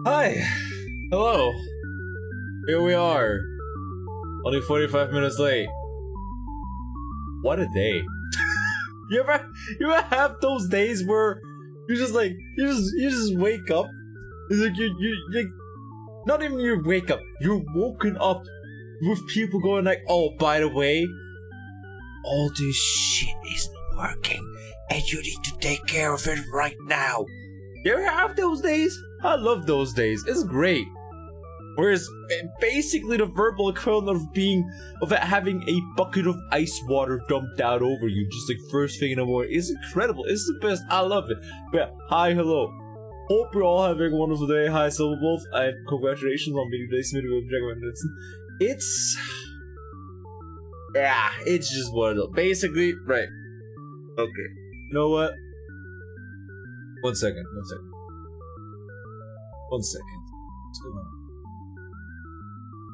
Hi! Hello! Here we are. Only 45 minutes late. What a day. You ever have those days where you're just like, you just wake up? It's like you not even you wake up, you're woken up with people going like, oh, by the way, all this shit isn't working and you need to take care of it right now. You ever have those days? I love those days. It's great. Whereas basically the verbal equivalent of having a bucket of ice water dumped out over you just like first thing in the morning is incredible. It's the best. I love it. But yeah, hi, hello. Hope you're all having a wonderful day. Hi, Silver Wolf, and congratulations on being today's video. It's yeah, it's just one of those. Basically, right. Okay. You know what? One second. What's going on?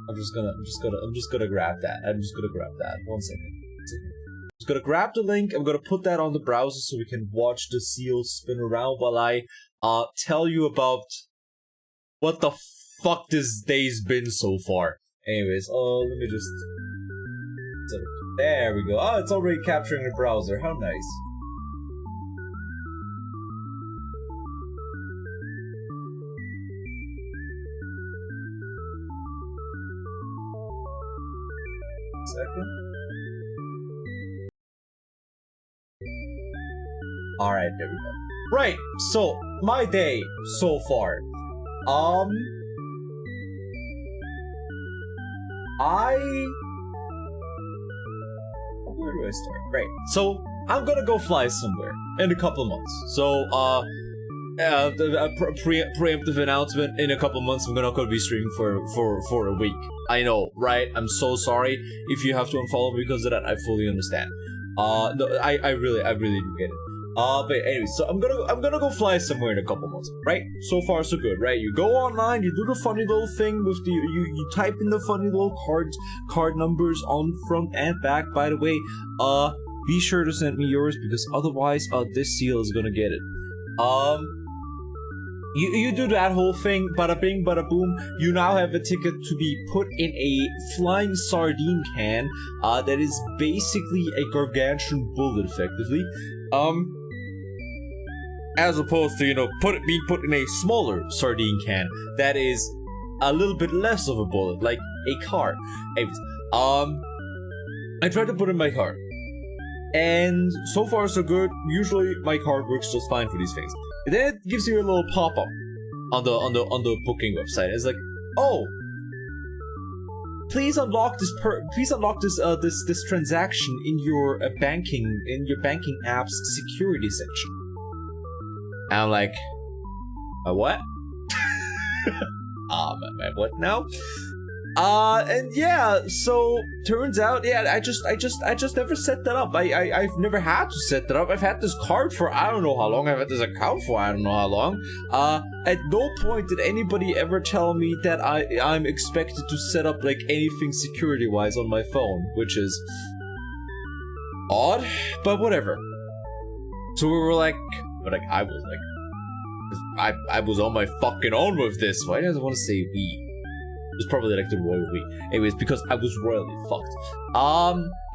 I'm just gonna grab that. One second. I'm just gonna grab the link. I'm gonna put that on the browser so we can watch the seal spin around while I tell you about what the fuck this day's been so far. Anyways, let me just there we go. Oh, it's already capturing the browser. How nice. Second. Alright, there we go. Right, so my day so far. Where do I start? Right. So I'm gonna go fly somewhere in a couple of months. So preemptive announcement, in a couple months I'm not gonna be streaming for a week. I know, right? I'm so sorry if you have to unfollow me because of that. I fully understand. No, I really do get it. But anyway, so I'm gonna go fly somewhere in a couple months, right? So far so good, right? You go online, you do the funny little thing with the you type in the funny little card numbers on front and back. By the way, be sure to send me yours because otherwise, this seal is gonna get it. You do that whole thing, bada bing, bada boom. You now have a ticket to be put in a flying sardine can, that is basically a gargantuan bullet, effectively. As opposed to, being put in a smaller sardine can that is a little bit less of a bullet, like a car. Anyways, I tried to put in my car. And so far so good. Usually my car works just fine for these things. And then it gives you a little pop-up on the booking website. It's like, oh, please unlock this this transaction in your banking app's security section. And I'm like, what? What now? And yeah, so turns out, yeah, I just never set that up. I've never had to set that up. I've had this card for I don't know how long. I've had this account for I don't know how long. At no point did anybody ever tell me that I'm expected to set up like anything security-wise on my phone, which is odd, but whatever. So we were like, I was on my fucking own with this. Why does I want to say we? It was probably like the royal we. Anyways, because I was royally fucked.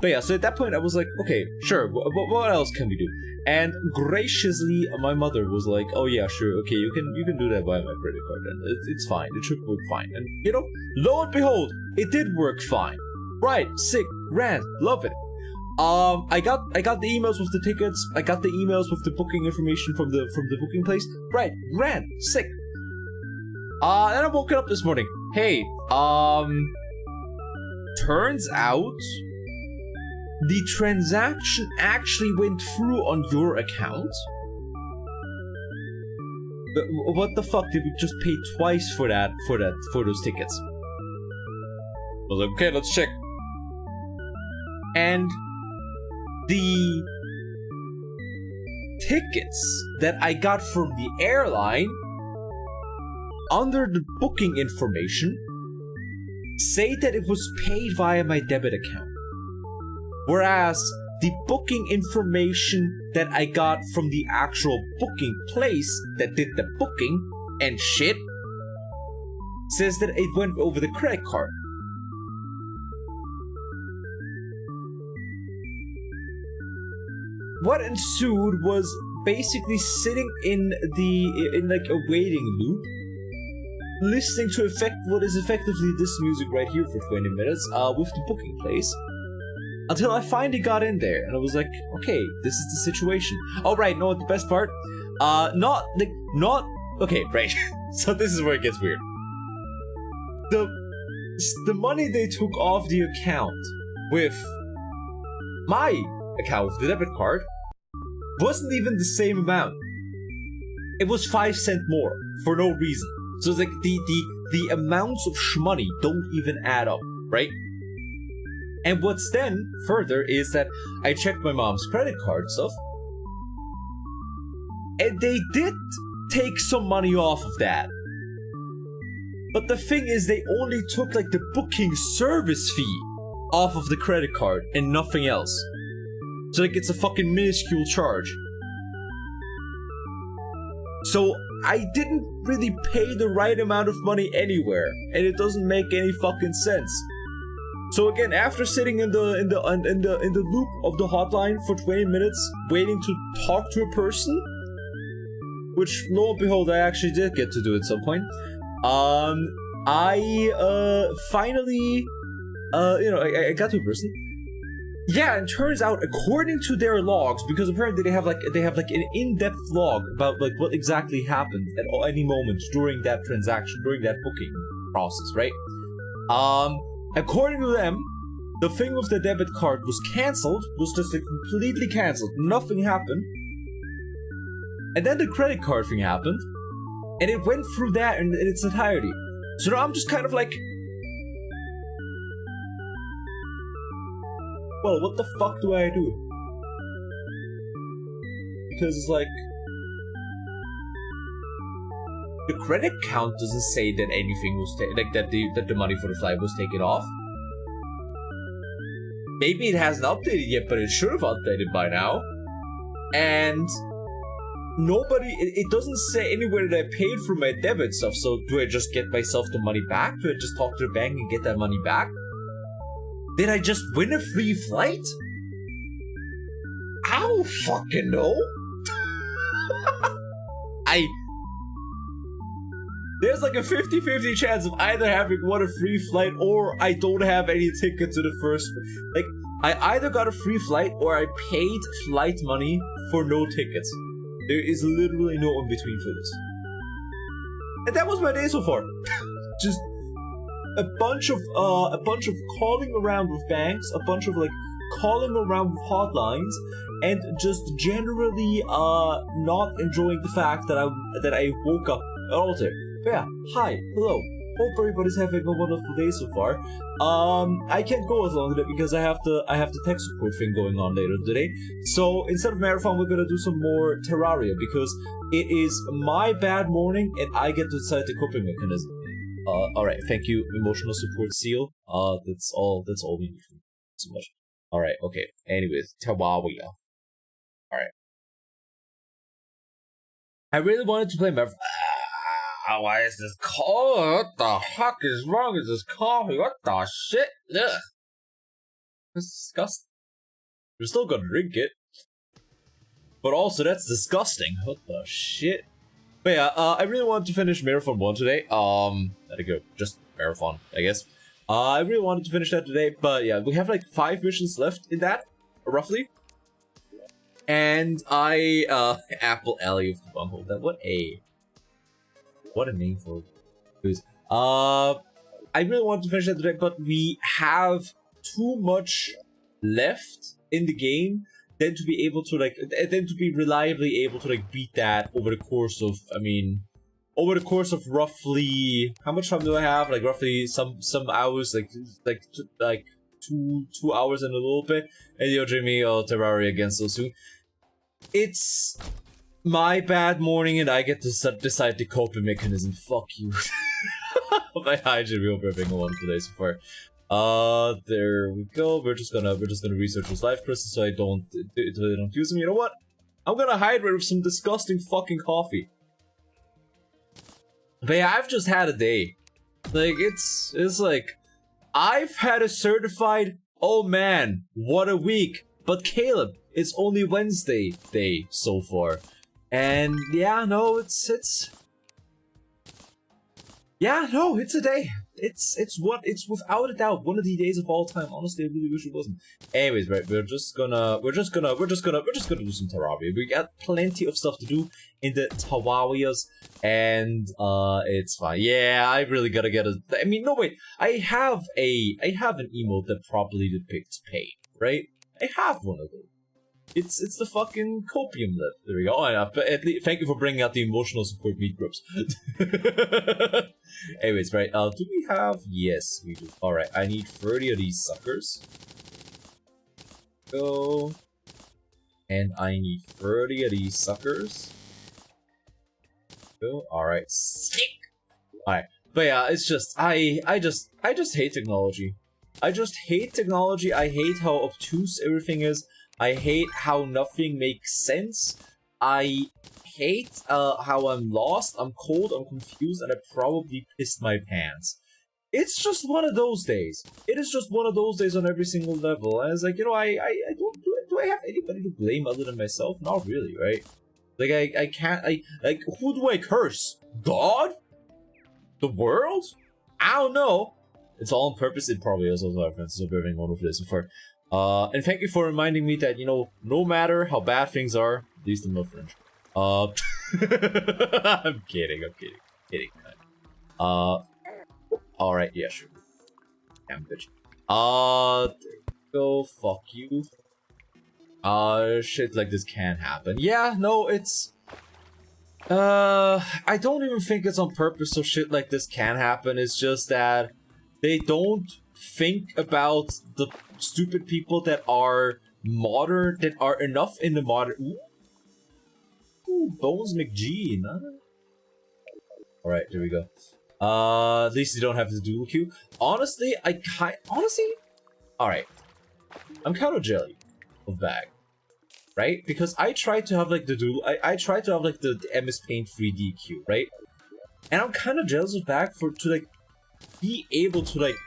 But yeah, so at that point I was like, okay, sure, what else can we do? And graciously, my mother was like, oh yeah, sure, okay, you can do that via my credit card, and it's fine, it should work fine. And lo and behold, it did work fine. Right, sick, grand, love it. I got the emails with the tickets. I got the emails with the booking information from the booking place. Right, grand, sick. And I woke up this morning. Hey, turns out the transaction actually went through on your account. But what the fuck, did we just pay twice for those tickets? I was like, okay, let's check. And the tickets that I got from the airline under the booking information say that it was paid via my debit account. Whereas the booking information that I got from the actual booking place that did the booking and shit says that it went over the credit card. What ensued was basically sitting in like a waiting loop, listening to what is effectively this music right here for 20 minutes, with the booking place, until I finally got in there, and I was like, okay, this is the situation. Oh right, no, the best part, okay, right. So this is where it gets weird. The money they took off the account with my account with the debit card wasn't even the same amount. It was 5 cents more for no reason. So it's like the amounts of shmoney don't even add up, right? And what's then further is that I checked my mom's credit card stuff, and they did take some money off of that. But the thing is, they only took like the booking service fee off of the credit card and nothing else. So like it's a fucking minuscule charge. So I didn't really pay the right amount of money anywhere, and it doesn't make any fucking sense. So again, after sitting in the loop of the hotline for 20 minutes, waiting to talk to a person, which lo and behold I actually did get to do at some point, I finally I got to a person. Yeah, and turns out, according to their logs, because apparently they have like an in-depth log about like what exactly happened at any moment during that transaction, during that booking process, right? According to them, the thing with the debit card was cancelled, was just like, completely cancelled. Nothing happened. And then the credit card thing happened, and it went through that in its entirety. So now I'm just kind of like, well, what the fuck do I do? Because it's like, the credit count doesn't say that anything was that the money for the flight was taken off. Maybe it hasn't updated yet, but it should have updated by now. And it doesn't say anywhere that I paid for my debit stuff. So do I just get myself the money back? Do I just talk to the bank and get that money back? Did I just win a free flight? I don't fucking know. There's like a 50-50 chance of either having won a free flight or I don't have any ticket to the first. Like, I either got a free flight or I paid flight money for no tickets. There is literally no in between for this. And that was my day so far. Just a bunch of calling around with banks, a bunch of like calling around with hotlines, and just generally not enjoying the fact that I woke up all day. But yeah, hi, hello. Hope everybody's having a wonderful day so far. I can't go as long as that because I have the tech support thing going on later today. So instead of marathon, we're gonna do some more Terraria because it is my bad morning and I get to decide the coping mechanism. Alright, thank you, emotional support seal. That's all we need from so much. Alright, okay. Anyways, Terraria. Alright. I really wanted to play Marathon. Why is this cold? What the fuck is wrong with this coffee? What the shit? Ugh. That's disgusting. We're still gonna drink it. But also, that's disgusting. What the shit? But yeah, I really wanted to finish Marathon 1 today. That'd go. Just Marathon, I guess. I really wanted to finish that today, but yeah, we have like 5 missions left in that, roughly. And Apple Alley of the Bunghole. What a name for it. I really wanted to finish that today, but we have too much left in the game than to be able to reliably able to beat that over the course of roughly, how much time do I have? Like roughly some hours, like 2 hours and a little bit. And yo, Jimmy, Terraria again so soon. It's my bad morning and I get to decide the coping mechanism. Fuck you. But hi Jimmy, hope you're having a wonderful day so far. There we go. We're just gonna research those life crystals so I don't use them. You know what? I'm gonna hydrate with some disgusting fucking coffee. But yeah, I've just had a day. Like, it's like, I've had a certified, oh man, what a week. But Caleb, it's only Wednesday day so far. And yeah, no, it's yeah, no, it's a day. It's without a doubt one of the days of all time. Honestly, I really wish it wasn't. Anyways, right, we're just gonna do some Terraria. We got plenty of stuff to do in the Terrarias, and it's fine. Yeah, I really gotta get a. I mean, no wait, I have an emote that properly depicts pain, right? I have one of those. It's the fucking copium that. There we go. Oh, but at least, thank you for bringing out the emotional support meat groups. Anyways, right. Do we have? Yes, we do. All right. I need 30 of these suckers. Go. And I need 30 of these suckers. Go. All right. Sick. All right. But yeah, it's just I just hate technology. I just hate technology. I hate how obtuse everything is. I hate how nothing makes sense. I hate how I'm lost, I'm cold, I'm confused, and I probably pissed my pants. It's just one of those days. It is just one of those days on every single level. And it's like, you know, I don't do I have anybody to blame other than myself? Not really, right? Like I can't who do I curse? God? The world? I don't know. It's all on purpose. It probably is also our friends. So everything wonderful this so far. And thank you for reminding me that, you know, no matter how bad things are, at least I'm not French. I'm kidding. Alright, yeah, sure. Damn bitch. There you go, fuck you. Shit like this can happen. Yeah, no, it's... I don't even think it's on purpose so shit like this can happen. It's just that they don't think about the stupid people that are modern, that are enough in the modern... Ooh, Bones McGee, huh? Alright, there we go. At least you don't have the dual queue. Honestly, alright. I'm kind of jelly of Bag. Right? Because I tried to have like the dual, I tried to have like the MS Paint 3D queue, right? And I'm kind of jealous of Bag to like be able to like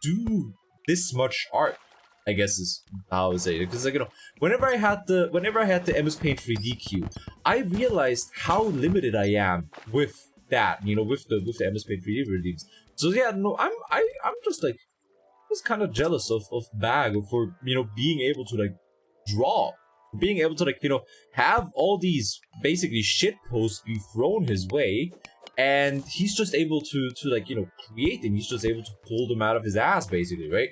do this much art, I guess is how I would say it. Because like, you know, whenever I had the MS Paint 3D queue, I realized how limited I am with that, you know, with the MS Paint 3D redeems. So yeah, no, I'm just like kind of jealous of Bag for, you know, being able to like draw, being able to like, you know, have all these basically shit posts be thrown his way, and he's just able to like, you know, create them. He's just able to pull them out of his ass, basically, right?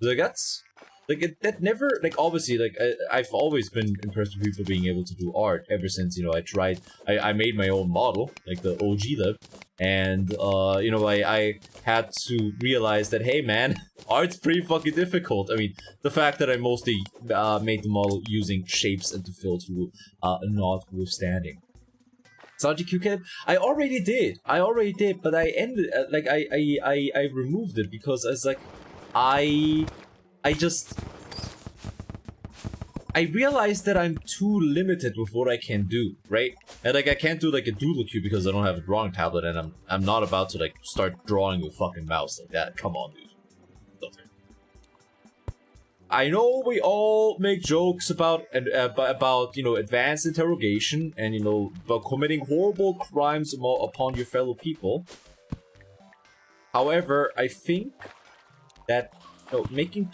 Like that's like that never, like, obviously, like I've always been impressed with people being able to do art ever since, you know, I made my own model, like the OG lib, and you know, I had to realize that, hey man, art's pretty fucking difficult. I mean, the fact that I mostly made the model using shapes and the fill tool, notwithstanding. Saji QCAD, I already did, but I ended, like, I removed it because I was like, I realized that I'm too limited with what I can do, right? And like, I can't do like a doodle cube because I don't have a drawing tablet, and I'm not about to like start drawing with fucking mouse like that. Come on, dude. I know we all make jokes about you know, advanced interrogation and, you know, about committing horrible crimes upon your fellow people. However, I think that, you know, making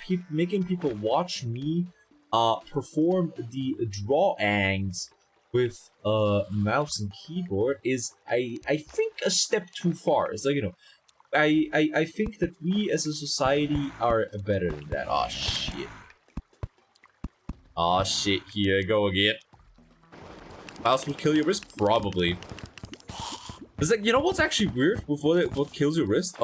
people watch me perform the drawings with mouse and keyboard is, I think, a step too far. It's like, you know, I think that we as a society are better than that. Oh shit. Oh shit, here I go again. Mouse would kill your wrist? Probably. It's like, you know what's actually weird with what kills your wrist?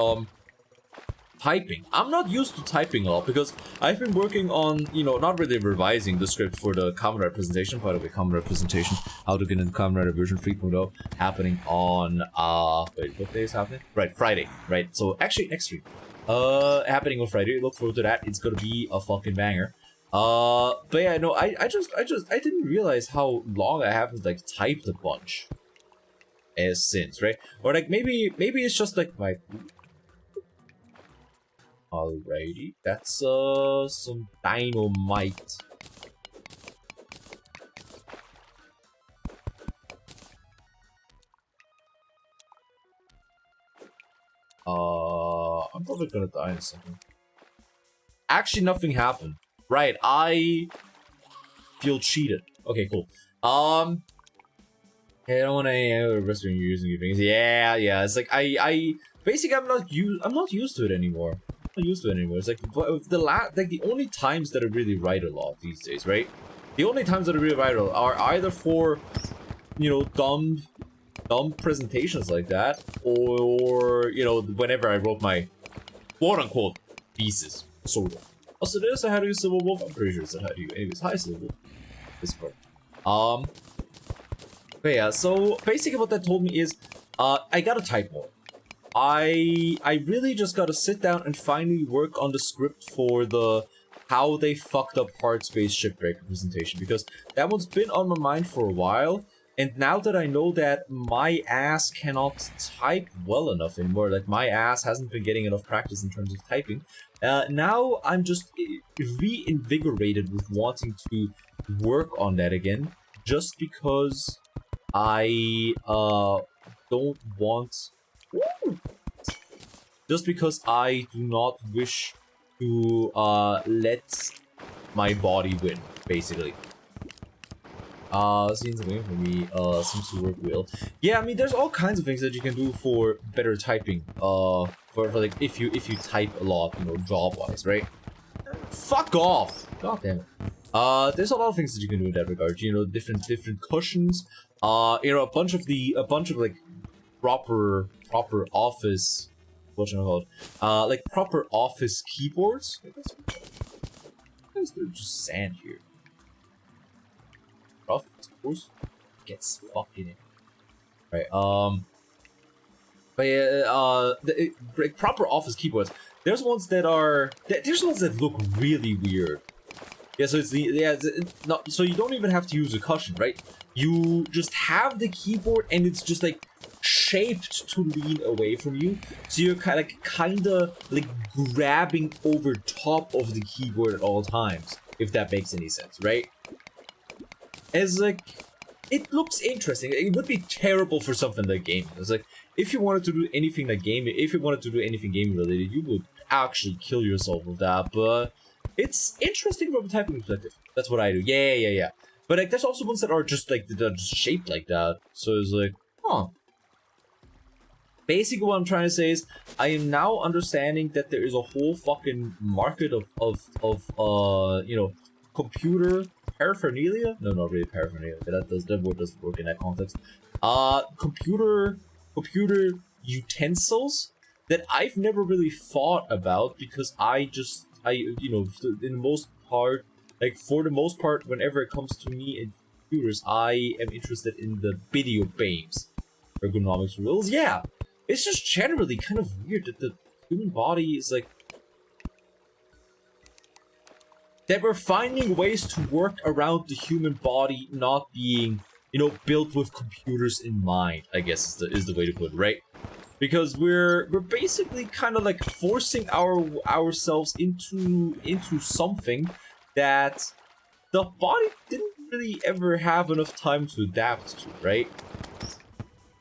Typing. I'm not used to typing a lot because I've been working on, you know, not really revising the script for the Kamen Rider presentation. By the way, Kamen Rider presentation, how to get into Kamen Rider version 3.0, happening on, wait, what day is happening? Right, Friday, right? So, actually, next week. Happening on Friday, look forward to that. It's gonna be a fucking banger. But yeah, no, I didn't realize how long I haven't, like, typed a bunch. As since, right? Or, like, maybe it's just, like, my... Alrighty, that's some dynamite. I'm probably gonna die in a second. Actually, nothing happened. Right, I feel cheated. Okay, cool. Hey, I don't want any risk when you're using your things. Yeah, it's like basically I'm not used to it anymore. I'm not used to it anymore. It's like the only times that I really write a lot these days, right? The only times that I really write a lot are either for, you know, dumb presentations like that, or you know, whenever I wrote my quote-unquote thesis, sort of. Also, there's how to use Civil Wolf. I'm pretty sure it's how to use. Anyways, hi Civil Wolf. Discord. But yeah, so basically what that told me is, I gotta type more. I really just gotta sit down and finally work on the script for the how they fucked up Hard Space Shipbreaker presentation, because that one's been on my mind for a while. And now that I know that my ass cannot type well enough anymore, like my ass hasn't been getting enough practice in terms of typing, now I'm just reinvigorated with wanting to work on that again, just because I don't want... Just because I do not wish to let my body win, basically. Seems waiting for me, seems to work well. Yeah, I mean, there's all kinds of things that you can do for better typing, for like, if you type a lot, you know, job-wise, right? Fuck off! God damn it. There's a lot of things that you can do in that regard, you know, different cushions, you know, a bunch of like, proper office, what's it called? Like, proper office keyboards? There's just sand here. Rough, of course. Gets fucking in. Right, but yeah, like, proper office keyboards. There's ones that look really weird. Yeah, so so you don't even have to use a cushion, right? You just have the keyboard and it's just like shaped to lean away from you. So you're kinda like grabbing over top of the keyboard at all times, if that makes any sense, right? It's like, it looks interesting. It would be terrible for something like gaming. It's like, if you wanted to do anything like gaming, gaming related, you would actually kill yourself with that. But it's interesting from a typing perspective. That's what I do. Yeah. But like, there's also ones that are just like, that are just shaped like that. So it's like, huh. Basically, what I'm trying to say is, I am now understanding that there is a whole fucking market of you know, computer paraphernalia? No, not really paraphernalia. That word doesn't work in that context. Computer utensils that I've never really thought about, because you know, in the most part, like, for the most part, whenever it comes to me and computers, I am interested in the video games ergonomics rules. Yeah, it's just generally kind of weird that the human body is like, that we're finding ways to work around the human body not being, you know, built with computers in mind, I guess is the way to put it, right? Because we're basically kind of like forcing ourselves into something that the body didn't really ever have enough time to adapt to, right?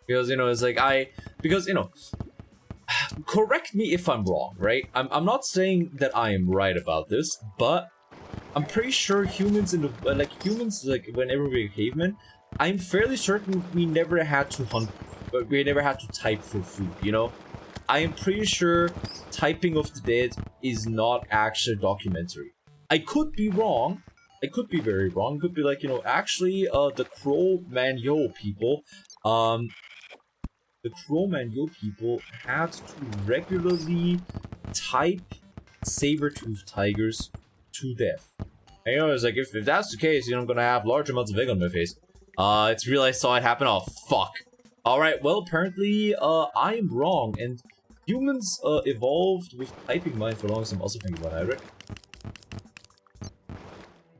Because, you know, it's like because, you know, correct me if I'm wrong, right? I'm not saying that I am right about this, but I'm pretty sure humans whenever we were cavemen, I'm fairly certain we never had to hunt, but we never had to type for food, you know? I am pretty sure typing of the dead is not actually documentary. I could be wrong. I could be very wrong. It could be like, you know, actually, the Cro-Magnon people, had to regularly type saber-toothed tigers to death. And, you know, it's like, if that's the case, you know, I'm gonna have large amounts of egg on my face. It's real, I saw it happen. Oh, fuck. Alright, well, apparently, I am wrong, and humans, evolved with typing mind for long, so I'm also thinking about it.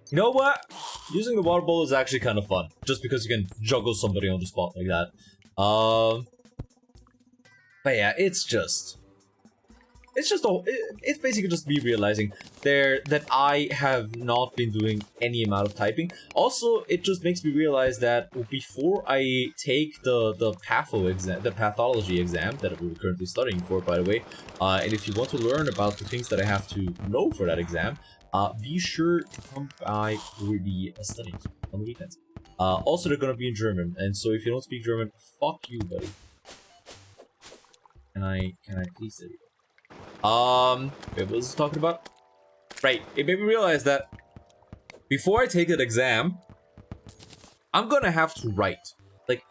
You know what? Using the water bowl is actually kind of fun, just because you can juggle somebody on the spot like that. But yeah, it's just... it's just it's basically just me realizing that I have not been doing any amount of typing. Also, it just makes me realize that before I take the pathology exam that we're currently studying for, by the way, and if you want to learn about the things that I have to know for that exam, be sure to come by for the studying on the weekends. Also, they're gonna be in German, and so if you don't speak German, fuck you, buddy. Can I please say? What was I talking about? Right, it made me realize that before I take that exam, I'm gonna have to write. Like,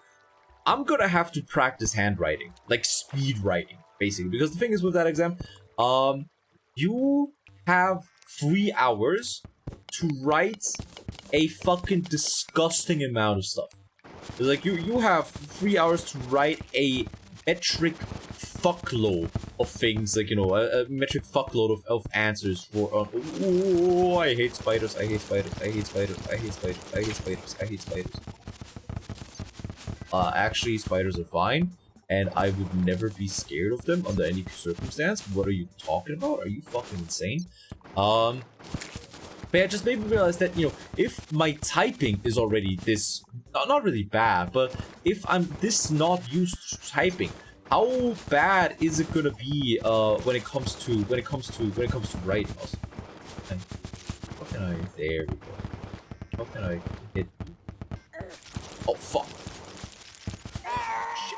I'm gonna have to practice handwriting, like speed writing, basically. Because the thing is with that exam, you have 3 hours to write a fucking disgusting amount of stuff. Like, you have 3 hours to write a metric fuckload of things, like, you know, a metric fuckload of answers for, oh, I hate spiders, I hate spiders, I hate spiders, I hate spiders, I hate spiders, I hate spiders. Actually, spiders are fine, and I would never be scared of them under any circumstance. What are you talking about? Are you fucking insane? But yeah, just made me realize that, you know, if my typing is already this, not really bad, but if I'm this not used to typing, how bad is it gonna be when it comes to writing also? And how can I? There we go. How can I hit? Oh fuck!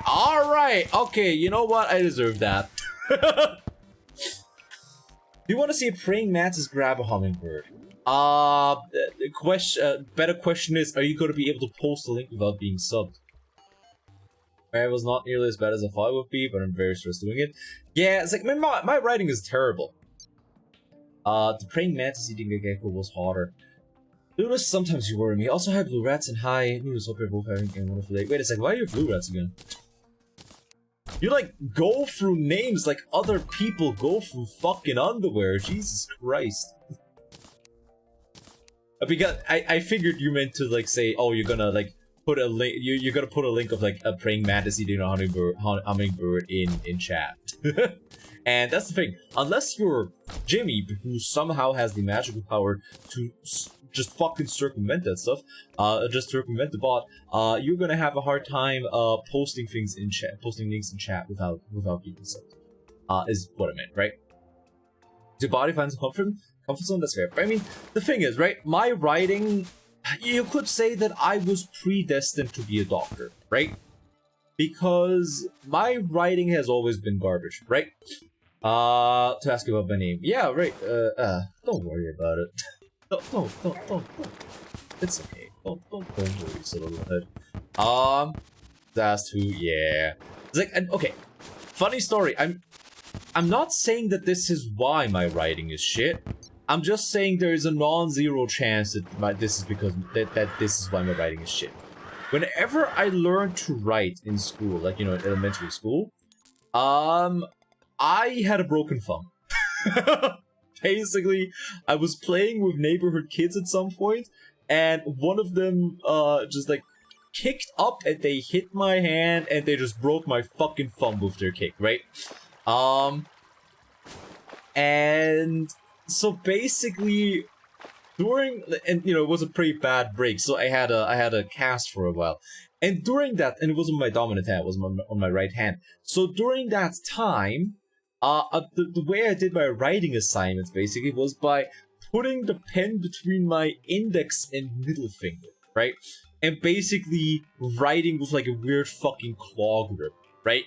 All right, okay. You know what? I deserve that. Do you want to see a praying mantis grab a hummingbird? The question, better question is, are you going to be able to post a link without being subbed? It was not nearly as bad as I thought it would be, but I'm very stressed doing it. Yeah, it's like, my writing is terrible. The praying mantis eating a gecko was harder. Noodles, sometimes you worry me. Also, hi, Blue Rats, and hi, Noodles, hope you're both having a wonderful day. Wait a second, why are you Blue Rats again? You, like, go through names like other people go through fucking underwear. Jesus Christ. Because I figured you meant to, like, say, oh, you're gonna, like, put a link, you're gonna put a link of, like, a praying mantis eating a hummingbird in chat. And that's the thing, unless you're Jimmy, who somehow has the magical power to just fucking circumvent that stuff, just circumvent the bot, you're gonna have a hard time, posting things in chat, posting links in chat without being subbed. Is what I meant, right? Your body finds comfort zone, that's fair. But I mean, the thing is, right, my writing, you could say that I was predestined to be a doctor, right? Because my writing has always been garbage, right? To ask you about my name. Yeah, right, don't worry about it. Don't. It's okay. Don't worry, little head. That's who, yeah. It's like, okay, funny story, I'm not saying that this is why my writing is shit. I'm just saying there is a non-zero chance that this is because that this is why my writing is shit. Whenever I learned to write in school, like, you know, in elementary school, I had a broken thumb. Basically, I was playing with neighborhood kids at some point, and one of them just like kicked up and they hit my hand and they just broke my fucking thumb with their kick, right? And so basically and you know, it was a pretty bad break, so I had a cast for a while. And during that, and it wasn't my dominant hand, it was on my right hand. So during that time, the way I did my writing assignments basically was by putting the pen between my index and middle finger, right? And basically writing with like a weird fucking claw grip, right?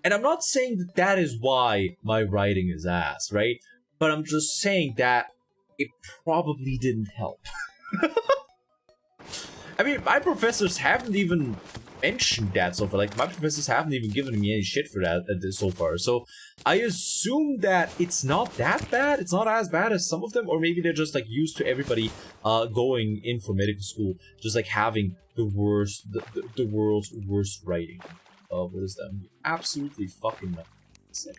And I'm not saying that that is why my writing is ass, right? But I'm just saying that it probably didn't help. I mean, my professors haven't even mentioned that so far. Like, my professors haven't even given me any shit for that so far. So I assume that it's not that bad. It's not as bad as some of them, or maybe they're just like used to everybody going in for medical school, just like having the worst, the world's worst writing. What is that? Absolutely fucking nothing.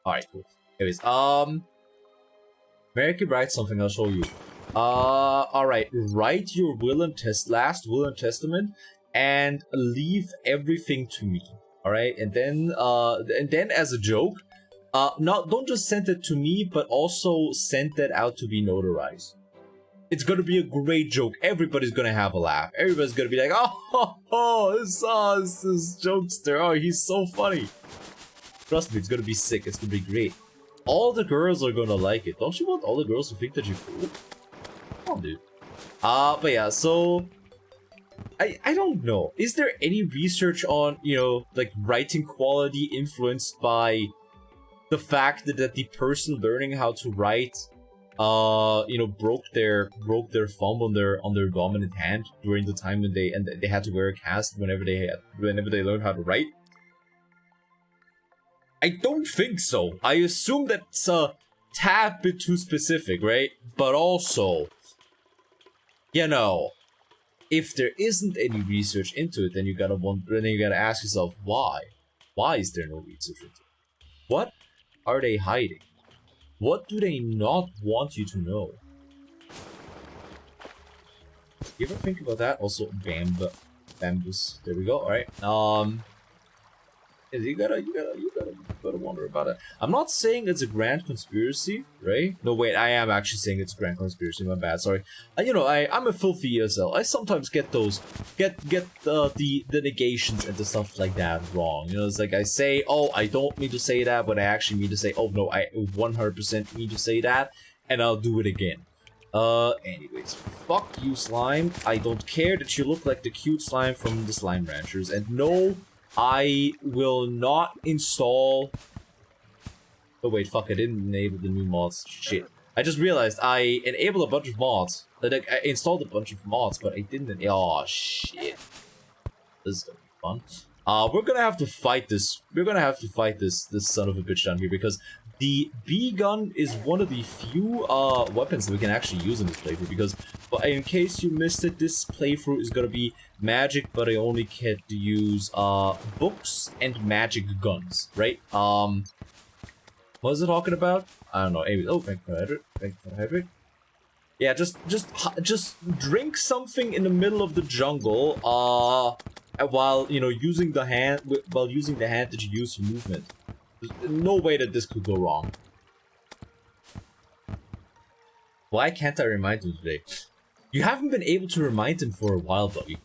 Alright, cool. Anyways, Mary can write something, I'll show you. Alright, write your last will and testament and leave everything to me. Alright, and then as a joke, don't just send it to me, but also send that out to be notarized. It's gonna be a great joke. Everybody's gonna have a laugh. Everybody's gonna be like, this jokester, oh, he's so funny. Trust me, it's gonna be sick, it's gonna be great. All the girls are gonna like it. Don't you want all the girls to think that you're cool? Come on, dude. But yeah, so... I don't know. Is there any research on, you know, like, writing quality influenced by the fact that the person learning how to write, you know, broke their thumb on their dominant hand during the time when they had to wear a cast whenever they learned how to write? I don't think so. I assume that's a tad bit too specific, right? But also, you know, if there isn't any research into it, then you gotta ask yourself why. Why is there no research into it? What are they hiding? What do they not want you to know? You ever think about that? Also, bambus. There we go. All right. You gotta wonder about it. I'm not saying it's a grand conspiracy, right? No, wait, I am actually saying it's a grand conspiracy. My bad, sorry. You know, I'm a filthy ESL. I sometimes get the negations and the stuff like that wrong. You know, it's like I say, oh, I don't mean to say that, but I actually mean to say, oh no, I 100% mean to say that, and I'll do it again. Anyways, fuck you, slime. I don't care that you look like the cute slime from the Slime Ranchers, and no, I will not install... Oh wait, fuck, I didn't enable the new mods. Shit. I just realized I enabled a bunch of mods. Like, I installed a bunch of mods, but I didn't... Oh, shit. This is gonna be fun. We're gonna have to fight this. We're gonna have to fight this son of a bitch down here, because the B gun is one of the few weapons that we can actually use in this playthrough, because in case you missed it, this playthrough is gonna be magic, but I only get to use books and magic guns, right? What was it talking about? I don't know. Maybe, oh, thank you for hydrate. Thank you for hydrate. Yeah, just drink something in the middle of the jungle, while, you know, using the hand that you use for movement. There's no way that this could go wrong. Why can't I remind him today? You haven't been able to remind him for a while, buddy.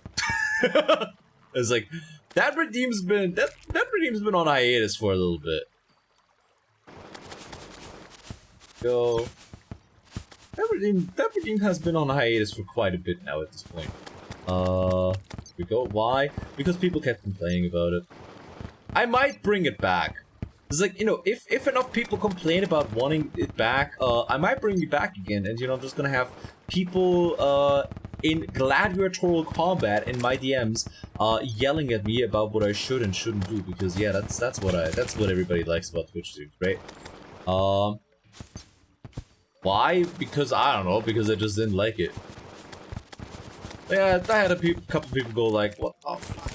It's like that redeem's been on hiatus for a little bit. Yo, that redeem has been on hiatus for quite a bit now at this point. Here we go. Why? Because people kept complaining about it. I might bring it back. It's like, you know, if enough people complain about wanting it back, I might bring it back again, and, you know, I'm just gonna have people, in gladiatorial combat in my DMs, yelling at me about what I should and shouldn't do, because, yeah, that's what everybody likes about Twitch streams, right? Why? Because, I don't know, because I just didn't like it. Yeah, I had a couple people go like, what the fuck?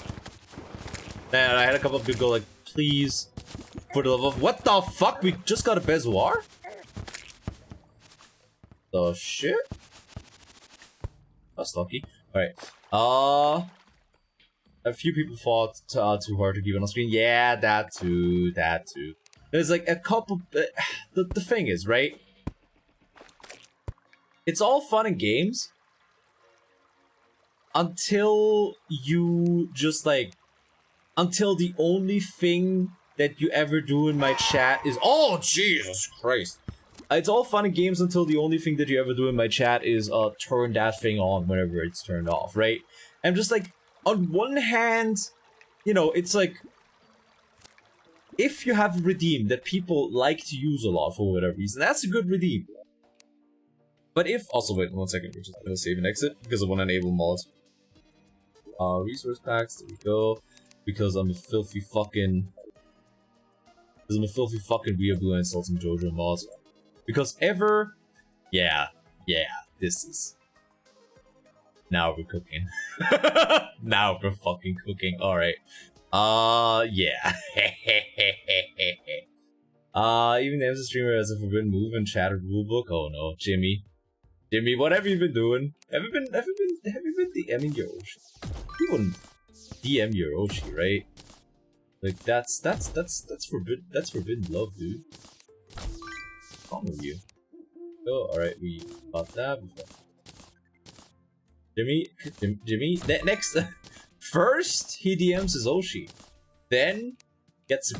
And I had a couple of people go like, please, for the love of, what the fuck? We just got a Bezoar? The shit? That's lucky. Alright. A few people fought too hard to keep on screen. Yeah, that too. There's like a couple... the thing is, right? It's all fun and games until you just like... Until the only thing that you ever do in my chat is... Oh, Jesus Christ! It's all fun and games until the only thing that you ever do in my chat is turn that thing on whenever it's turned off, right? I'm just like, on one hand, you know, it's like, if you have a redeem that people like to use a lot for whatever reason, that's a good redeem. But if... Also, wait, 1 second, we're just gonna save and exit, because I want to enable mods. Resource packs, there we go. Because I'm a filthy fucking... Because I'm a filthy fucking weeaboo and installed some JoJo mods. Because ever... Yeah, this is... Now we're cooking. Now we're fucking cooking, alright. Yeah. Even the streamer has a forbidden move and chattered rulebook. Oh no, Jimmy. Jimmy, what have you been doing? Have you been DMing your Oshi? You wouldn't DM your Oshi, right? Like that's forbidden love, dude. What's wrong with you? Oh, alright, we got that before. Jimmy, next first he DMs his Oshi. Then he gets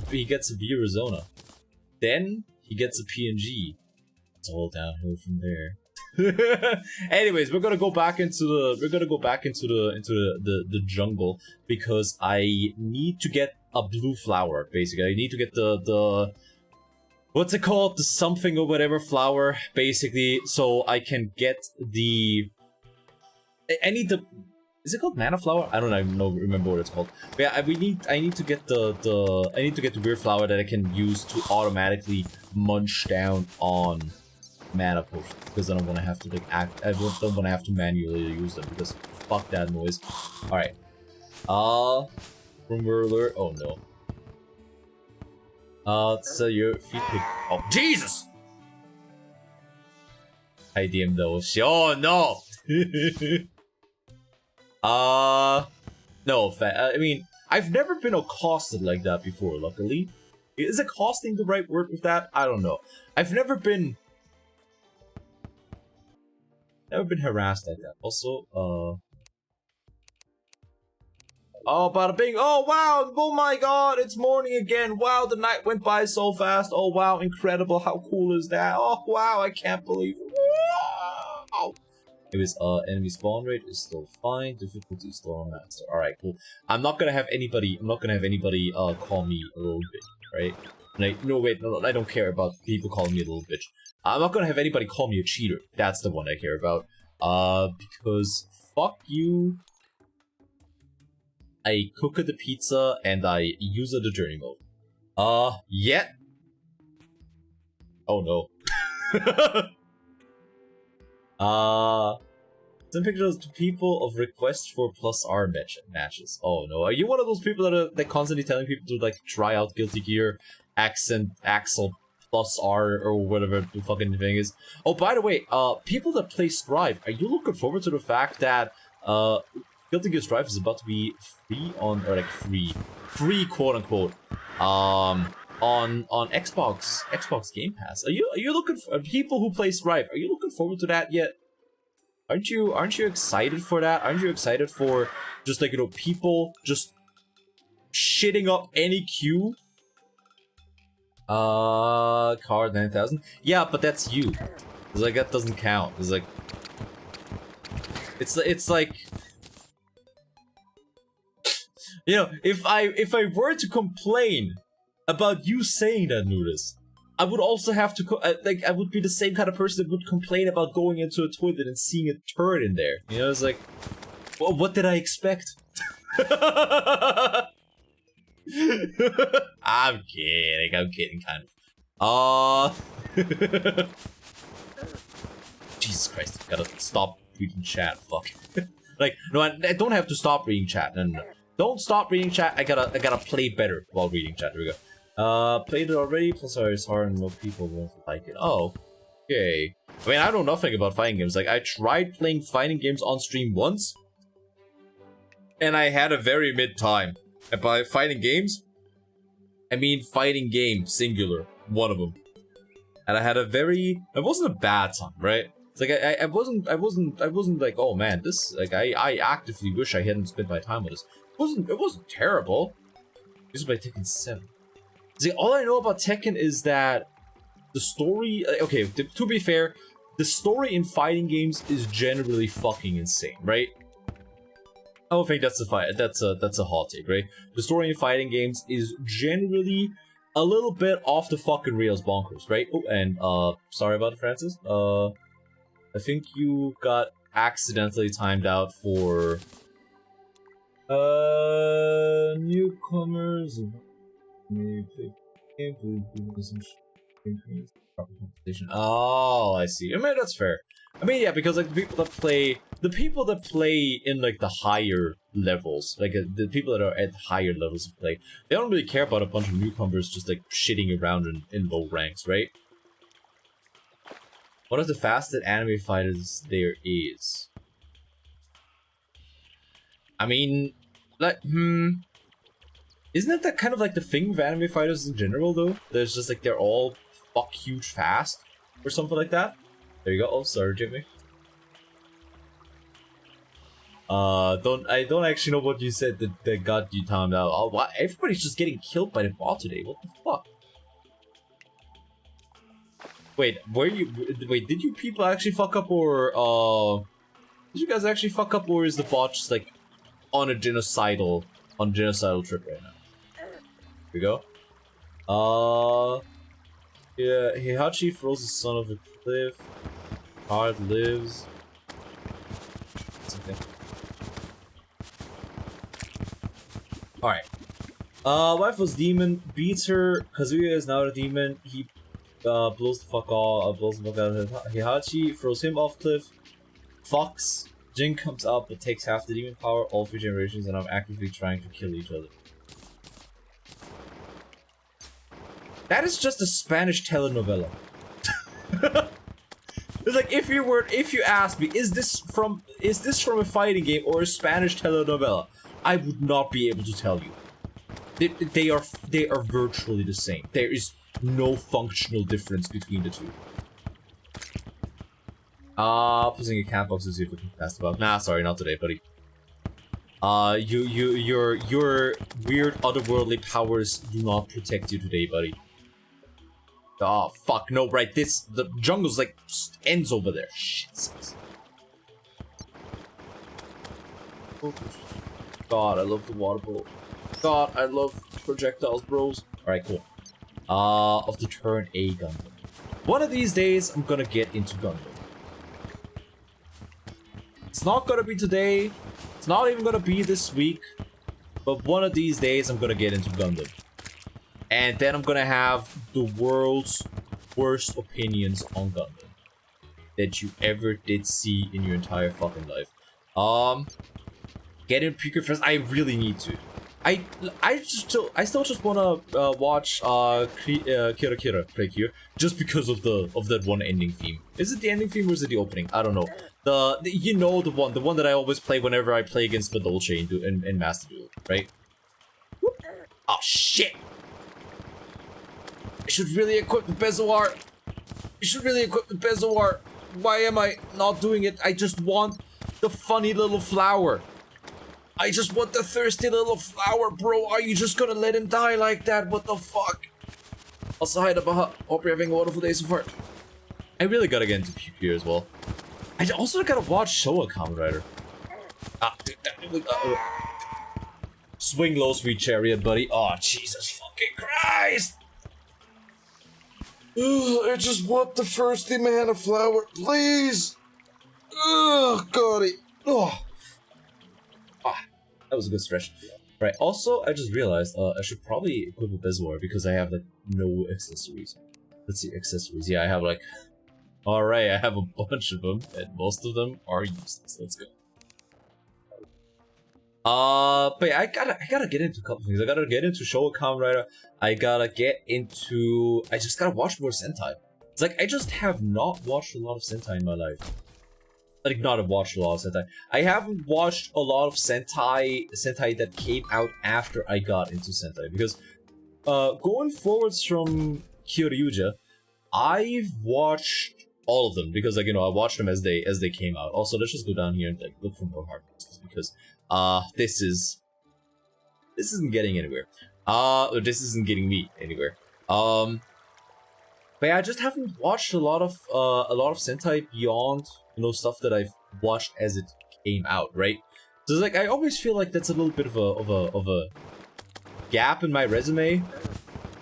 a V Arizona. Then he gets a PNG. It's all downhill from there. Anyways, we're gonna go back into the jungle because I need to get a blue flower. Basically, I need to get the what's it called, the something or whatever flower. Basically, so I can get the. I need the. Is it called mana flower? I don't remember what it's called. But yeah, I need to get the weird flower that I can use to automatically munch down on mana potions, because I don't want to have to like don't want to have to manually use them, because fuck that noise. All right. Rumor alert. Oh no. So your feet pick. Oh Jesus! I DM those. Oh no. No, I mean, I've never been accosted like that before, luckily. Is accosting the right word with that? I don't know. I've never been harassed like that. Also, oh, bada bing. Oh, wow. Oh my god, it's morning again. Wow, the night went by so fast. Oh, wow, incredible. How cool is that? Oh, wow, I can't believe it. Wow. Anyways, enemy spawn rate is still fine. Difficulty is still on master. Alright, cool. I'm not gonna have anybody call me a little bitch, right? Like, no, I don't care about people calling me a little bitch. I'm not gonna have anybody call me a cheater. That's the one I care about. Because fuck you. I cook the pizza and I use the journey mode. Yeah. Oh no. Send pictures to people of requests for plus R matches. Oh no, are you one of those people that are constantly telling people to like try out Guilty Gear Axel plus R or whatever the fucking thing is? Oh, by the way, people that play Strive, are you looking forward to the fact that Guilty Gear Strive is about to be free on, or like free quote unquote, on Xbox Game Pass? Are you looking for people who play Strive? Are you looking forward to that yet? Aren't you excited for that? Aren't you excited for just like, you know, people just shitting up any queue? Card 9,000. Yeah, but that's you. It's like that doesn't count. It's like you know, if I were to complain about you saying that, Nudis, I would also have to I would be the same kind of person that would complain about going into a toilet and seeing a turd in there. You know, it's like, well, what did I expect? I'm kidding, kind of. Jesus Christ, gotta stop reading chat. Fuck. Like, no, I don't have to stop reading chat. No. Don't stop reading chat. I gotta play better while reading chat. Here we go. Played it already, plus it's hard and most people won't like it. Oh, okay. I mean, I know nothing about fighting games. Like, I tried playing fighting games on stream once, and I had a very mid time. And by fighting games, I mean fighting game, singular, one of them. And I had it wasn't a bad time, right? It's like, I wasn't like, oh man, this, like, I actively wish I hadn't spent my time with this. It wasn't terrible. This is by Tekken 7. See, all I know about Tekken is that the story... Okay, to be fair, the story in fighting games is generally fucking insane, right? I don't think that's a hot take, right? The story in fighting games is generally a little bit off the fucking rails bonkers, right? Oh, and sorry about it, Francis. I think you got accidentally timed out for newcomers. Oh, I see. I mean, that's fair. I mean, yeah, because like the people that play in like the higher levels, like the people that are at higher levels of play, they don't really care about a bunch of newcomers just like shitting around in low ranks, right? One of the fastest anime fighters there is. I mean, like, isn't that kind of like the thing with anime fighters in general, though? There's just like they're all fuck huge fast or something like that. There you go. Oh, sorry, Jimmy. I don't actually know what you said that got you timed out. Oh, what? Everybody's just getting killed by the bot today. What the fuck? Wait, did you people actually fuck up, or did you guys actually fuck up, or is the bot just like on a genocidal trip right now? Here we go. Yeah, Heihachi throws the son of a cliff. Hard lives. It's okay. Alright. Wife was demon, beats her. Kazuya is now a demon. He blows the fuck out of Heihachi, throws him off cliff. Fucks. Jin comes up but takes half the demon power, all 3 generations, and I'm actively trying to kill each other. That is just a Spanish telenovela. It's like if you asked me, is this from a fighting game or a Spanish telenovela? I would not be able to tell you. They are virtually the same. There is no functional difference between the two. Putting a camp box to see if we can pass the bug. Nah, sorry, not today, buddy. Your weird otherworldly powers do not protect you today, buddy. Oh fuck, no, right, the jungle's like ends over there. Shit sucks. God, I love the water bro. God, I love projectiles, bros. Alright, cool. Of the turn A Gundam. One of these days, I'm gonna get into Gundam. It's not gonna be today. It's not even gonna be this week. But one of these days, I'm gonna get into Gundam. And then I'm gonna have the world's worst opinions on Gundam that you ever did see in your entire fucking life. Get in Pika first. I really need to. I still just wanna watch Kira Kira play here just because of that one ending theme. Is it the ending theme or is it the opening? I don't know. You know the one that I always play whenever I play against Badolce in Master Duel, right? Oh shit! I should really equip the Bezoar. Why am I not doing it? I just want the funny little flower. I just want the thirsty little flower, bro. Are you just gonna let him die like that? What the fuck? Also, hope you're having a wonderful day so far. I really gotta get into Pew here as well. I also gotta watch Showa Kamen Rider. Swing low, sweet chariot, buddy. Oh, Jesus fucking Christ! Ugh, I just want the thirsty man a flower, please. Ugh, got it. Ugh. That was a good stretch. Right, also, I just realized, I should probably equip a Bezoar because I have, like, no accessories. Let's see, accessories. Yeah, I have, like... Alright, I have a bunch of them, and most of them are useless. Let's go. But yeah, I gotta get into a couple things. I gotta get into Showa Kamen Rider. I just gotta watch more Sentai. It's like, I just have not watched a lot of Sentai in my life. Like, not watched a lot of Sentai. I haven't watched a lot of Sentai that came out after I got into Sentai. Because, going forwards from Kyoryuja, I've watched all of them. Because, like, you know, I watched them as they came out. Also, let's just go down here and, like, look for more hard discs. Because, this isn't getting anywhere. This isn't getting me anywhere. But yeah, I just haven't watched a lot of Sentai beyond, you know, stuff that I've watched as it came out, right? So it's like, I always feel like that's a little bit of a gap in my resume. You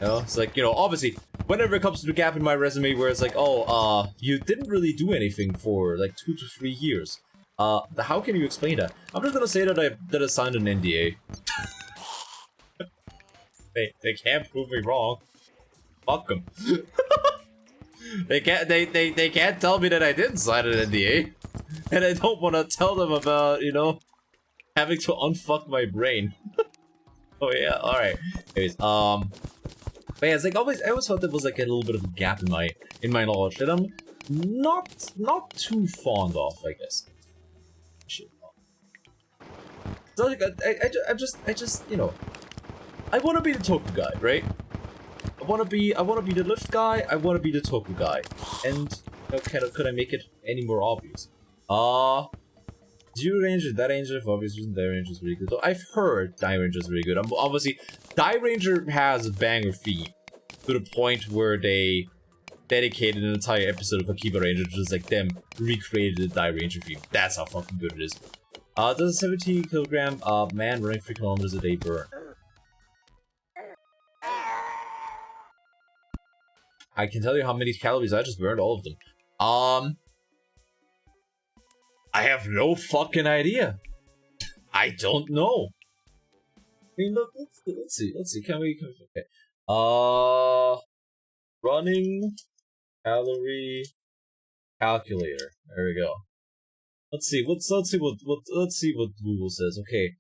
know, it's like, you know, obviously, whenever it comes to the gap in my resume where it's like, oh, you didn't really do anything for like 2 to 3 years. How can you explain that? I'm just gonna say that I signed an NDA. They can't prove me wrong. Fuck them. They can't tell me that I didn't sign an NDA. And I don't want to tell them about, you know, having to unfuck my brain. Oh yeah, alright. Anyways, but yeah, it's like I always felt there was like a little bit of a gap in my knowledge that I'm not too fond of, I guess. Shit. So like I just you know, I want to be the Toku guy, right? I want to be the lift guy. I want to be the Toku guy. And you know, could I make it any more obvious? Zero Ranger, Die Ranger, obviously Die Ranger is really good. Though I've heard Die Ranger is really good. Obviously, Die Ranger has a banger theme to the point where they dedicated an entire episode of Akiba Ranger just like them recreated the Die Ranger theme. That's how fucking good it is. Does a 17 kilogram man running 3 kilometers a day burn? I can tell you how many calories I just burned, all of them. I have no fucking idea. I don't know. I mean, look, let's see. Can we okay. Running calorie calculator. There we go. Let's see what Google says. Okay.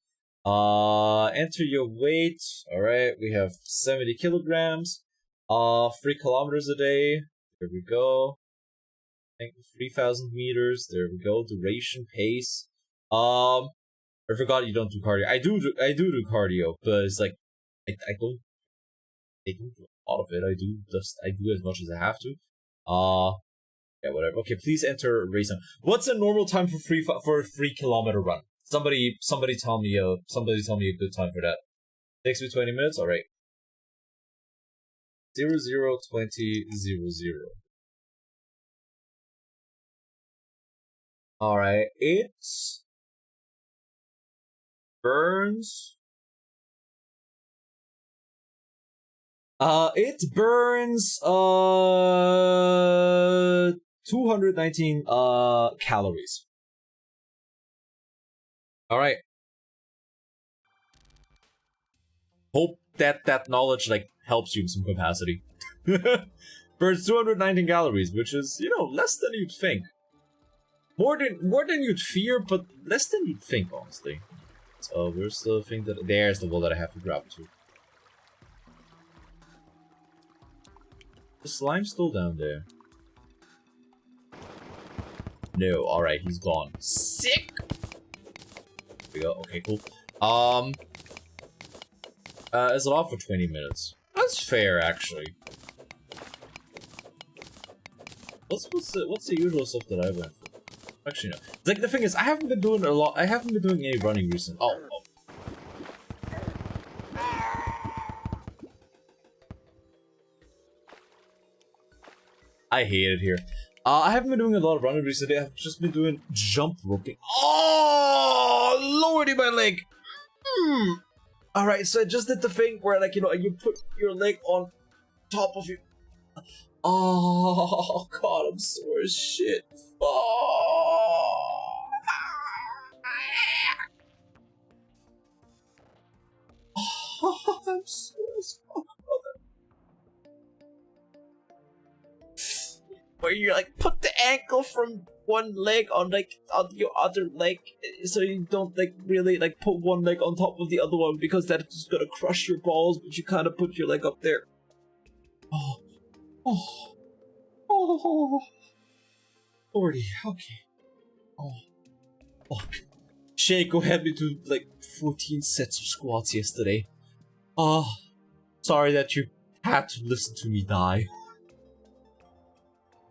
Enter your weight. All right. We have 70 kilograms. 3 kilometers a day. There we go. 3,000 meters. There we go. Duration, pace. I forgot you don't do cardio. I do cardio, but it's like I don't do a lot of it. I do as much as I have to. Yeah, whatever. Okay, please enter race time. What's a normal time for a 3 kilometer run? Somebody tell me a good time for that. Takes me 20 minutes. All right. 002000. Alright, it burns. It burns 219 calories. Alright. Hope that knowledge like helps you in some capacity. Burns 219 calories, which is, you know, less than you'd think. More than you'd fear, but less than you'd think, honestly. So where's the thing that there's the wall that I have to grab to. The slime's still down there. No, alright, he's gone. Sick! There we go, okay, cool. It's off for 20 minutes. That's fair, actually. What's the usual stuff that I went for? Actually, no. It's like the thing is, I haven't been doing any running recently. Oh. I hate it here. I haven't been doing a lot of running recently. I've just been doing jump roping. Oh, lordy, my leg. Alright, so I just did the thing where, like, you know, you put your leg on top of your... Oh, God, I'm sore as shit. Oh. I'm sore as fuck, brother. Where you, like, put the ankle from one leg on, like, on your other leg, so you don't, like, really, like, put one leg on top of the other one, because that's just gonna crush your balls, but you kind of put your leg up there. Oh, Lordy, okay. Oh, fuck. Shaco had me do, like, 14 sets of squats yesterday. Sorry that you had to listen to me die.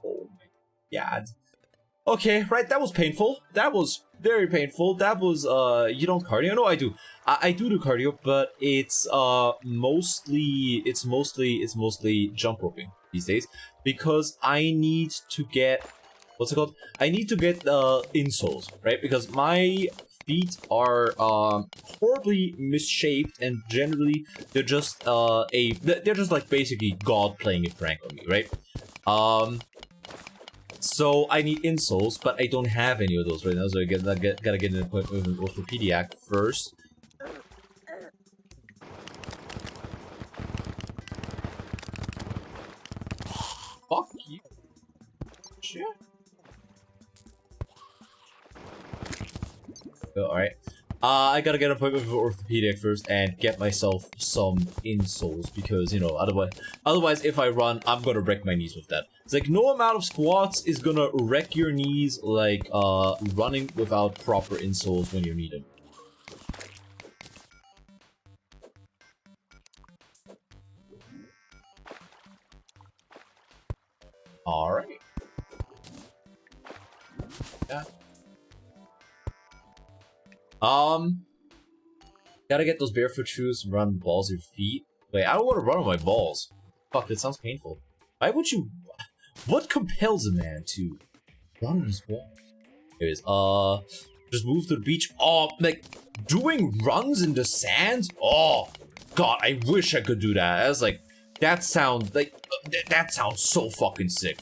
Oh my god. Okay, right, that was painful. That was very painful. That was, you don't cardio? No, I do. I do cardio, but it's, mostly jump roping these days. Because I need to get, what's it called? I need to get, insoles, right? Because my feet are, horribly misshaped, and generally, they're just, they're just, like, basically God playing a prank on me, right? So I need insoles, but I don't have any of those right now, so I gotta get an appointment with an orthopedic first. Fuck you. Alright. I gotta get an appointment with orthopedic first and get myself some insoles because, you know, otherwise if I run, I'm gonna wreck my knees with that. It's like no amount of squats is gonna wreck your knees like running without proper insoles when you need them. Alright. Yeah. Gotta get those barefoot shoes and run on balls of your feet. Wait, I don't want to run on my balls. Fuck, that sounds painful. Why would you... What compels a man to run on his balls? Anyways, just move to the beach. Oh, like, doing runs in the sand? Oh, God, I wish I could do that. I was like, that sounds, like, that sounds so fucking sick.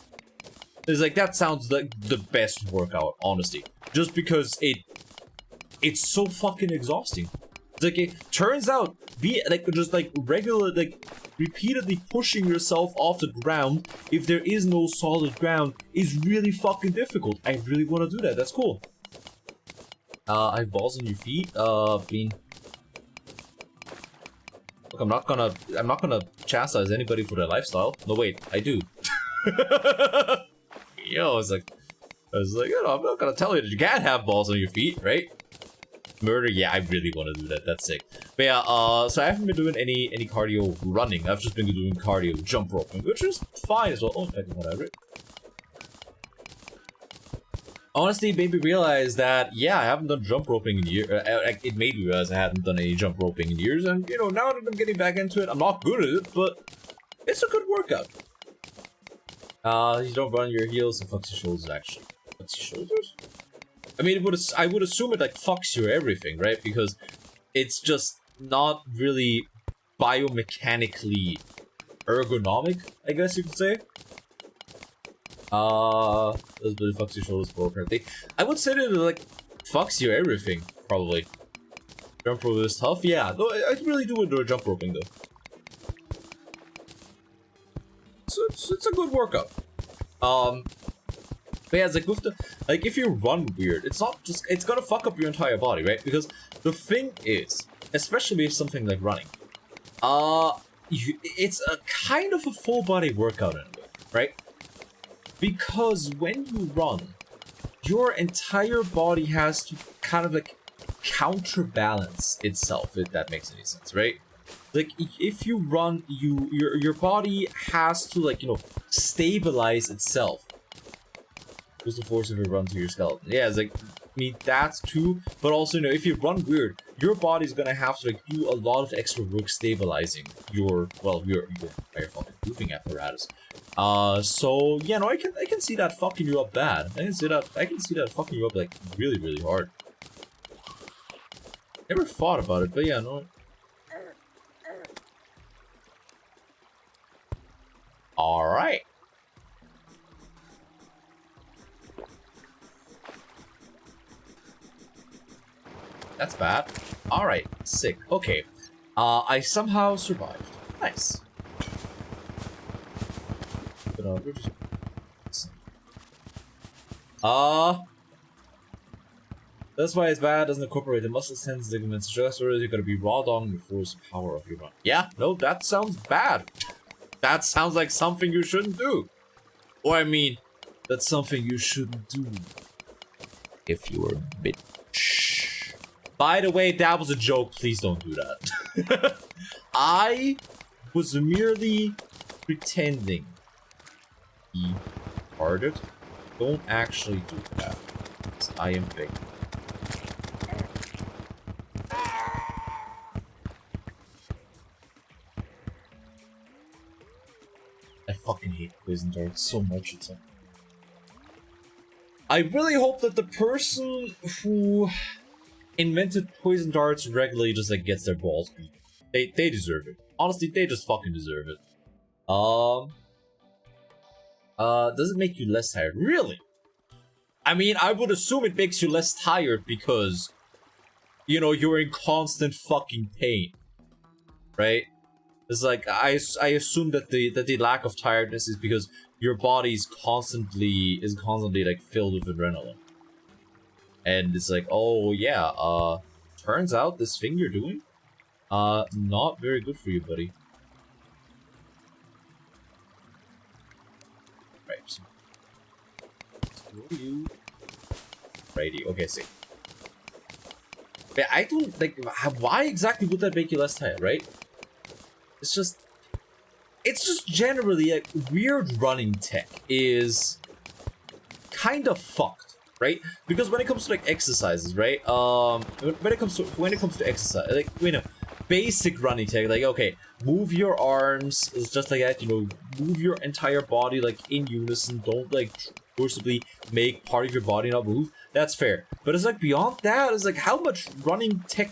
It's like, that sounds like the best workout, honestly. Just because it's so fucking exhausting. It's like, it turns out, just like regular, like, repeatedly pushing yourself off the ground, if there is no solid ground, is really fucking difficult. I really want to do that. That's cool. I have balls on your feet. Bean. Look, I'm not gonna chastise anybody for their lifestyle. No, wait, I do. Yo, I was like, you know, I'm not gonna tell you that you can't have balls on your feet, right? Murder, yeah, I really want to do that. That's sick. But yeah, so I haven't been doing any cardio running. I've just been doing cardio jump roping, which is fine as well. Oh, in fact, whatever. Honestly, made me realize that, yeah, I haven't done jump roping in years. It made me realize I hadn't done any jump roping in years, and, you know, now that I'm getting back into it, I'm not good at it, but it's a good workout. You don't run your heels and fucks your shoulders, actually. Fucks your shoulders? I mean, I would assume it, like, fucks your everything, right? Because it's just not really biomechanically ergonomic, I guess you could say. Those really fucks your shoulders for everything. I would say that it, like, fucks your everything, probably. Jump rope is tough? Yeah, though I really do enjoy jump roping, though. So it's a good workout. But yeah, it's like with the, like, if you run weird, it's not just, it's gonna fuck up your entire body, right? Because the thing is, especially with something like running, it's a kind of a full body workout in a way, right? Because when you run, your entire body has to kind of like counterbalance itself, if that makes any sense, right? Like, if you run, your body has to, like, you know, stabilize itself. Just the force of your run to your skeleton. Yeah, it's like, I mean, that's too, but also, you know, if you run weird, your body's gonna have to, like, do a lot of extra work stabilizing your entire fucking moving apparatus. So, yeah, no, I can see that fucking you up bad. I can see that fucking you up, like, really, really hard. Never thought about it, but yeah, no. Alright. That's bad. Alright, sick. Okay. I somehow survived. Nice. But, we're just... That's why it's bad, doesn't incorporate the muscle tendons, ligaments, just or you gotta be raw dong the force power of your run. Yeah, no, that sounds bad. That sounds like something you shouldn't do. Or I mean, that's something you shouldn't do. If you were a bitch. By the way, that was a joke. Please don't do that. I was merely pretending. Be retarded. Don't actually do that. I am big. I fucking hate poison darts so much. It's like, I really hope that the person who invented poison darts regularly just like gets their balls beat. They deserve it. Honestly, they just fucking deserve it. Does it make you less tired? Really? I mean, I would assume it makes you less tired because, you know, you're in constant fucking pain, right? It's like, I assume that the lack of tiredness is because your body's constantly like filled with adrenaline. And it's like, oh yeah, turns out this thing you're doing, not very good for you, buddy. Right, so who are you? Righty, okay, see. But I don't, like, why exactly would that make you less tired, right? It's just generally, like, weird running tech is kind of fucked, right? Because when it comes to, like, exercises, right? When it comes to exercise, like, you know, basic running tech, like, okay, move your arms, it's just like that, you know, move your entire body, like, in unison, don't, like, forcibly make part of your body not move. That's fair. But it's like, beyond that, it's like, how much running tech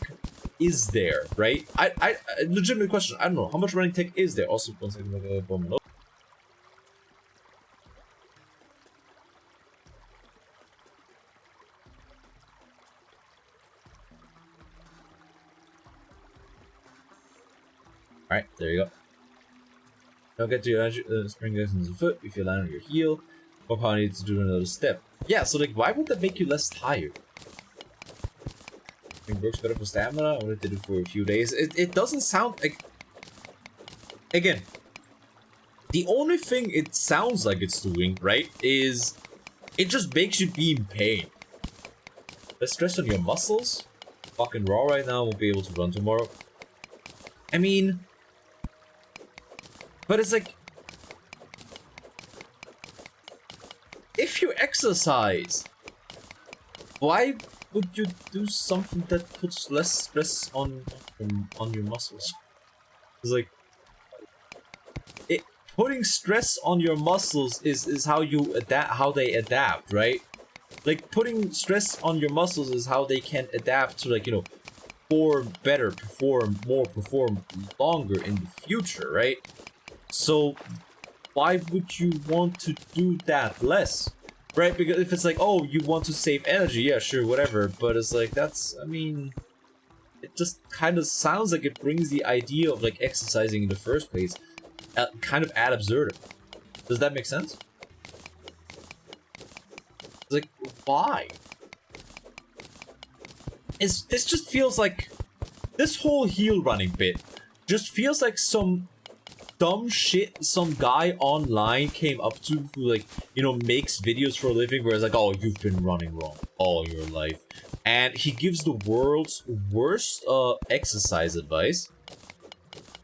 is there, right? I legitimate question, I don't know, how much running tech is there? Also, one second, Alright, there you go. Don't get to your spring distance of foot if you land on your heel. Or probably need to do another step. Yeah, so like, why would that make you less tired? I think it works better for stamina. I only did it for a few days. It doesn't sound like... Again, the only thing it sounds like it's doing, right, is it just makes you be in pain. Less stress on your muscles. Fucking raw right now, won't be able to run tomorrow. I mean... But it's like... If you exercise, why would you do something that puts less stress on your muscles? It's like... Putting stress on your muscles is how you adapt, how they adapt, right? Like, putting stress on your muscles is how they can adapt to, like, you know, perform better, perform more, perform longer in the future, right? So, why would you want to do that less? Right? Because if it's like, oh, you want to save energy, yeah, sure, whatever. But it's like, that's, I mean... It just kind of sounds like it brings the idea of, like, exercising in the first place kind of ad absurdum. Does that make sense? It's like, why? This just feels like... This whole heel running bit just feels like some dumb shit some guy online came up to who, like, you know, makes videos for a living where it's like, oh, you've been running wrong all your life. And he gives the world's worst exercise advice.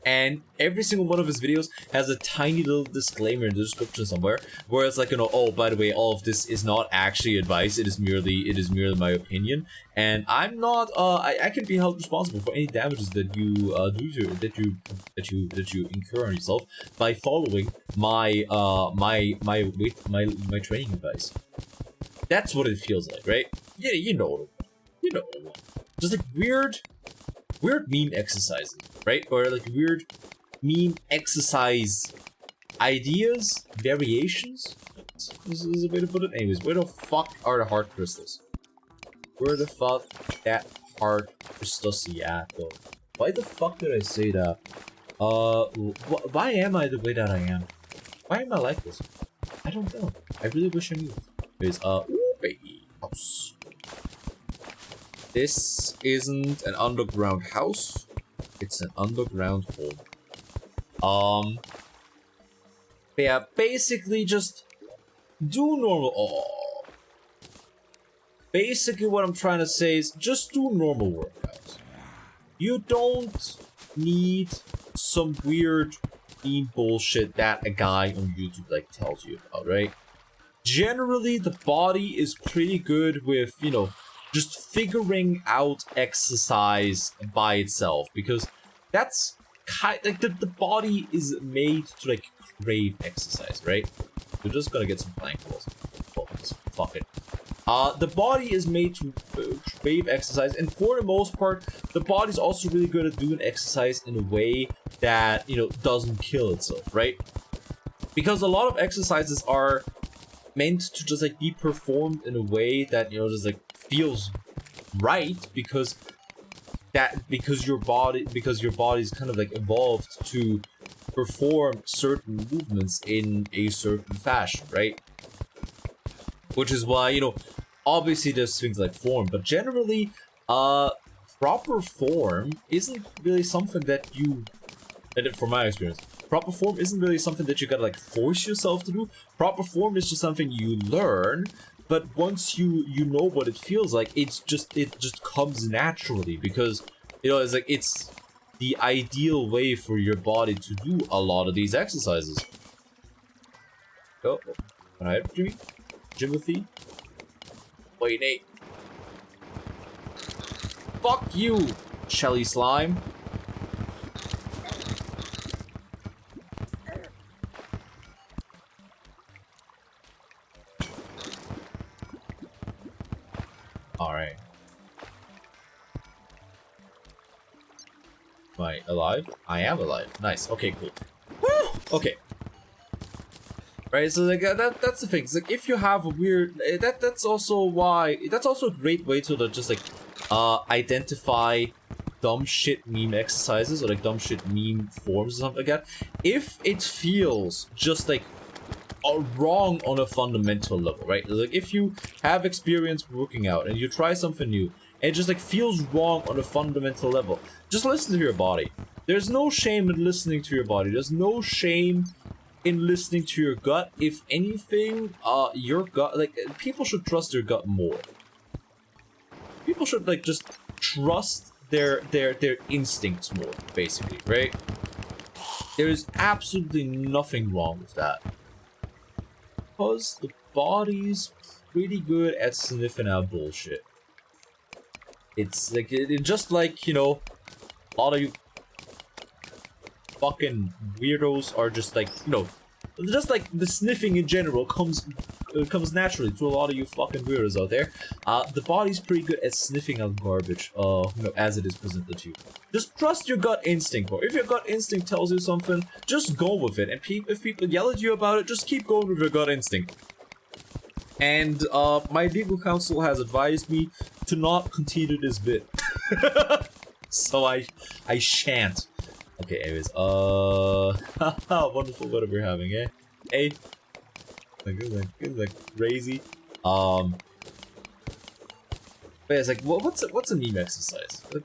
And every single one of his videos has a tiny little disclaimer in the description somewhere, where it's like, you know, oh, by the way, all of this is not actually advice. It is merely my opinion, and I'm not. I can be held responsible for any damages that you that you incur on yourself by following my my training advice. That's what it feels like, right? Yeah, you know what I want. Just like weird meme exercises, right? Or like weird meme exercise ideas, variations. This is a way to put it. Anyways, where the fuck are the heart crystals? Where the fuck that heart crystals at though? Why the fuck did I say that? Why am I the way that I am? Why am I like this? I don't know. I really wish I knew. There's ooh, baby house. This isn't an underground house, it's an underground home. Yeah, basically just do normal. Oh. Basically what I'm trying to say is just do normal workouts. You don't need some weird meme bullshit that a guy on YouTube like tells you about, right? Generally, the body is pretty good with, you know, just figuring out exercise by itself, because that's kind like the body is made to like crave exercise, right? We're just gonna get some plank balls. Oh, fuck it. The body is made to crave exercise, and for the most part, the body's also really good at doing exercise in a way that, you know, doesn't kill itself, right? Because a lot of exercises are meant to just like be performed in a way that, you know, just like feels right, because your body's kind of like evolved to perform certain movements in a certain fashion, right? Which is why, you know, Obviously, there's things like form, but generally, proper form isn't really something that you, and from my experience, proper form isn't really something that you gotta like force yourself to do. Proper form is just something you learn, but once you know what it feels like, it just comes naturally, because you know, it's like it's the ideal way for your body to do a lot of these exercises. Oh, alright, Jimmy, Jimothy. Wait, Nate. Fuck you, Shelly Slime. Alright. Am I alive? I am alive. Nice. Okay, cool. Woo! Okay. Right, so like that's the thing. It's like if you have a weird that's also a great way to just like identify dumb shit meme exercises or like dumb shit meme forms or something like that. If it feels just like wrong on a fundamental level, right? Like if you have experience working out and you try something new and it just like feels wrong on a fundamental level, just listen to your body. There's no shame in listening to your body. There's no shame in listening to your gut. If anything, your gut, like, people should trust their gut more. People should like just trust their instincts more, basically, right? There is absolutely nothing wrong with that, because the body's pretty good at sniffing out bullshit. It's like just like, you know, a lot of you fucking weirdos are just like, you know, just like the sniffing in general comes naturally to a lot of you fucking weirdos out there. The body's pretty good at sniffing out garbage, you know, as it is presented to you. Just trust your gut instinct, or if your gut instinct tells you something, just go with it. And if people yell at you about it, just keep going with your gut instinct. And my legal counsel has advised me to not continue this bit. So I shan't. Okay, anyways, haha, wonderful weather we're having, eh? Hey, it's like crazy. But yeah, it's like, what's a meme exercise? Like,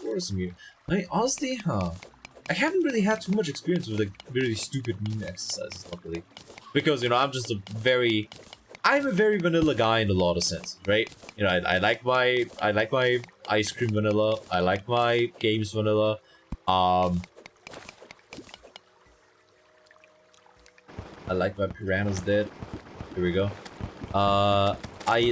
what are some meme? I mean, honestly, I haven't really had too much experience with like really stupid meme exercises, luckily, because you know I'm a very vanilla guy in a lot of sense, right? You know, I like my ice cream vanilla. I like my games vanilla. I like my piranhas dead. Here we go. I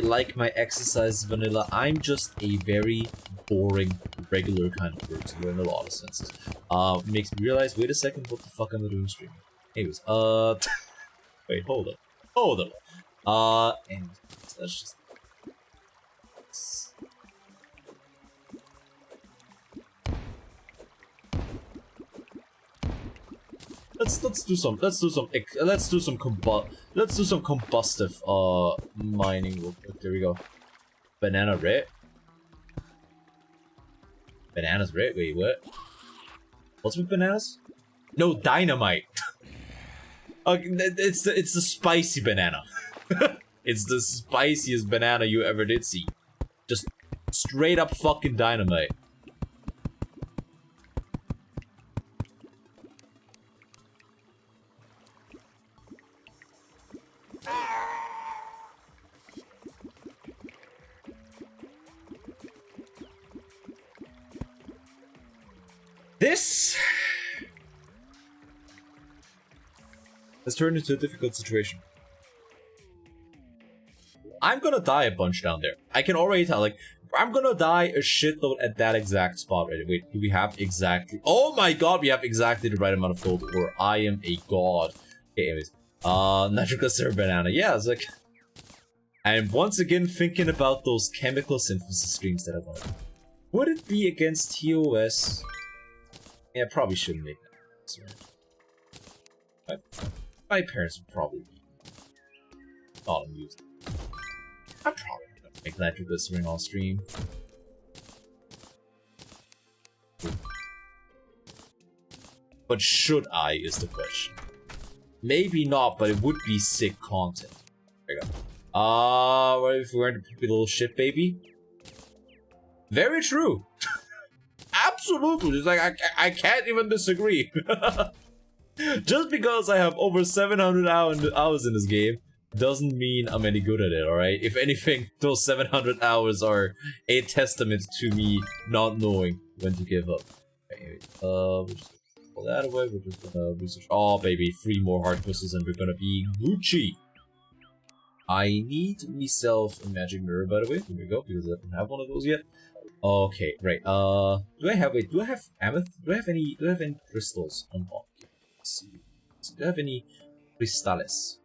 like my exercise vanilla. I'm just a very boring, regular kind of person in a lot of senses. It makes me realize, wait a second, what the fuck am I doing streaming? Anyways, wait, hold on. And let's just... Let's do some combustive mining real quick. There we go. Banana red. Bananas red. Wait, what? What's with bananas? No, dynamite. Okay, it's the spicy banana. It's the spiciest banana you ever did see. Just straight up fucking dynamite. This has turned into a difficult situation. I'm gonna die a bunch down there. I can already tell, like, I'm gonna die a shitload at that exact spot right. Wait, do we have exactly... Oh my god, we have exactly the right amount of gold, or I am a god. Okay, anyways. Nitroglycerin banana. Yeah, it's like... I'm once again thinking about those chemical synthesis streams that I want to do. Would it be against TOS? Yeah, probably shouldn't make that. My parents would probably be not amused. I'm probably gonna make nitroglycerin on stream. But should I is the question. Maybe not, but it would be sick content. There you go. What if we weren't a poopy little shit baby? Very true. Absolutely. It's like, I can't even disagree. Just because I have over 700 hours in this game doesn't mean I'm any good at it, alright? If anything, those 700 hours are a testament to me not knowing when to give up. Okay, we'll just pull that away. We're just gonna research. Oh, baby, 3 more hard quizzes and we're gonna be Gucci. I need myself a magic mirror, by the way. Here we go, because I don't have one of those yet. Okay, right. Do I have amethyst? Do I have any crystals on board? Let's see. Do I have any crystales?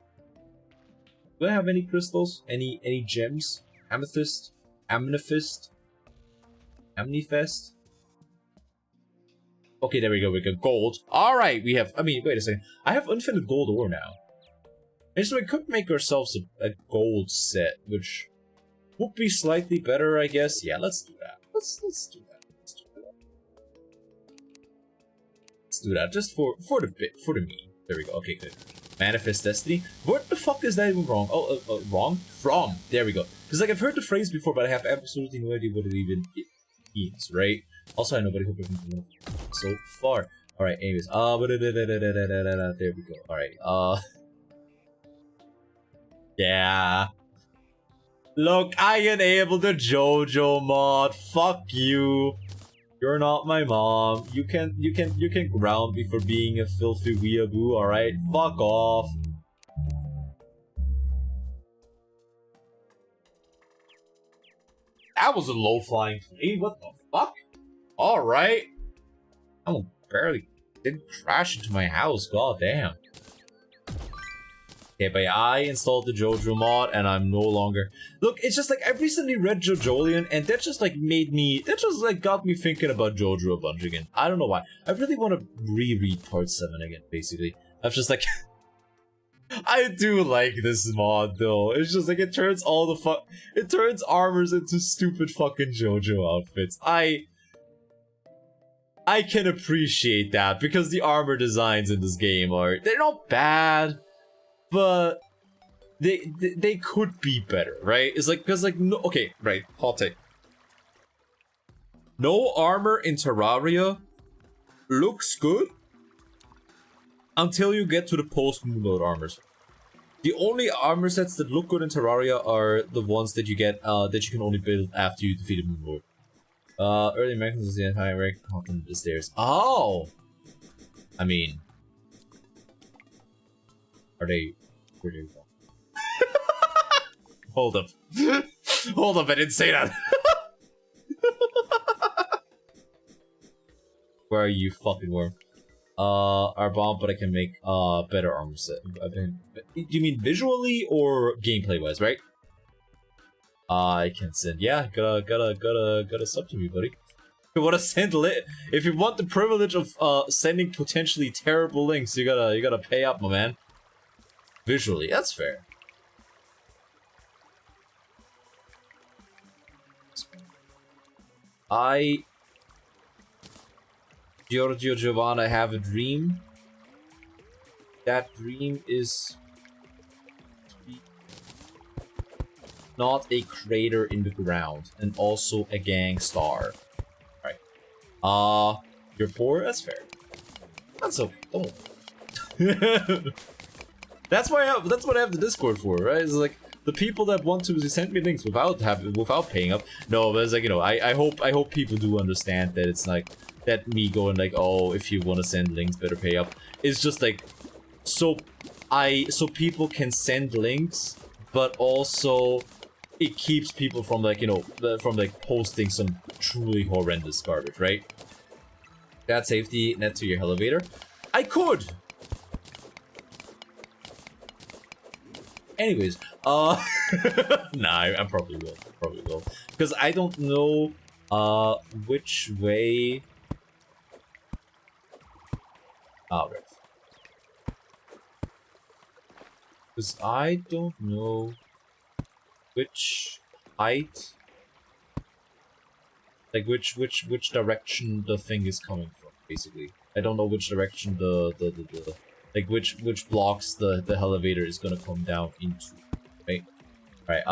Do I have any crystals? Any gems? Amethyst? Amethyst? Amnifest? Okay, there we go. We got gold. Alright, we have... I mean, wait a second. I have infinite gold ore now. And so we could make ourselves a gold set, which would be slightly better, I guess. Yeah, let's do that. Let's do that. Let's do that. Just for the me. There we go. Okay, good. Manifest destiny. What the fuck is that even wrong? Wrong? From. There we go. Because like I've heard the phrase before, but I have absolutely no idea what it even means, right? Also, I know nobody who can so far. Alright, anyways. There we go. Alright, yeah. Look, I enabled the JoJo mod. Fuck you. You're not my mom. You can ground me for being a filthy weeaboo, alright? Fuck off. That was a low-flying plane. What the fuck? Alright. I barely didn't crash into my house. God damn. Okay, but I installed the JoJo mod and I'm no longer... Look, it's just like I recently read JoJolion and that just like got me thinking about JoJo a bunch again. I don't know why. I really want to reread part 7 again, basically. I'm just like... I do like this mod though. It's just like it turns it turns armors into stupid fucking JoJo outfits. I can appreciate that because the armor designs in this game they're not bad. But they could be better, right? It's like, because like, no, okay, right, hot take. No armor in Terraria looks good until you get to the post-Moonlord armors. The only armor sets that look good in Terraria are the ones that you get, that you can only build after you defeat a Moonlord. Early mechanisms is the entire rank content the stairs. Oh! I mean... Are they... Where do you go? Hold up. Hold up, I didn't say that! Where are you, fucking worm? Our bomb, but I can make, better armor set. Do you mean visually or gameplay-wise, right? I can send, yeah, gotta sub to me, buddy. If you wanna send if you want the privilege of, sending potentially terrible links, you gotta pay up, my man. Visually, that's fair. Giorgio Giovanna, have a dream. That dream is to be not a crater in the ground, and also a gang star. Right. You're poor? That's fair. That's okay. Don't. That's what I have the Discord for, right? It's like the people that want to send me links without paying up. No, but it's like, you know, I hope people do understand that it's like that me going like, oh, if you want to send links, better pay up. It's just like so people can send links, but also it keeps people from like, you know, from like posting some truly horrendous garbage, right? That safety net to your elevator. I could. Anyways, nah, I probably will, because I don't know, which way. Right. Because I don't know which height, like which direction the thing is coming from. Basically, I don't know which direction like which blocks the elevator is gonna come down into, right? Right,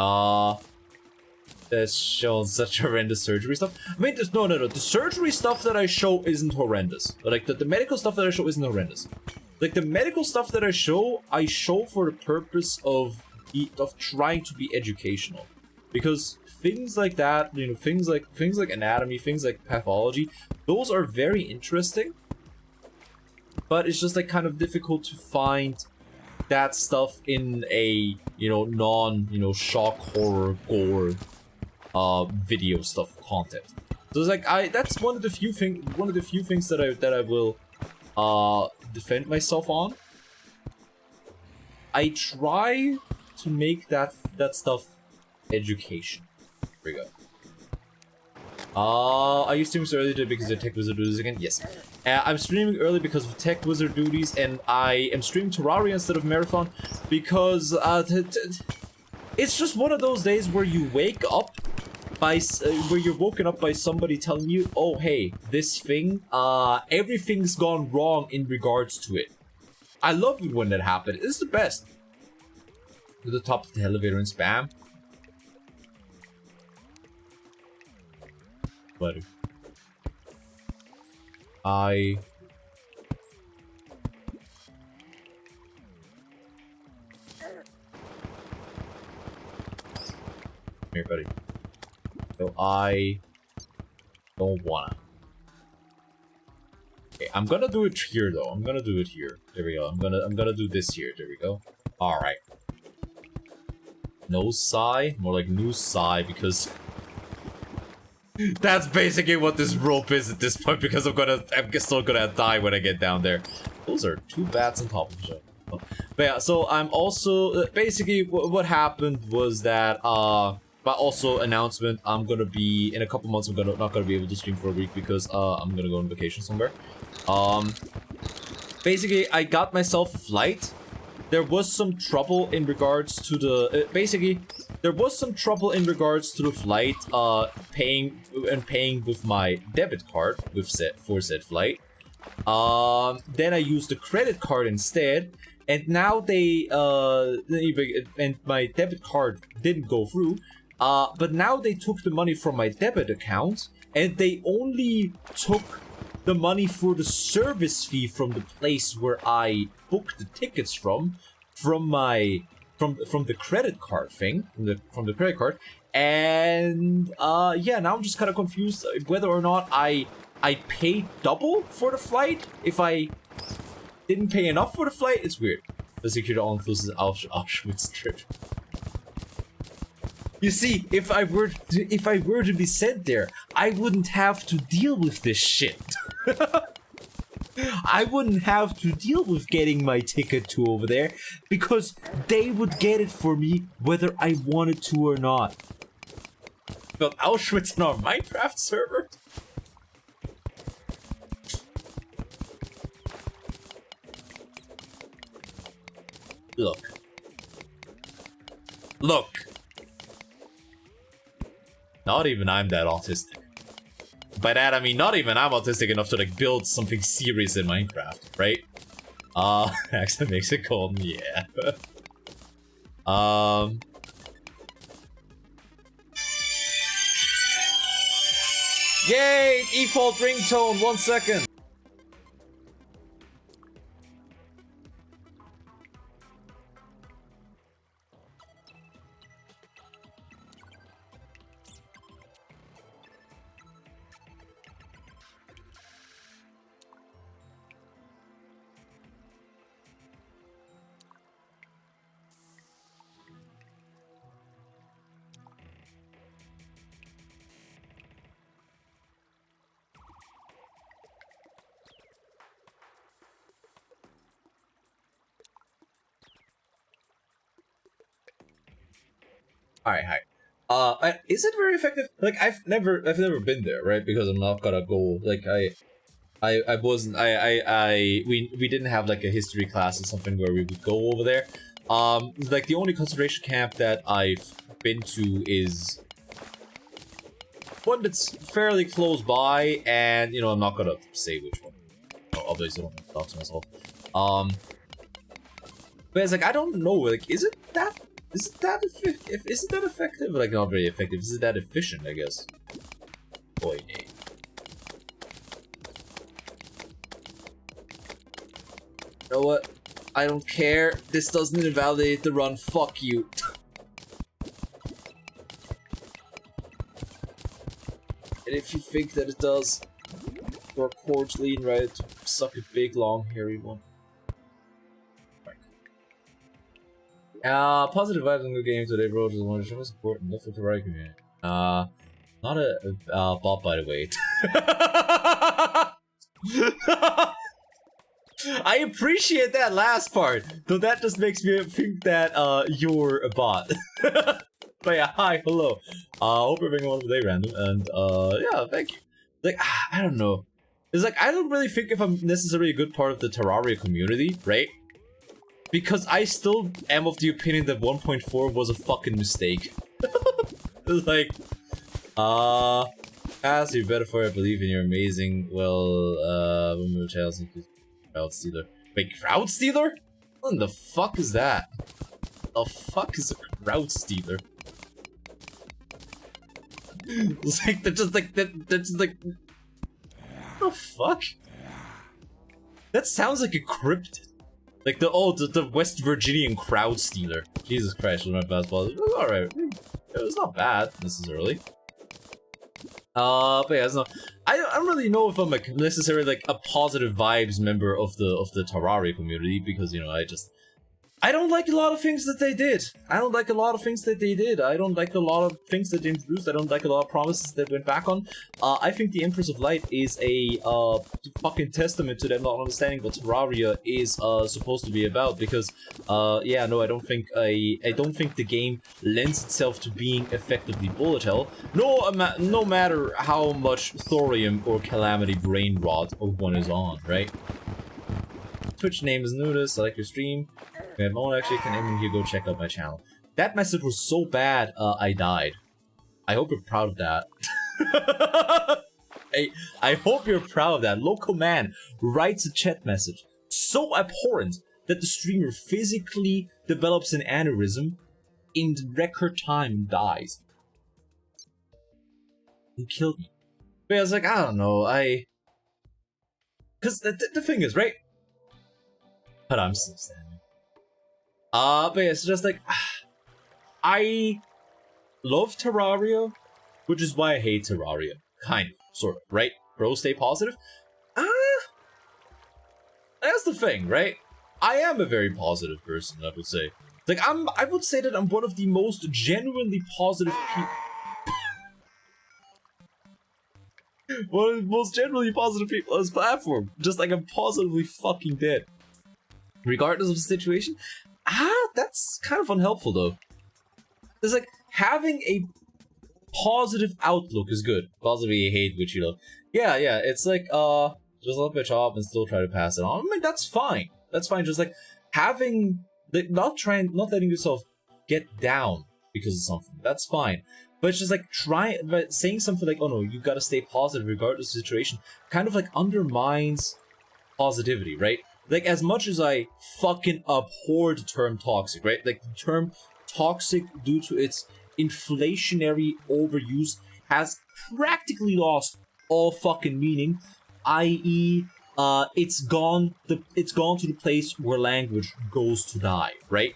that's shown such horrendous surgery stuff. I mean, there's no. The surgery stuff that I show isn't horrendous. Like, the medical stuff that I show isn't horrendous. Like, the medical stuff that I show for the purpose of trying to be educational. Because things like that, you know, things like anatomy, things like pathology, those are very interesting. But it's just, like, kind of difficult to find that stuff in a, you know, shock, horror, gore, video stuff content. So it's like, that's one of the few things that I will, defend myself on. I try to make that stuff education. Here we go. Are you streaming so early today because of Tech Wizard duties again? Yes. I'm streaming early because of Tech Wizard duties, and I am streaming Terraria instead of Marathon because it's just one of those days where you wake up where you're woken up by somebody telling you, oh hey, this thing, everything's gone wrong in regards to it. I love it when that happens. It's the best. To the top of the elevator and spam. But here, buddy. So I don't wanna. Okay, I'm gonna do it here though. I'm gonna do it here. There we go. I'm gonna do this here. There we go. All right. No sigh, more like new sigh, because that's basically what this rope is at this point. Because I'm still gonna die when I get down there. Those are two bats on top of each other. But yeah, so I'm also basically what happened was that but also announcement, I'm gonna be in a couple months. I'm not gonna be able to stream for a week because I'm gonna go on vacation somewhere. Basically, I got myself a flight. There was some trouble in regards to the there was some trouble in regards to the flight, paying with my debit card for said flight. Then I used the credit card instead, and now and my debit card didn't go through. But now they took the money from my debit account, and they only took the money for the service fee from the place where I booked the tickets from the credit card thing, from the credit card. And yeah, now I'm just kind of confused whether or not I paid double for the flight if I didn't pay enough for the flight. It's weird. The security all-inclusive Auschwitz trip. You see, if I were to be sent there, I wouldn't have to deal with this shit. I wouldn't have to deal with getting my ticket to over there because they would get it for me whether I wanted to or not. But Auschwitz on our Minecraft server? Look. Not even I'm that autistic. By that I mean not even I'm autistic enough to like build something serious in Minecraft, right? Accent makes it cold, yeah. Yay! Default ringtone, 1 second. Alright, hi. Is it very effective? Like, I've never been there, right? Because I'm not gonna go, like, we didn't have, like, a history class or something where we would go over there. Like, the only concentration camp that I've been to is one that's fairly close by, and, you know, I'm not gonna say which one. Obviously, I don't want to talk to myself. But it's like, I don't know, like, is it that Isn't that isn't that effective? Like, not very effective. Isn't that efficient, I guess? Boy, hey. You know what? I don't care. This doesn't invalidate the run. Fuck you. And if you think that it does, you're cordially invited to suck a big, long, hairy one. Positive vibes in the game today, bro. Just want to show my support and love for the Terraria community. Not a bot, by the way. I appreciate that last part, though that just makes me think that you're a bot. But yeah, hi, hello. Hope you're having a wonderful day, random, and yeah, thank you. Like, I don't know. It's like, I don't really think if I'm necessarily a good part of the Terraria community, right? Because I still am of the opinion that 1.4 was a fucking mistake. It's like, as you better for it, I believe in your amazing, well, crowd stealer. Wait, crowd stealer? What the fuck is that? The fuck is a crowd stealer? It's like, they're just like, they're just like, what the fuck? That sounds like a cryptid. Like the West Virginian crowd stealer. Jesus Christ, was my basketball. It was alright. It was not bad necessarily. But yeah, no, I don't really know if I'm like necessarily like a positive vibes member of the Terraria community, because, you know, I don't like a lot of things that they did. I don't like a lot of things that they did. I don't like a lot of things that they introduced. I don't like a lot of promises that went back on. I think the Empress of Light is a fucking testament to them not understanding what Terraria is supposed to be about. Because yeah, no, I don't think the game lends itself to being effectively bullet hell. No matter how much thorium or calamity brain rot one is on, right? Twitch name is Nudist. I like your stream. If no one actually can even here, go check out my channel. That message was so bad, I died. I hope you're proud of that. I hope you're proud of that. Local man writes a chat message so abhorrent that the streamer physically develops an aneurysm in record time and dies. He killed me. But I was like, I don't know, because the thing is, right? But I'm still standing. But yeah, it's just like, I love Terraria, which is why I hate Terraria. Kind of, sort of, right? Bro, stay positive? That's the thing, right? I am a very positive person, I would say. Like, I would say that I'm one of the most genuinely positive people. One of the most genuinely positive people on this platform. Just like, I'm positively fucking dead. Regardless of the situation. That's kind of unhelpful though. It's like, having a positive outlook is good. Positively hate, which, you know. Yeah, it's like, just love my job and still try to pass it on. I mean, that's fine. That's fine. Just like, having, like, not letting yourself get down because of something. That's fine. But it's just like, saying something like, oh no, you gotta stay positive regardless of the situation, kind of like undermines positivity, right? Like, as much as I fucking abhor the term toxic, right? Like, the term toxic, due to its inflationary overuse, has practically lost all fucking meaning, i.e., it's gone to the place where language goes to die, right?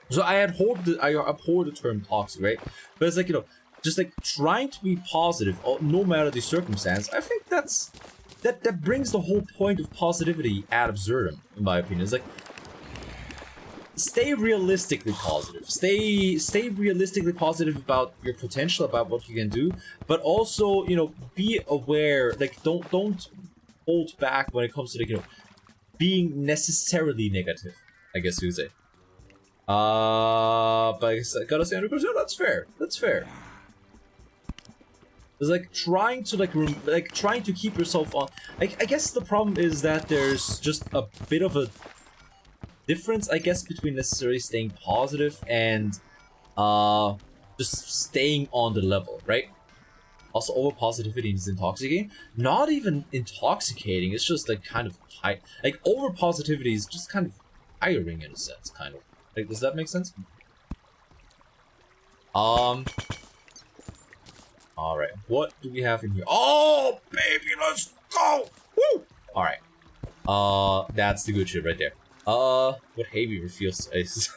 So I abhor the term toxic, right? But it's like, you know, just like trying to be positive, no matter the circumstance. I think that brings the whole point of positivity ad absurdum, in my opinion. It's like, stay realistically positive. Stay realistically positive about your potential, about what you can do, but also, you know, be aware. Like, don't hold back when it comes to, like, you know, being necessarily negative, I guess you would say. But I guess I gotta say 100%. That's fair. That's fair. It's like trying to keep yourself on. I guess the problem is that there's just a bit of a difference, I guess, between necessarily staying positive and just staying on the level, right? Also, over positivity is intoxicating. Not even intoxicating. It's just like kind of like over positivity is just kind of tiring in a sense, kind of. Like, does that make sense? All right, what do we have in here? Oh, baby, let's go! Woo! All right, that's the good shit right there. What Havior feels is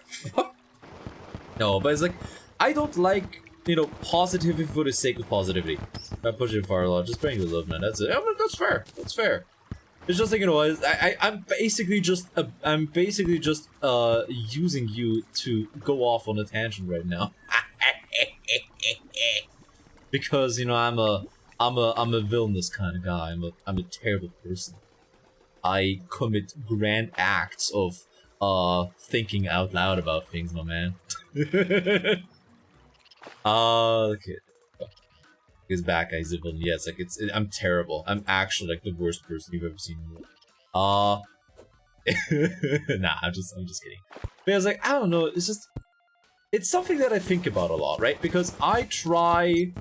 no, but it's like I don't like, you know, positivity for the sake of positivity. I push it far a lot. Just bring the love, man. That's it. I mean, that's fair. That's fair. It's just like, you know, I'm basically just using you to go off on a tangent right now. Because, you know, I'm a villainous kind of guy. I'm a terrible person. I commit grand acts of thinking out loud about things, my man. Okay. His back guy's a villain. Yeah, it's like I'm terrible. I'm actually like the worst person you've ever seen in the world. Nah, I'm just kidding. But I was like, I don't know, it's something that I think about a lot, right? Because I try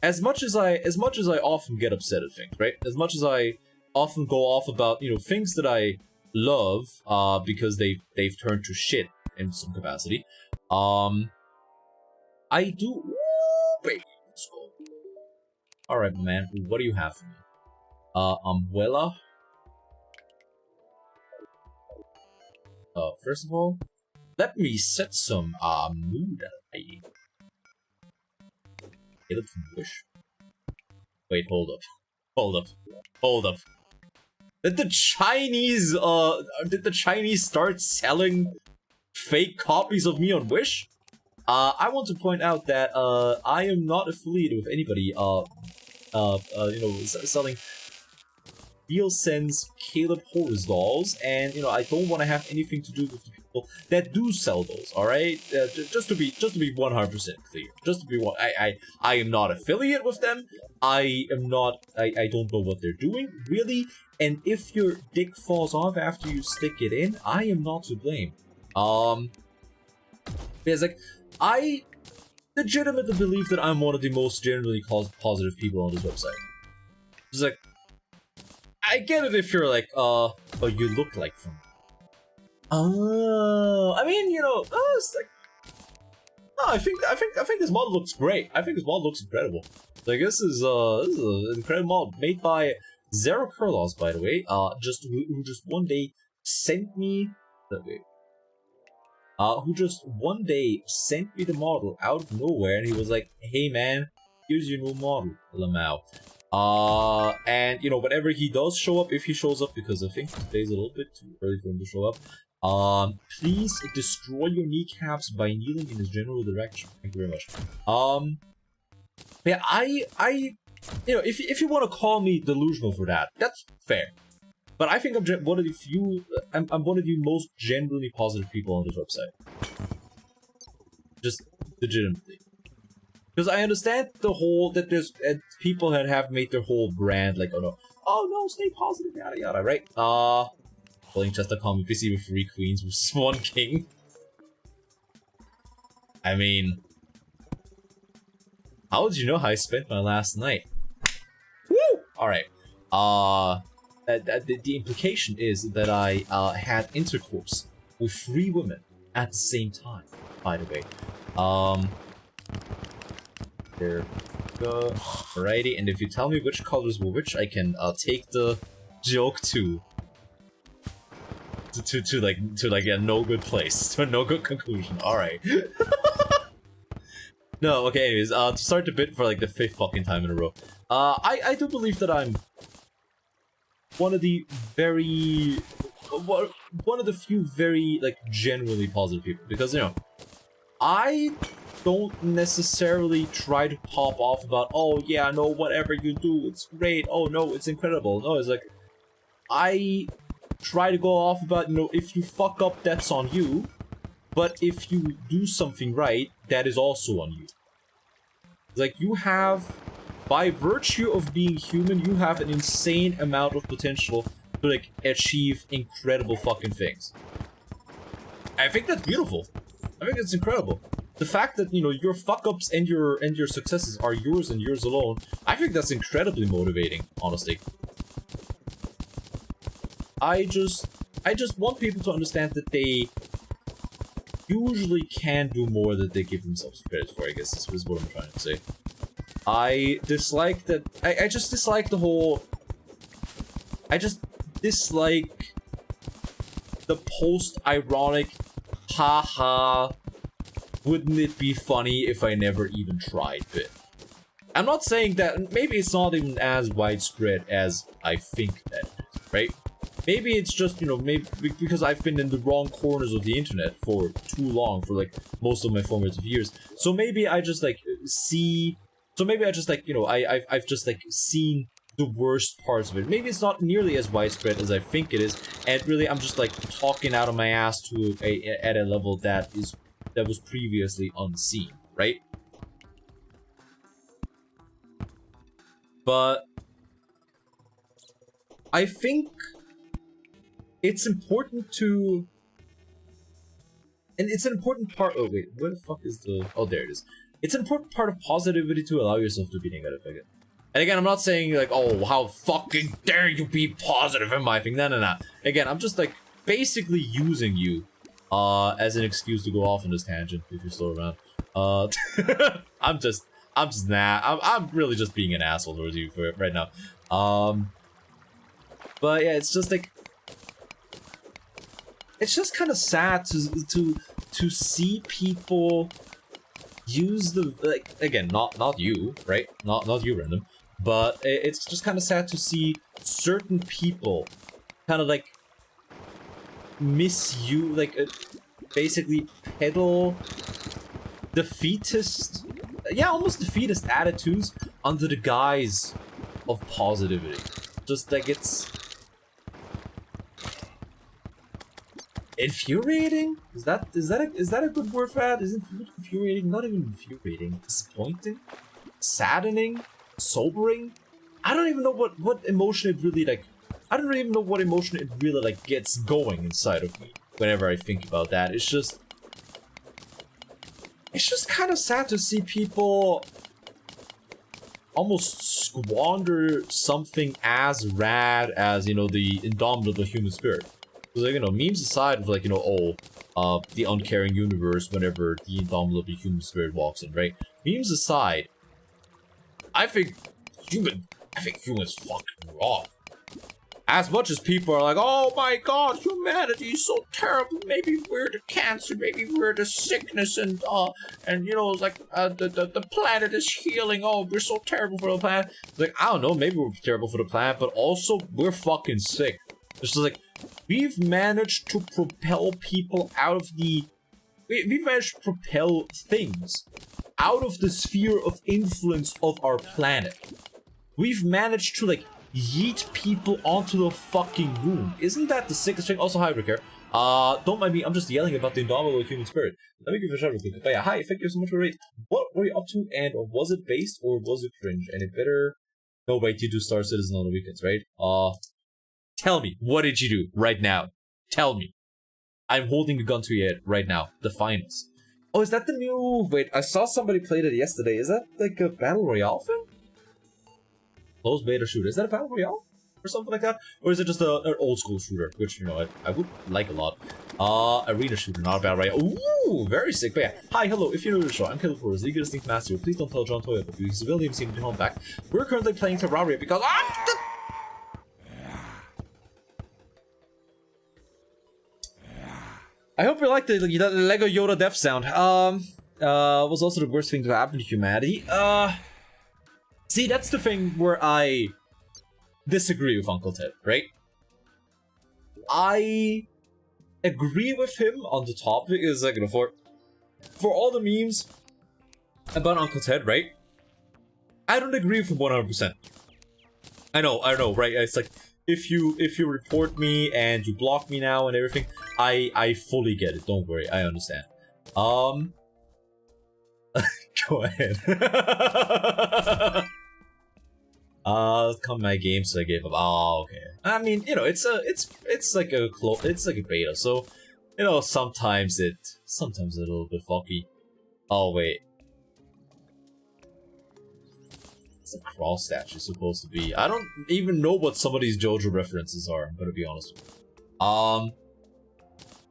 as much as I often get upset at things, right? As much as I often go off about, you know, things that I love, because they've turned to shit in some capacity. I do. Woo, baby, let's go. All right, man. What do you have for me? Umbrella. First of all, let me set some mood. Get it from Wish. Wait, hold up. Did the Chinese start selling fake copies of me on Wish? I want to point out that I am not affiliated with anybody you know, selling real sense Caleb Horus dolls, and you know, I don't want to have anything to do with the people that do sell those. All right, just to be 100% clear, I am not affiliated with them. I don't know what they're doing really, and if your dick falls off after you stick it in, I am not to blame. Because like I legitimately believe that I'm one of the most generally positive people on this website. It's like, I get it if you're like, oh, you look like them. Oh, I mean, you know, it's like, no, I think this model looks great. I think this model looks incredible. Like this is an incredible model made by Zero Kurlos, by the way. Who just one day sent me who just one day sent me the model out of nowhere, and he was like, "Hey man, here's your new model, Lamau." And you know, whenever he does show up, if he shows up, because I think today's a little bit too early for him to show up, please destroy your kneecaps by kneeling in his general direction. Thank you very much. Yeah, I, you know, if you want to call me delusional for that, that's fair. But I think I'm one of the few, I'm one of the most genuinely positive people on this website. Just legitimately. Because I understand the whole, that there's people that have made their whole brand like, oh no, stay positive, yada yada, right? Playing just a common PC with 3 queens with 1 king. I mean, how would you know how I spent my last night? Woo! Alright. The implication is that I had intercourse with 3 women at the same time, by the way. There we go. Alrighty, and if you tell me which colors were which, I can take the joke to a no good place, to a no good conclusion. Alright. No, okay, anyways, to start the bit for like the 5th fucking time in a row. I do believe that I'm one of the few very, like, genuinely positive people, because, you know, I don't necessarily try to pop off about, oh yeah, no, whatever you do, it's great, oh no, it's incredible. No, it's like, I try to go off about, you know, if you fuck up, that's on you, but if you do something right, that is also on you. It's like, you have, by virtue of being human, you have an insane amount of potential to, like, achieve incredible fucking things. I think that's beautiful. I think it's incredible. The fact that, you know, your fuck-ups and your successes are yours and yours alone, I think that's incredibly motivating, honestly. I just want people to understand that they usually can do more than they give themselves credit for, I guess this is what I'm trying to say. I dislike that. I just dislike the whole. I just dislike the post-ironic, haha, wouldn't it be funny if I never even tried bit. I'm not saying that, maybe it's not even as widespread as I think that it is, right? Maybe it's just, you know, maybe because I've been in the wrong corners of the internet for too long, for like most of my formative years. So maybe I just like see, so maybe I just like, you know, I've just like seen the worst parts of it. Maybe it's not nearly as widespread as I think it is, and really I'm just like talking out of my ass to at a level that was previously unseen, right? But I think it's important to, and it's an important part. Oh wait, where the fuck is the? Oh, there it is. It's an important part of positivity to allow yourself to be negative again. And again, I'm not saying like, oh, how fucking dare you be positive in my thing. No, no, no. Again, I'm just like basically using you as an excuse to go off on this tangent if you're still around. I'm really just being an asshole towards you for right now. But yeah, it's just like, it's just kind of sad to see people use the, like, again, not you, right? Not you, random. But it's just kind of sad to see certain people kind of like misuse, like basically peddle defeatist, yeah, almost defeatist attitudes under the guise of positivity. Just like it's infuriating. Is that a good word for that? Is infuriating? Not even infuriating. Disappointing, saddening, sobering. I don't even know what emotion it really like. I don't even know what emotion it really like gets going inside of me whenever I think about that. It's just kind of sad to see people almost squander something as rad as, you know, the indomitable human spirit. So, like, you know, memes aside of like, you know, the uncaring universe whenever the indomitable human spirit walks in, right? Memes aside, I think humans fucking wrong. As much as people are like, oh my god, humanity is so terrible, maybe we're the cancer, maybe we're the sickness, and you know, it's like, the planet is healing, oh, we're so terrible for the planet. It's like, I don't know, maybe we're terrible for the planet, but also, we're fucking sick. It's just like, we've managed to propel people out of the, we've managed to propel things out of the sphere of influence of our planet. We've managed to, like, yeet people onto the fucking moon. Isn't that the sickest thing? Also, hi, Rick here. Don't mind me, I'm just yelling about the indomitable human spirit. Let me give you a shout real quick. But yeah, hi, thank you so much for the raid. What were you up to, and was it based, or was it cringe? And it better... No, wait, you do Star Citizen on the weekends, right? Tell me, what did you do right now? Tell me. I'm holding a gun to your head right now. Define us. Oh, is that the new... Wait, I saw somebody play that yesterday. Is that like a Battle Royale thing? Closed beta shooter. Is that a Battle Royale? Or something like that? Or is it just an old school shooter? Which, you know, I would like a lot. Arena shooter, not a Battle Royale. Ooh, very sick. But yeah, hi, hello. If you're new to the show, I'm Killer Flores, the eagerest Think Master. Please don't tell John Toya, but he's will even seem to be home back. We're currently playing Terraria because I hope you like the Lego Yoda death sound. Was also the worst thing to happen to humanity. See, that's the thing where I disagree with Uncle Ted, right? I agree with him on the topic, is like, you know, for all the memes about Uncle Ted, right? I don't agree with him 100%. I know, right? It's like, if you report me and you block me now and everything, I fully get it. Don't worry, I understand. Go ahead. Come my game, so I gave up. Oh, okay. I mean, you know, it's like a beta, so you know, sometimes it's a little bit foggy. Oh wait, it's a cross statue supposed to be. I don't even know what some of these JoJo references are. I'm gonna be honest with you.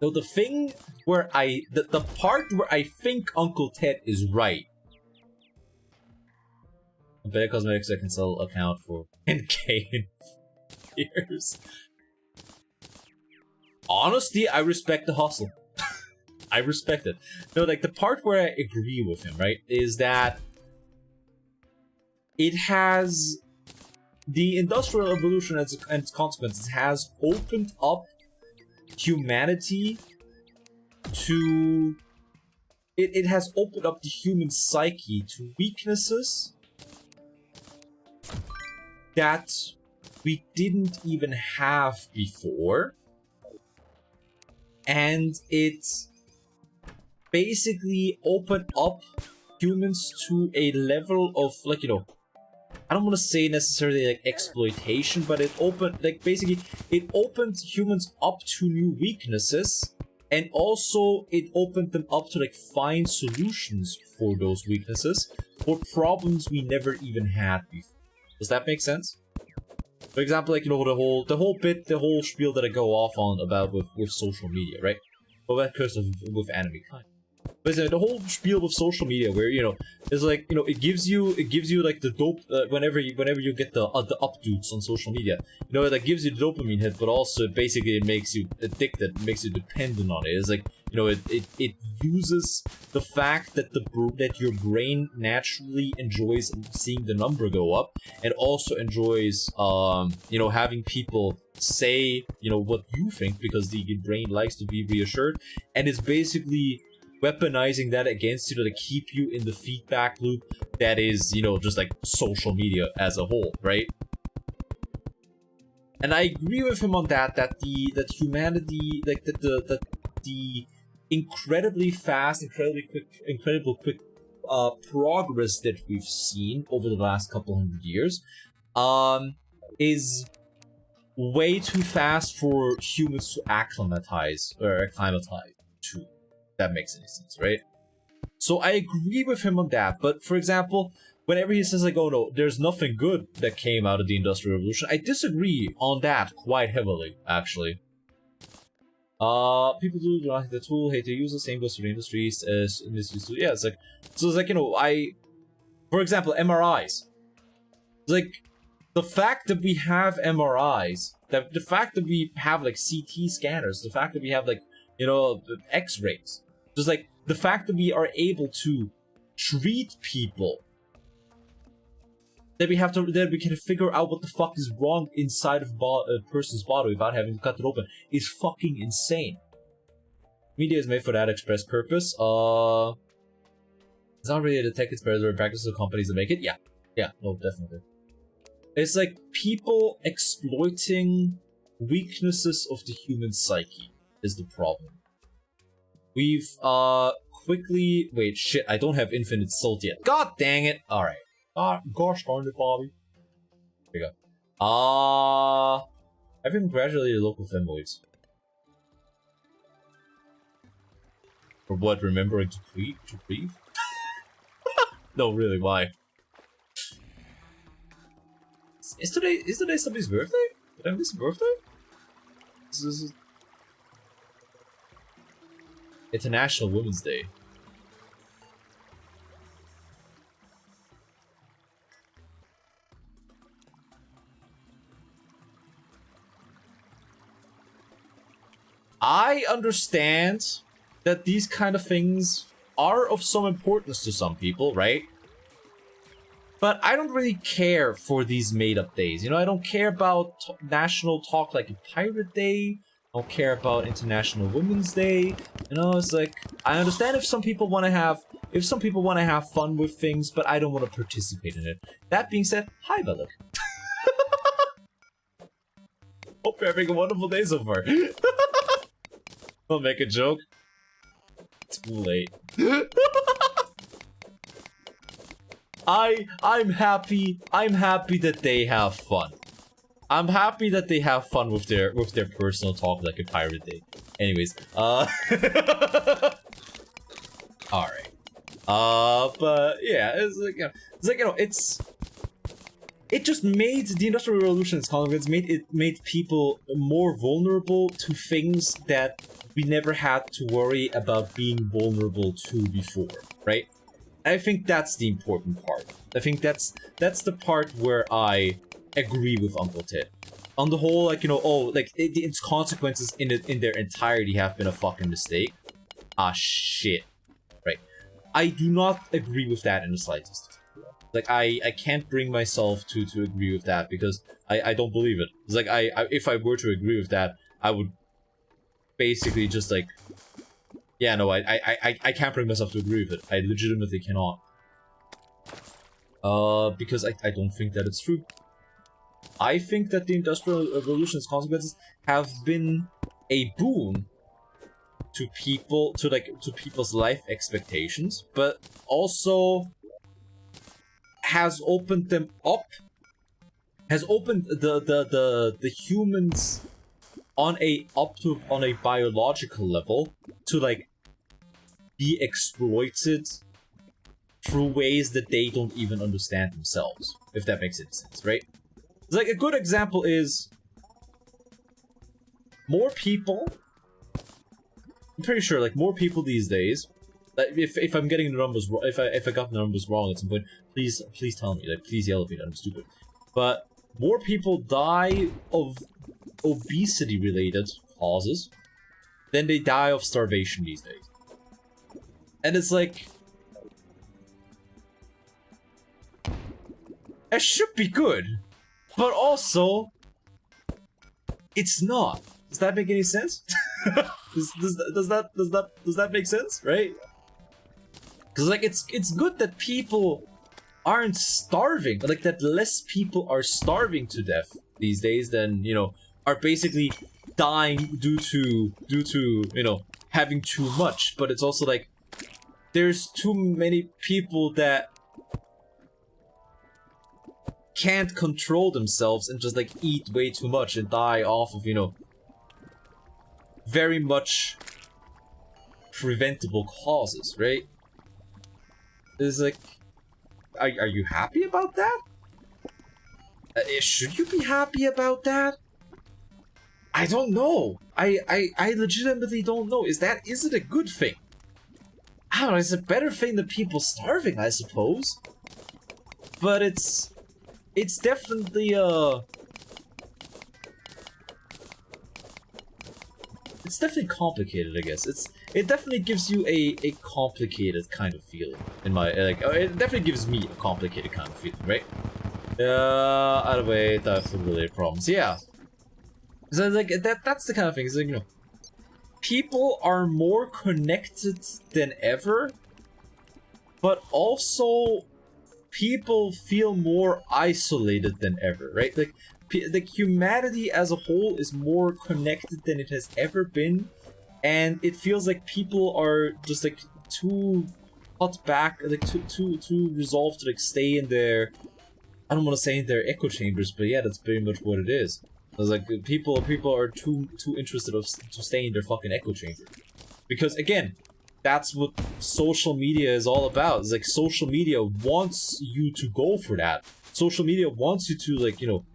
So the thing where the part where I think Uncle Ted is right. Better cosmetics that can sell account for 10K in years. Honestly, I respect the hustle. I respect it. No, like the part where I agree with him, right, is that it has the industrial evolution and its consequences has opened up humanity to it has opened up the human psyche to weaknesses that we didn't even have before, and it basically opened up humans to a level of, like, you know, I don't want to say necessarily like exploitation, but it opened, like, basically it opened humans up to new weaknesses, and also it opened them up to like find solutions for those weaknesses for problems we never even had before. Does that make sense? For example, like, you know, the whole spiel that I go off on about with social media, right? Well, that curse with anime kind. But the whole spiel with social media, where, you know, is like, you know, it gives you like the dope whenever you get the updates on social media, you know, that gives you the dopamine hit, but also basically it makes you addicted, it makes you dependent on it. It's like, you know, it uses the fact that that your brain naturally enjoys seeing the number go up, and also enjoys you know, having people say, you know, what you think, because the brain likes to be reassured, and it's basically weaponizing that against you to keep you in the feedback loop that is, you know, just like social media as a whole, right? And I agree with him on that humanity, like the incredibly fast, incredibly quick progress that we've seen over the last couple hundred years is way too fast for humans to acclimatize to. That makes any sense, right? So I agree with him on that, but for example, whenever he says like, oh no, there's nothing good that came out of the Industrial Revolution, I disagree on that quite heavily, actually. People do not hate the tool, hate to use the same goes for the industries as misuse to, yeah, it's like, so it's like, you know, for example, MRIs. It's like, the fact that we have MRIs, the fact that we have like CT scanners, the fact that we have like, you know, X-rays, just like the fact that we are able to treat people, that we can figure out what the fuck is wrong inside of a person's body without having to cut it open, is fucking insane. Media is made for that express purpose. It's not really a tech, it's better than practices of companies that make it. Yeah, no, definitely. It's like people exploiting weaknesses of the human psyche is the problem. We've quickly, wait, shit, I don't have infinite salt yet. God dang it! Alright. Gosh darn it, Bobby. Here we go. I've been congratulated local femboys. For what, remembering to breathe? No, really, why? Is today somebody's birthday? Did I miss a birthday? This is International Women's Day. I understand that these kind of things are of some importance to some people, right? But I don't really care for these made-up days. You know, I don't care about National Talk Like a Pirate Day. I don't care about International Women's Day. You know, it's like, I understand if some people want to have fun with things, but I don't want to participate in it. That being said, hi, Velik. Hope you're having a wonderful day so far. I'll make a joke. Too late. I'm happy that they have fun. I'm happy that they have fun with their personal talk like a pirate day. Anyways, alright. But yeah, it's like, you know, it just made the Industrial Revolution's consequence made people more vulnerable to things that we never had to worry about being vulnerable to before, right? I think that's the important part. I think that's the part where I agree with Uncle Ted. On the whole, like, you know, oh, like, its consequences in their entirety have been a fucking mistake. Ah, shit. Right. I do not agree with that in the slightest. Like, I can't bring myself to agree with that because I don't believe it. It's like, if I were to agree with that, I would basically just, like... Yeah, no, I can't bring myself to agree with it. I legitimately cannot. Because I don't think that it's true. I think that the Industrial Revolution's consequences have been a boon to people, to people's life expectations, but also has opened them up, has opened the humans on a biological level to, like, be exploited through ways that they don't even understand themselves, if that makes any sense, right? Like, a good example is more people, I'm pretty sure, like, more people these days, like, if I'm getting the numbers wrong, if I got the numbers wrong at some point, please tell me, like, please yell at me that I'm stupid. But more people die of obesity-related causes than they die of starvation these days. And it's like... it should be good, but also... it's not. Does that make any sense? does that make sense, right? Because, like, it's good that people aren't starving, like, that less people are starving to death these days than, you know, are basically dying due to, you know, having too much. But it's also like, there's too many people that can't control themselves and just, like, eat way too much and die off of, you know, very much preventable causes, right? It's like, are you happy about that? Should you be happy about that? I don't know. I legitimately don't know. Is it a good thing? I don't know, it's a better thing than people starving, I suppose. But it's definitely it's definitely complicated, I guess. It definitely gives you a complicated kind of feeling in my, like, it definitely gives me a complicated kind of feeling, right? Out of the way, that's related problems. Yeah. So, like, that's the kind of thing. It's like, you know, people are more connected than ever, but also people feel more isolated than ever, right? Like humanity as a whole is more connected than it has ever been, and it feels like people are just, like, too hot back, like too resolved to, like, stay in their, I don't want to say in their echo chambers, but yeah, that's pretty much what it is. It's like people are too interested to stay in their fucking echo chamber, because again, that's what social media is all about. It's like social media wants you to go for that. Social media wants you to, like, you know,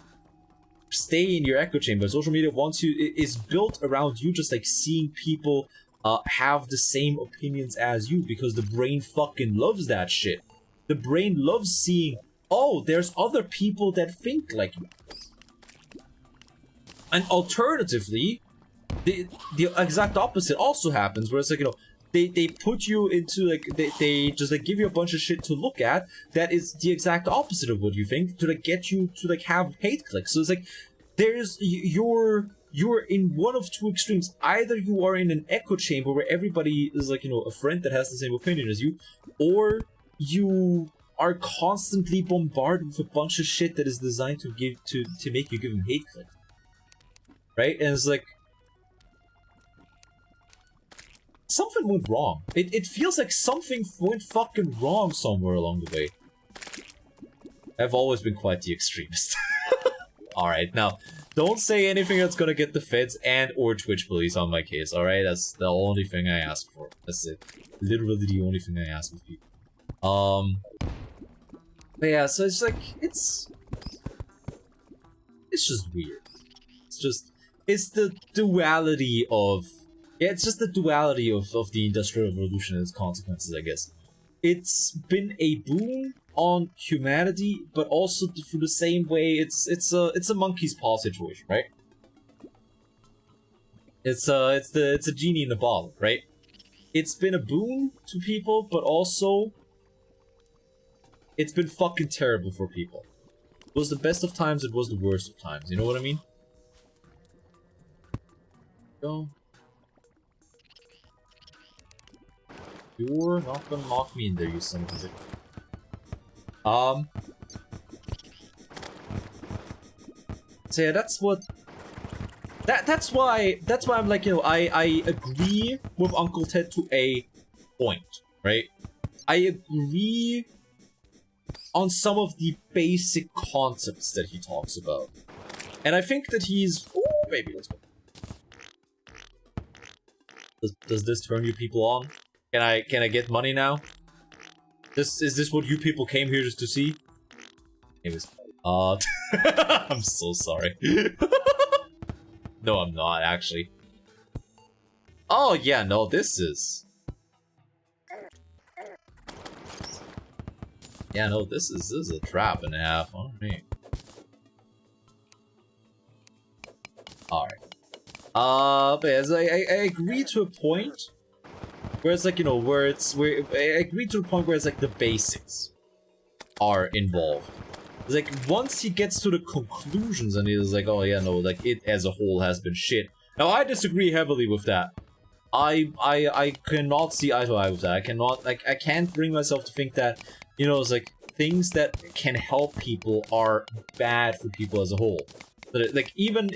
stay in your echo chamber. Social media wants you, it is built around you just, like, seeing people have the same opinions as you, because the brain fucking loves that shit. The brain loves seeing, oh, there's other people that think like you. And alternatively, the exact opposite also happens, where it's like, you know, they put you into, like, they just, like, give you a bunch of shit to look at that is the exact opposite of what you think, to, like, get you to, like, have hate clicks. So it's like, there's, you're in one of two extremes. Either you are in an echo chamber where everybody is, like, you know, a friend that has the same opinion as you, or you are constantly bombarded with a bunch of shit that is designed to make you give them hate clicks. Right? And it's like, something went wrong. It feels like something went fucking wrong somewhere along the way. I've always been quite the extremist. Alright, now, don't say anything that's gonna get the feds and or Twitch police on my case, alright? That's the only thing I ask for. That's it. Literally the only thing I ask of people. But yeah, so it's like, it's it's just weird. It's the duality of, yeah, it's just the duality of the Industrial Revolution and its consequences, I guess. It's been a boon on humanity, but also through the same way, it's a monkey's paw situation, right? It's a genie in the bottle, right? It's been a boon to people, but also it's been fucking terrible for people. It was the best of times, it was the worst of times, you know what I mean? Go. You're not gonna lock me in there, you son of a bitch. So yeah, that's what... That's why I'm like, you know, I agree with Uncle Ted to a point, right? I agree on some of the basic concepts that he talks about. And I think that he's... Ooh, baby, let's go. Does this turn you people on? Can I get money now? Is this what you people came here just to see? Anyways, I'm so sorry. No, I'm not actually. Oh yeah, no, this is. Yeah, no, this is a trap and a half. Alright. Alright. But as I agree to a point where it's like, you know, where I agree to a point where it's like the basics are involved. It's like once he gets to the conclusions and he's like, oh yeah, no, like it as a whole has been shit. Now I disagree heavily with that. I cannot see eye to eye with that. I cannot, like, I can't bring myself to think that, you know, it's like things that can help people are bad for people as a whole. But like even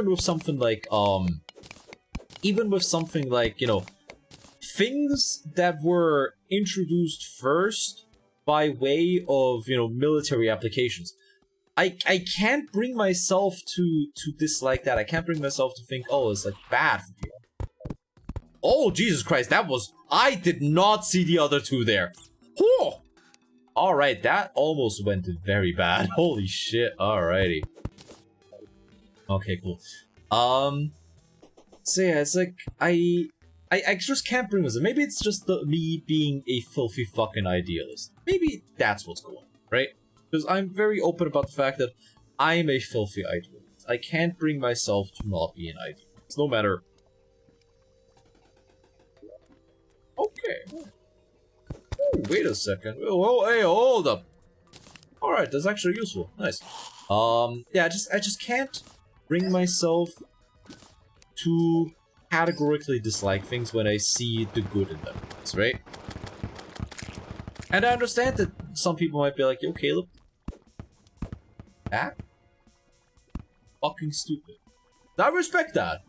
with something like you know, things that were introduced first by way of, you know, military applications, I can't bring myself to dislike that. I can't bring myself to think, oh, it's like bad for people. Oh, Jesus Christ, that was... I did not see the other two there. Whew! Alright, that almost went very bad. Holy shit, alrighty. Okay, cool. So yeah, it's like, I just can't bring myself. Maybe it's just me being a filthy fucking idealist. Maybe that's what's going on, right? Because I'm very open about the fact that I'm a filthy idealist. I can't bring myself to not be an idealist, no matter... Okay. Ooh, wait a second. Oh, hey, hold up. Alright, that's actually useful. Nice. Yeah, I just can't bring myself to categorically dislike things when I see the good in them, right? And I understand that some people might be like, yo, Caleb, that? Fucking stupid. I respect that.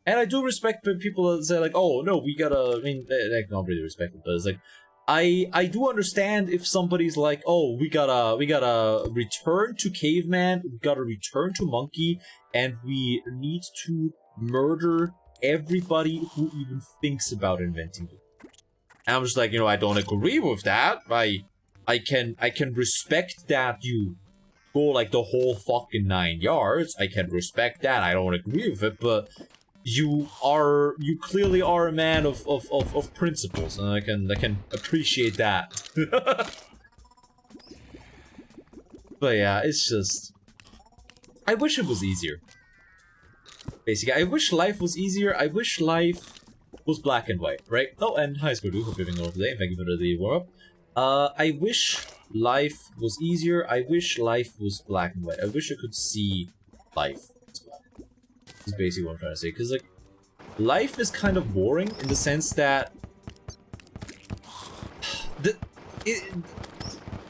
And I do respect people that say like, oh no, we gotta, I mean, I can't really respect it, but it's like, I do understand if somebody's like, oh, we gotta return to caveman, we gotta return to monkey, and we need to murder everybody who even thinks about inventing it. And I'm just like, you know, I don't agree with that. I can respect that you go like the whole fucking 9 yards. I can respect that. I don't agree with it, but you clearly are a man of principles, and I can appreciate that. But yeah, it's just, I wish it was easier. Basically, I wish life was easier. I wish life was black and white, right? Oh, and hi, Squidoo, hope you're having a wonderful day. Thank you for the warm up. I wish life was easier. I wish life was black and white. I wish I could see life. Is basically what I'm trying to say, because like life is kind of boring in the sense that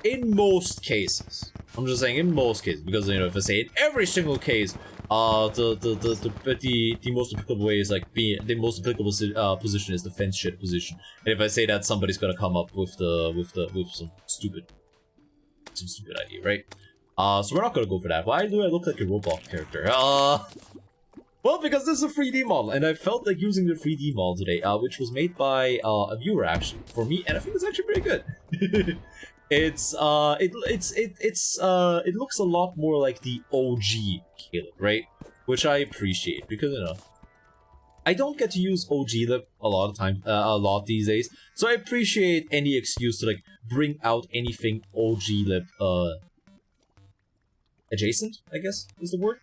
in most cases, I'm just saying in most cases, because you know, if I say in every single case, the most applicable way is like the most applicable position is the fence shit position. And if I say that, somebody's gonna come up with some stupid idea, right? So we're not gonna go for that. Why do I look like a Roblox character? Well, because this is a 3D model, and I felt like using the 3D model today, which was made by a viewer actually for me, and I think it's actually pretty good. It looks a lot more like the OG Caleb, right? Which I appreciate because I don't get to use OG lip a lot these days, so I appreciate any excuse to like bring out anything OG lip adjacent, I guess is the word.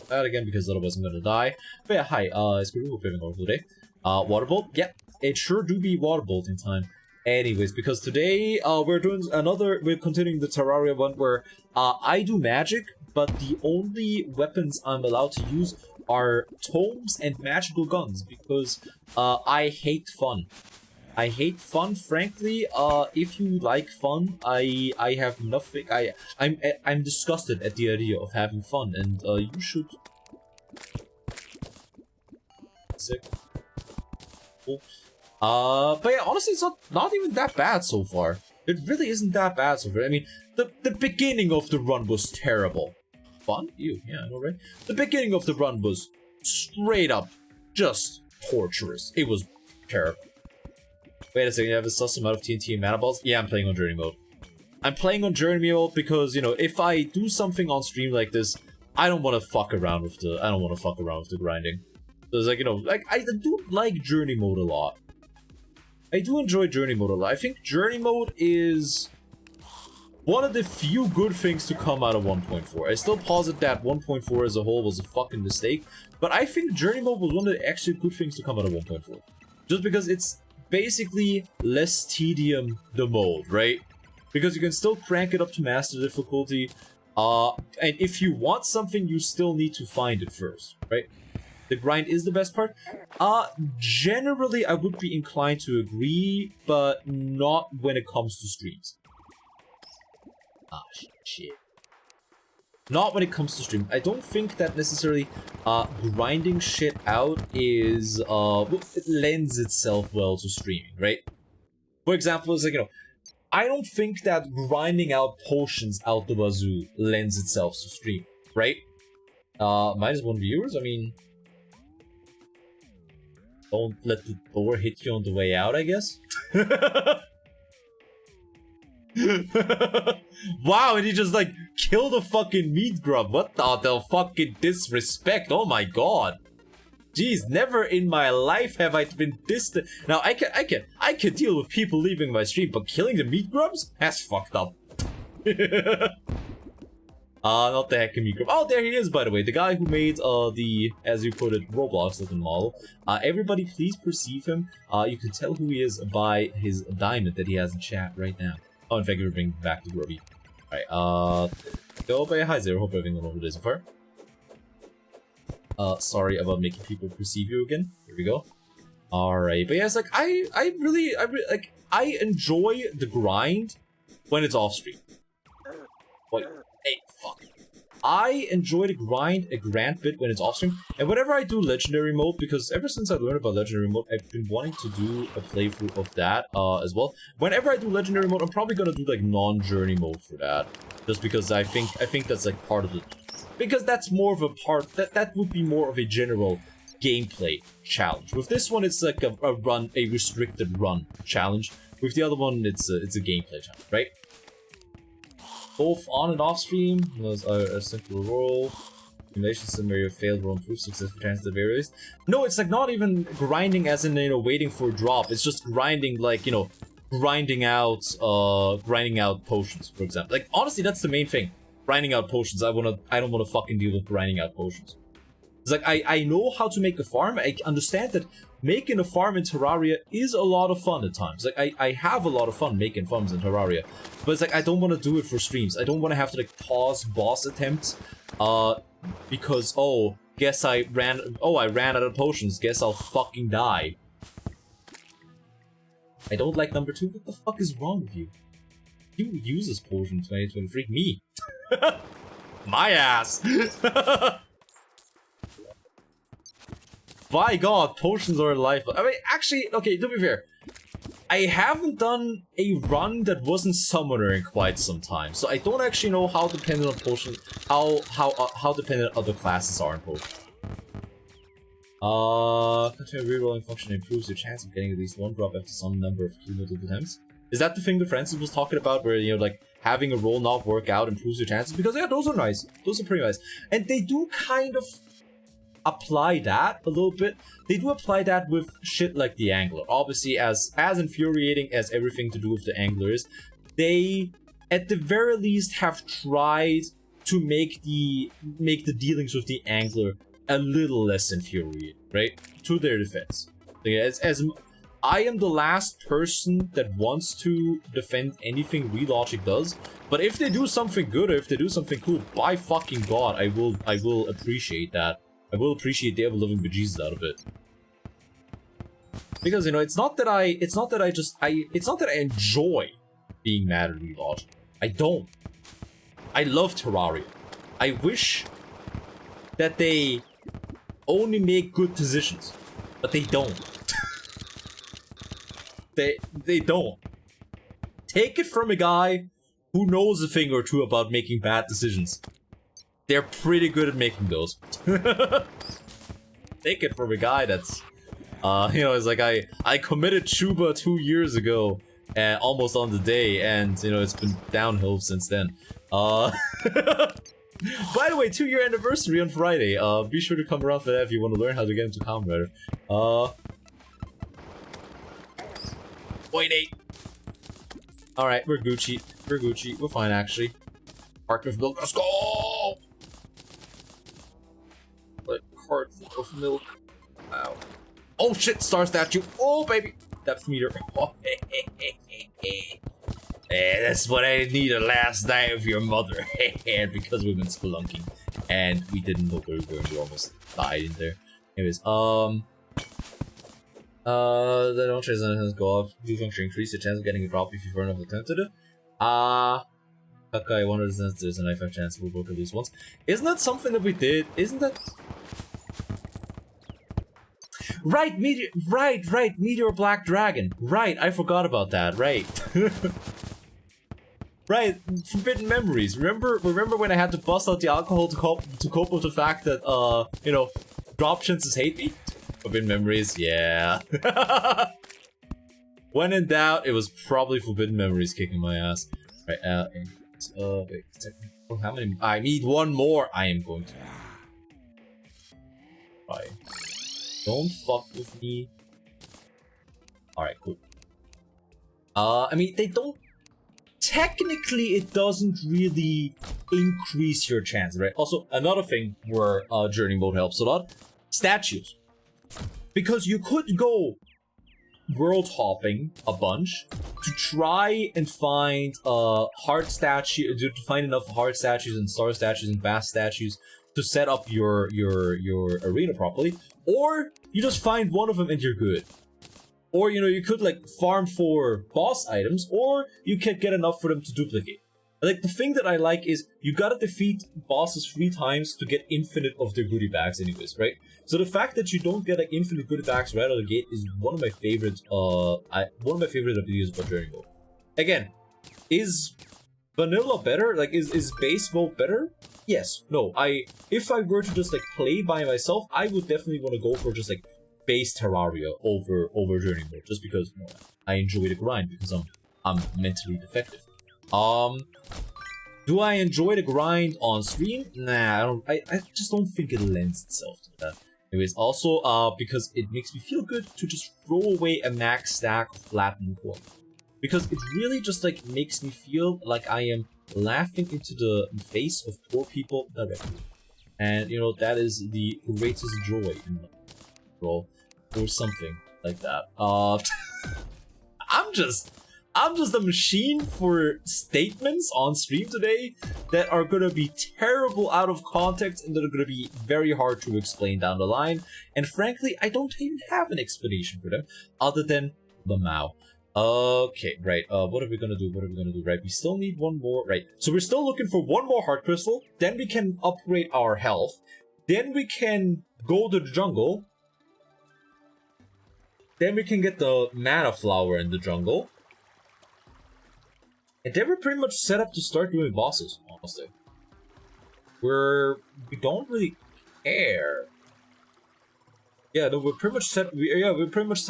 That again because otherwise I'm gonna die. But yeah, hi, it's pretty cool over today. Waterbolt, yep, it sure do be waterbolting time. Anyways, because today we're continuing the Terraria one where I do magic, but the only weapons I'm allowed to use are tomes and magical guns because I hate fun. I hate fun, frankly. If you like fun, I have nothing. I'm disgusted at the idea of having fun, and you should. Sick. Cool. But yeah, honestly, it's not even that bad so far. It really isn't that bad so far. I mean, the beginning of the run was terrible. Fun? Ew, yeah, I know, right? The beginning of the run was straight up just torturous. It was terrible. Wait a second, you have a sus amount of TNT and mana balls? Yeah, I'm playing on Journey mode. I'm playing on Journey mode because, you know, if I do something on stream like this, I don't want to fuck around with the grinding. So it's like, you know, like, I do like Journey mode a lot. I do enjoy Journey mode a lot. I think Journey mode is one of the few good things to come out of 1.4. I still posit that 1.4 as a whole was a fucking mistake, but I think Journey mode was one of the actually good things to come out of 1.4. Just because it's basically less tedium the mode, right? Because you can still crank it up to master difficulty, and if you want something, you still need to find it first, right? The grind is the best part. Generally, I would be inclined to agree, but not when it comes to streams. Ah, shit. Not when it comes to stream. I don't think that necessarily grinding shit out is it lends itself well to streaming, right? For example, it's like, you know, I don't think that grinding out potions out the wazoo lends itself to stream, right? -1 viewers, I mean, don't let the door hit you on the way out, I guess. Wow, and he just like killed a fucking meat grub. What the fucking disrespect? Oh my god. Jeez, never in my life have I been distant. Now I can deal with people leaving my stream, but killing the meat grubs? That's fucked up. Not the heckin' meat grub. Oh, there he is, by the way. The guy who made the, as you put it, Roblox looking model. Everybody please perceive him. You can tell who he is by his diamond that he has in chat right now. Oh, in fact, we're bringing back the Grubby. Alright, go by hi Zero, hope everything went over this so far. Sorry about making people perceive you again. Here we go. Alright, but yeah, it's like, I really, like, I enjoy the grind when it's off stream. Wait, hey, fuck. I enjoy the grind a grand bit when it's off stream, and whenever I do legendary mode, because ever since I learned about legendary mode, I've been wanting to do a playthrough of that as well. Whenever I do legendary mode, I'm probably gonna do like non-journey mode for that, just because I think that's like part of it, because that's more of a part that would be more of a general gameplay challenge. With this one, it's like a restricted run challenge. With the other one, it's a gameplay challenge, right? Both on and off stream was a simple roll. Simulation scenario failed roll improve successful chances of various. No, it's like not even grinding as in, you know, waiting for a drop. It's just grinding, like, you know, grinding out potions, for example. Like, honestly, that's the main thing. Grinding out potions. I don't wanna fucking deal with grinding out potions. It's like, I know how to make a farm. I understand that making a farm in Terraria is a lot of fun at times. Like, I have a lot of fun making farms in Terraria. But it's like, I don't want to do it for streams. I don't want to have to, like, pause boss attempts. Because, oh, guess I ran out of potions. Guess I'll fucking die. I don't like number 2. What the fuck is wrong with you? Who uses potion in 2023? Me. My ass. By god, potions are life. I mean, actually, okay, to be fair, I haven't done a run that wasn't Summoner in quite some time, so I don't actually know how dependent on potion, how dependent other classes are in potion. Continue rerolling function improves your chance of getting at least one drop after some number of cumulative attempts. Is that the thing that Francis was talking about, where, you know, like, having a roll not work out improves your chances? Because, yeah, those are nice. Those are pretty nice. And they do kind of apply that a little bit. They do apply that with shit like the Angler. Obviously, as infuriating as everything to do with the Angler is, they, at the very least, have tried to make the dealings with the Angler a little less infuriating, right? To their defense. As I am the last person that wants to defend anything Relogic does, but if they do something good or if they do something cool, by fucking god, I will appreciate that. I will appreciate the ever-living bejesus out of it. Because, you know, it's not that I enjoy being mad at Relogic. I don't. I love Terraria. I wish that they only make good decisions, but they don't. They don't. Take it from a guy who knows a thing or two about making bad decisions. They're pretty good at making those. Take it from a guy that's, you know, it's like I committed Chuba 2 years ago, almost on the day, and, you know, it's been downhill since then. By the way, 2-year anniversary on Friday. Be sure to come around for that if you want to learn how to get into Combat Rider. Wait, 8. Alright, we're Gucci. We're Gucci. We're fine, actually. Cart of milk. Let's go! Like, cart of milk. Wow. Oh shit, star statue. Oh, baby. Depth meter. Oh, hey, that's what I needed last night of your mother. Because we've been spelunking. And we didn't know where we were and we almost died in there. Anyways, the don't chase and go up. Do function increase your chance of getting a drop if you burn enough attempted it. Okay, I wonder if there's a 95% chance we'll both at least once. Isn't that something that we did? Isn't that... Right, Meteor Black Dragon. Right, I forgot about that, right. Right, Forbidden Memories. Remember when I had to bust out the alcohol to cope with the fact that, you know, drop chances hate me? Forbidden Memories, yeah. When in doubt, it was probably Forbidden Memories kicking my ass. Right, wait, how many? I need one more. I am going to. Right. Don't fuck with me. Alright, cool. I mean, they don't. Technically, it doesn't really increase your chance, right? Also, another thing where Journey Mode helps a lot: statues. Because you could go world hopping a bunch to try and find hard statue to find enough hard statues and star statues and vast statues to set up your arena properly, or you just find one of them and you're good. Or, you know, you could like farm for boss items, or you can get enough for them to duplicate. Like, the thing that I like is you gotta defeat bosses 3 times to get infinite of their goodie bags anyways, right? So the fact that you don't get like infinite goodie bags right out of the gate is one of my favorite abilities about Journey Mode. Again, is vanilla better? Like, is base mode better? Yes. No. If I were to just like play by myself, I would definitely want to go for just like base Terraria over Journey Mode, just because, you know, I enjoy the grind because I'm mentally defective. Do I enjoy the grind on stream? Nah, I don't. I just don't think it lends itself to that. Anyways, also, because it makes me feel good to just throw away a max stack of platinum coin. Because it really just, like, makes me feel like I am laughing into the face of poor people directly. And, you know, that is the greatest joy in life. Or something like that. I'm just a machine for statements on stream today that are gonna be terrible out of context and that are gonna be very hard to explain down the line. And frankly, I don't even have an explanation for them other than the Mao. Okay, right. What are we gonna do? Right, we still need one more. Right, so we're still looking for one more heart crystal. Then we can upgrade our health. Then we can go to the jungle. Then we can get the mana flower in the jungle. And then we're pretty much set up to start doing bosses, honestly. We don't really care. Yeah, no, we're pretty much set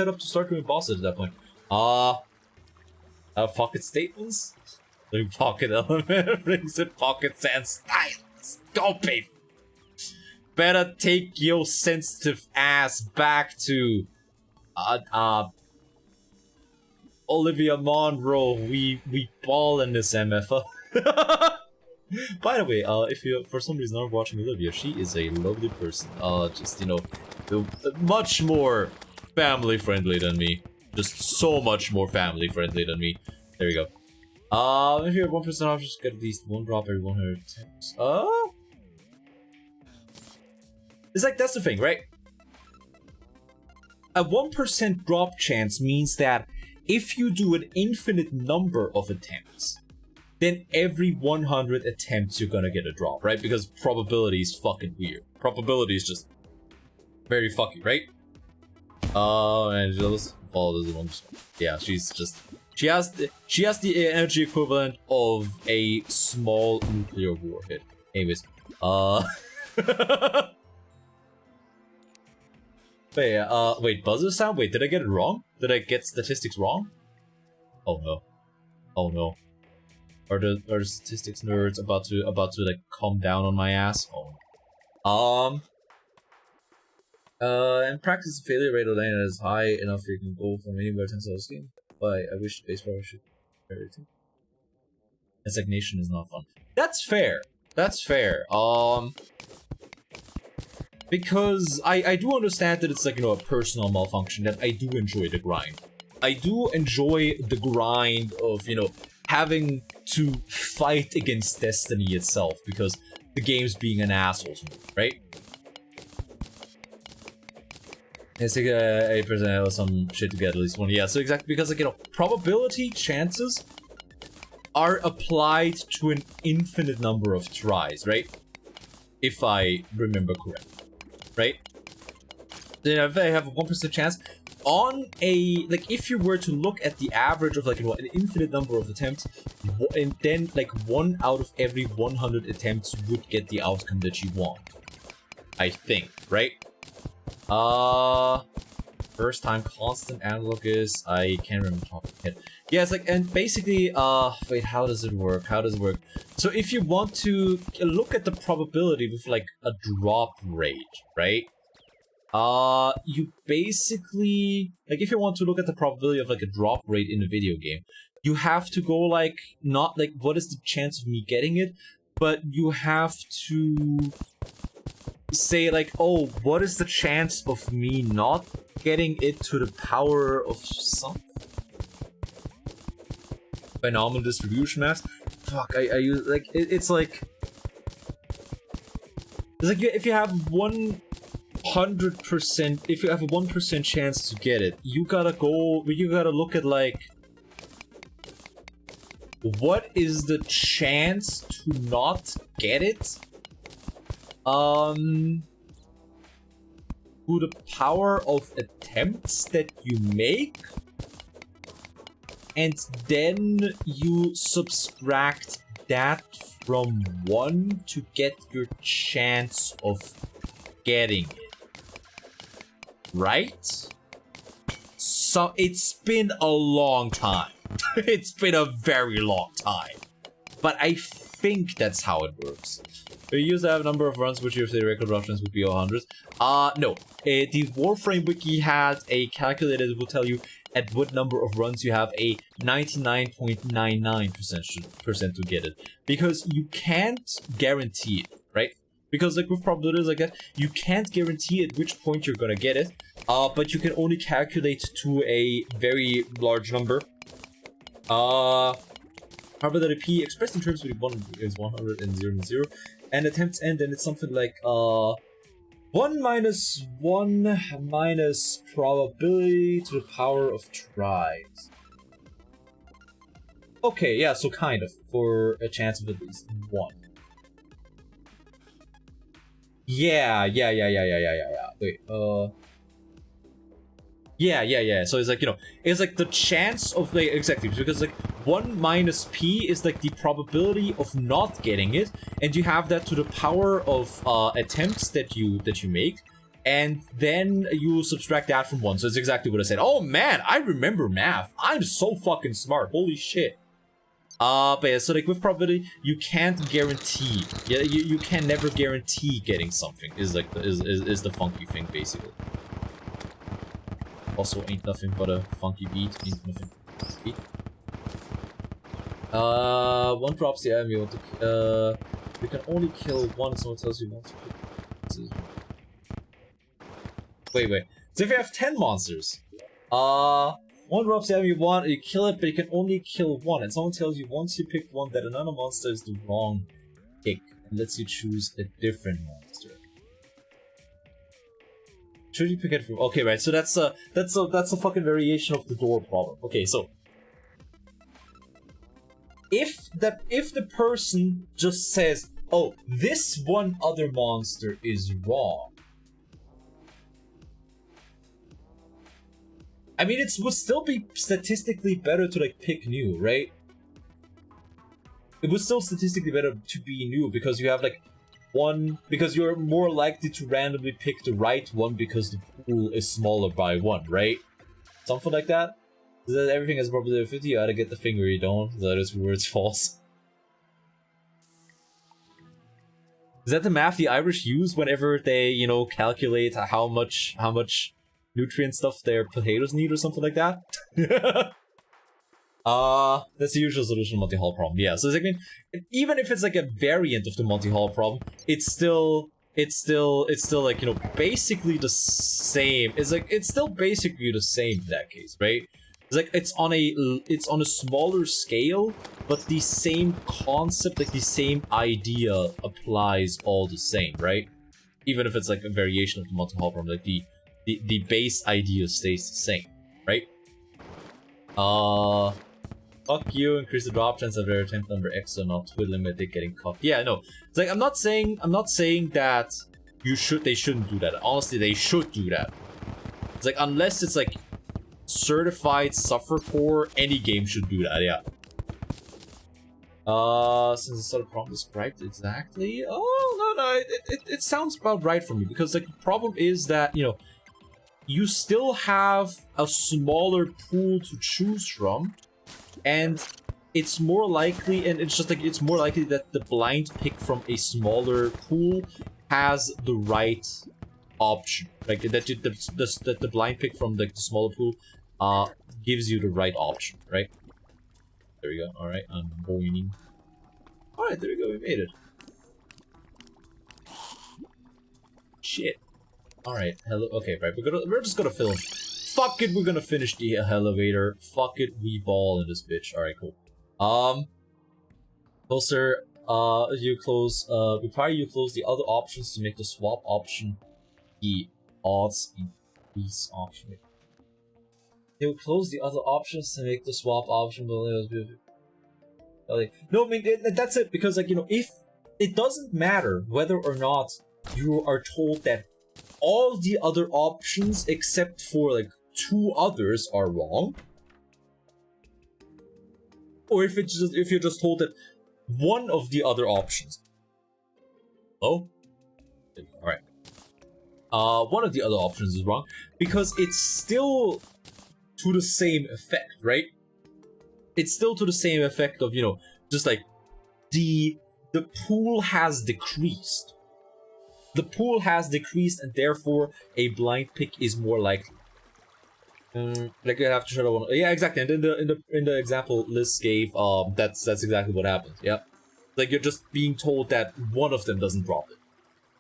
up to start doing bosses at that point. Pocket staples? Doing pocket element brings in pocket sand styles. Go, baby! Better take your sensitive ass back to Olivia Monroe. We ball in this MFA. By the way, if you for some reason aren't watching Olivia, she is a lovely person. Just, you know, much more family friendly than me. Just so much more family friendly than me. There we go. If you're 1% off, just get at least one drop every 100 attempts. It's like, that's the thing, right? A 1% drop chance means that if you do an infinite number of attempts, then every 100 attempts you're gonna get a drop, right? Because probability is fucking weird. Probability is just very fucky, right? Angela's follow this one. Yeah, she's just she has the energy equivalent of a small nuclear warhead. Anyways, wait, buzzer sound? Wait, did I get it wrong? Did I get statistics wrong? Oh no. Oh no. Are the statistics nerds about to like calm down on my ass? Oh. And practice failure rate of lane is high enough you can go from anywhere to the game. But I wish baseball should everything. Stagnation is not fun. That's fair. That's fair. Because I do understand that it's like, you know, a personal malfunction, that I do enjoy the grind. I do enjoy the grind of, you know, having to fight against destiny itself because the game's being an asshole to me, right? It's like 8% some shit to get at least one. Yeah, so exactly, because like, you know, probability chances are applied to an infinite number of tries, right? If I remember correctly, right? Then if I have a 1% chance on a, like, if you were to look at the average of like, you know, an infinite number of attempts, and then like 1 out of every 100 attempts would get the outcome that you want, I think, right? First time constant analog is, I can't remember top of my head. Yeah, it's like, and basically, wait, how does it work? How does it work? So if you want to look at the probability with like a drop rate, right? You basically, like, if you want to look at the probability of like a drop rate in a video game, you have to go like, not like, what is the chance of me getting it, but you have to say like, oh, what is the chance of me not getting it to the power of something? Binomial distribution mass? Fuck, I use, like, it's like if you have 100%, if you have a 1% chance to get it, you gotta look at like, what is the chance to not get it? To the power of attempts that you make, and then you subtract that from 1 to get your chance of getting it. Right? So it's been a long time. It's been a very long time. But I think that's how it works. You used to have a number of runs which your theoretical options would be 100. No. The Warframe wiki had a calculator that will tell you at what number of runs you have a 99.99% to get it. Because you can't guarantee it, right? Because like with probabilities like that, you can't guarantee at which point you're gonna get it. But you can only calculate to a very large number. Probability P expressed in terms of 1 is 100 and 0 and 0. And attempts end, and it's something like 1 minus 1 minus probability to the power of tries. Okay, yeah, so kind of, for a chance of at least 1. Yeah. Wait, Yeah. So it's like, you know, it's like the chance of, like, exactly, because like 1 minus p is like the probability of not getting it, and you have that to the power of attempts that you make, and then you subtract that from 1. So it's exactly what I said. Oh man, I remember math. I'm so fucking smart. Holy shit. But yeah, so like with probability, you can't guarantee. Yeah, you can never guarantee getting something. Is like is the funky thing basically. Also, ain't nothing but a funky beat. Ain't nothing but a beat. One drops the enemy. You can only kill one. Someone tells you not to. Wait. So if you have 10 monsters, one drops the enemy you kill it, but you can only kill one. And someone tells you once you picked one that another monster is the wrong pick and lets you choose a different monster. Should you pick it from? Okay, right. So that's a fucking variation of the door problem. Okay, so if the person just says, "Oh, this one other monster is wrong," I mean, it would still be statistically better to like pick new, right? It would still statistically better to be new because you have like one, because you're more likely to randomly pick the right one because the pool is smaller by 1, right? Something like that. Is that everything is probably 50? You either get the thing or you don't. That is where it's false. Is that the math the Irish use whenever they, you know, calculate how much nutrient stuff their potatoes need or something like that? That's the usual solution to multi-hull problem. Yeah, so I mean, even if it's like a variant of the multi-hull problem, it's still like, you know, basically the same. It's still basically the same in that case, right? It's like it's on a smaller scale, but the same concept, like the same idea applies all the same, right? Even if it's like a variation of the multi-hull problem, like the base idea stays the same, right? Fuck you, increase the drop chance of their attempt number extra, not twiddling my dick getting caught. Yeah, no. It's like I'm not saying that they shouldn't do that. Honestly, they should do that. It's like unless it's like certified suffercore, any game should do that, yeah. Since the sort of problem described exactly. Oh no, it sounds about right for me, because like the problem is that, you know, you still have a smaller pool to choose from, and it's more likely, and it's just like it's more likely that the blind pick from a smaller pool has the right option, like that the blind pick from like the smaller pool gives you the right option, right? There we go. All right, I'm boining. All right, there we go. We made it. Shit. All right. Hello. Okay, right. We're just gonna film. Fuck it. We're gonna finish the elevator. Fuck it. We ball in this bitch. All right. Cool. Closer. You close. Require you close the other options to make the swap option the odds increase option. They will close the other options to make the swap option. No, I mean that's it, because like, you know, if it doesn't matter whether or not you are told that all the other options except for like 2 others are wrong, or if you're just told that one of the other options. Oh, all right. One of the other options is wrong because it's still to the same effect, right? It's still to the same effect of, you know, just like the pool has decreased. The pool has decreased, and therefore a blind pick is more likely. Like you have to shut one. Yeah, exactly. And in the example Liz gave, that's exactly what happens. Yeah, like you're just being told that one of them doesn't drop it.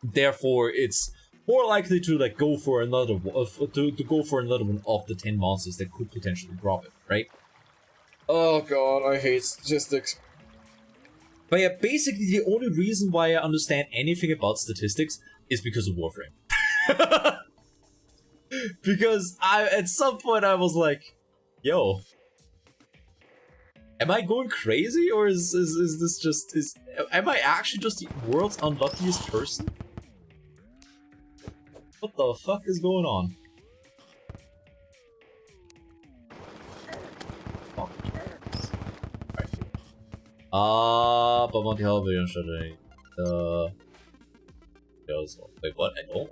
Therefore, it's more likely to like go for another one, to go for another one of the 10 monsters that could potentially drop it, right? Oh god, I hate statistics. But yeah, basically the only reason why I understand anything about statistics is because of Warframe. Because at some point I was like, yo, am I going crazy, or is this just am I actually just the world's unluckiest person? What the fuck is going on? But Monty Hall video showing the wait, what? I don't.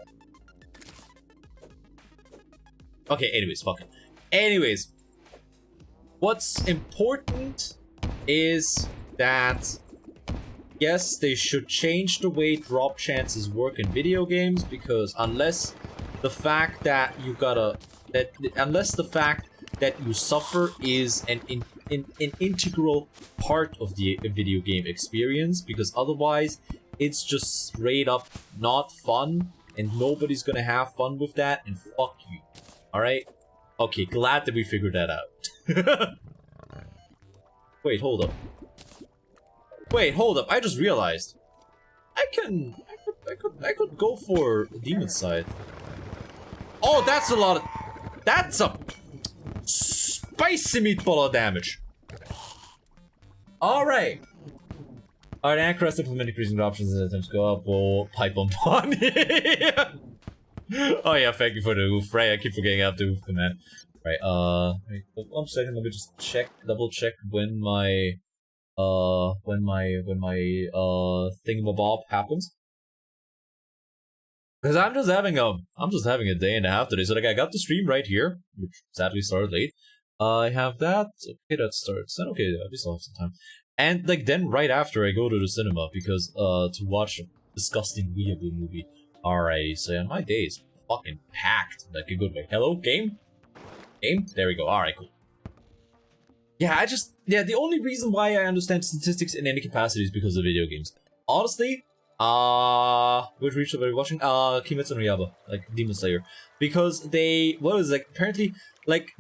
Okay, anyways, fuck it. Anyways, what's important is that yes, they should change the way drop chances work in video games, because unless the fact that you suffer is an integral part of the video game experience, because otherwise it's just straight up not fun and nobody's gonna have fun with that, and fuck you. Alright? Okay, glad that we figured that out. Wait, hold up. Wait, hold up, I just realized. I could go for Demon Side. Oh, that's a lot of... That's a... spicy meatball of damage. Alright. Alright, Anchor implement increasing options as attempts go up. We'll pipe on pawn. Oh yeah, thank you for the oof. Right, I keep forgetting I have to oof command. Right, wait, 1 second, let me just double check when my thingamabob happens. Because I'm just having a day and a half today. So like I got the stream right here, which sadly started late. I have that. Okay, that starts. Okay, yeah, we still have some time. And like then right after I go to the cinema because to watch a disgusting weeaboo movie. Alrighty, so yeah, my day is fucking packed. Like a good way. Hello, game? Game? There we go. Alright, cool. Yeah, the only reason why I understand statistics in any capacity is because of video games. Honestly, which reach are you watching? Kimetsu no Yaiba, like Demon Slayer. Because they, apparently, like,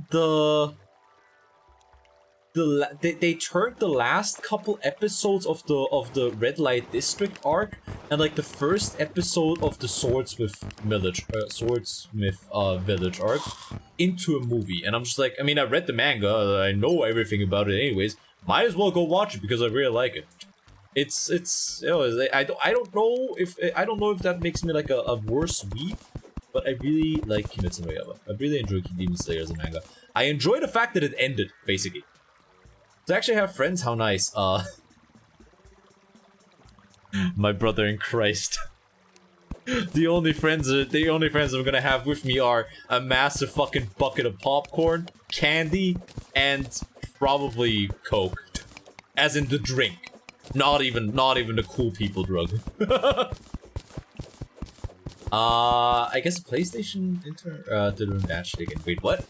they turned the last couple episodes of the Red Light District arc and like the first episode of the Swordsmith Village arc into a movie, and I'm just like, I mean, I read the manga, I know everything about it anyways, might as well go watch it because I really like it. It's you know, I don't know if that makes me like a worse weeb, but I really like Kimetsu no Yaiba. I really enjoy Demon Slayer as a manga. I enjoy the fact that it ended, basically. To actually have friends, how nice. My brother in Christ. The only friends I'm gonna have with me are a massive fucking bucket of popcorn, candy, and probably Coke. As in the drink. Not even the cool people drug. I guess PlayStation didn't match again. Wait, what?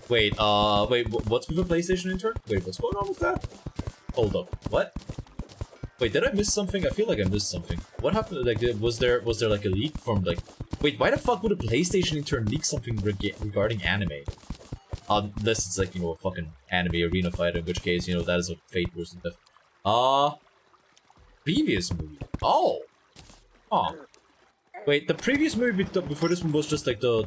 Wait, what's with the PlayStation intern? Wait, what's going on with that? Hold up, what? Wait, did I miss something? I feel like I missed something. What happened? Like, was there like a leak from like? Wait, why the fuck would a PlayStation intern leak something regarding anime? Unless it's like, you know, a fucking anime arena fight, in which case, you know, that is a fate worse than death. Previous movie. Oh. Oh. Wait, the previous movie before this one was just like the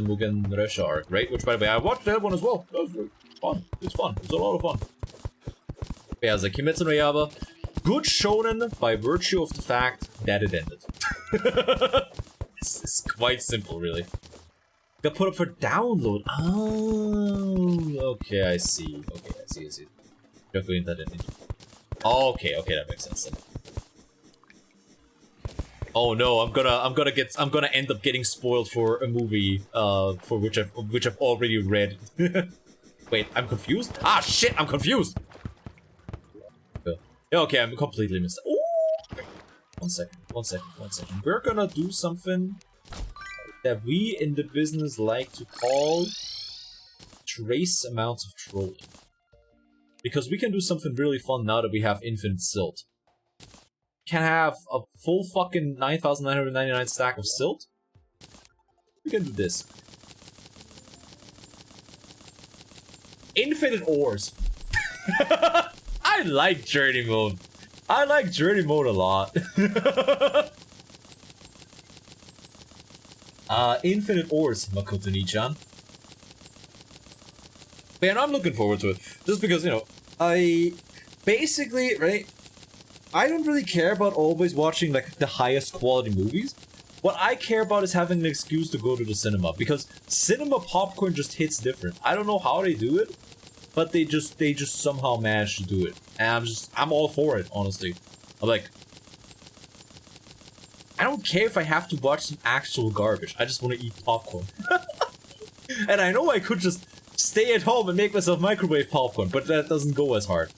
Mugen Resha arc, right? Which, by the way, I watched that one as well. That was fun. It's fun. It's a lot of fun. But yeah, it's like Kimetsu no Yaiba. Good shonen by virtue of the fact that it ended. It's quite simple, really. Got put up for download. Oh, okay, I see. Okay, I see. Okay, that makes sense then. Oh no, I'm gonna end up getting spoiled for a movie for which I've already read. Wait, I'm confused? Ah shit, I'm confused! Okay, I'm completely missed. Ooh! One second. We're gonna do something that we in the business like to call trace amounts of trolling. Because we can do something really fun now that we have infinite silt. Can have a full fucking 9,999 stack of silt. We can do this. Infinite ores. I like journey mode. I like journey mode a lot. Infinite ores, Makoto-ni-chan. Man, I'm looking forward to it. Just because, you know, I basically, right? I don't really care about always watching like the highest quality movies. What I care about is having an excuse to go to the cinema, because cinema popcorn just hits different. I don't know how they do it, but they just somehow managed to do it, and I'm all for it, honestly. I'm like, I don't care if I have to watch some actual garbage. I just want to eat popcorn. And I know I could just stay at home and make myself microwave popcorn, but that doesn't go as hard.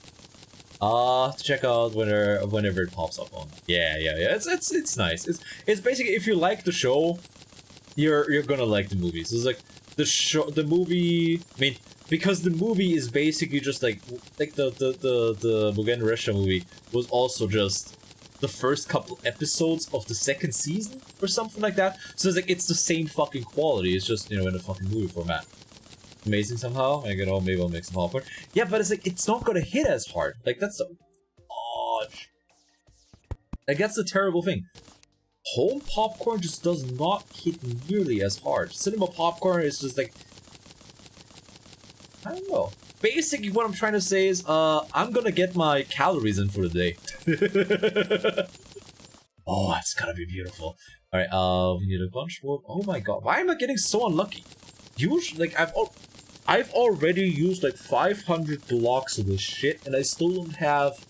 To check out whenever it pops up on. Yeah. It's nice. It's basically, if you like the show, you're gonna like the movies. It's like the movie. I mean, because the movie is basically just like the Mugen Resha movie was also just the first couple episodes of the second season or something like that. So it's like it's the same fucking quality. It's just, you know, in a fucking movie format. Amazing somehow. I get, oh, maybe I'll make some popcorn. Yeah, but it's like it's not gonna hit as hard. Like that's the like that's the terrible thing. Home popcorn just does not hit nearly as hard. Cinema popcorn is just like, I don't know. Basically, what I'm trying to say is, I'm gonna get my calories in for the day. Oh, it's gonna be beautiful. All right, we need a bunch more. Oh my god, why am I getting so unlucky? Usually, like I've already used like 500 blocks of this shit, and I still don't have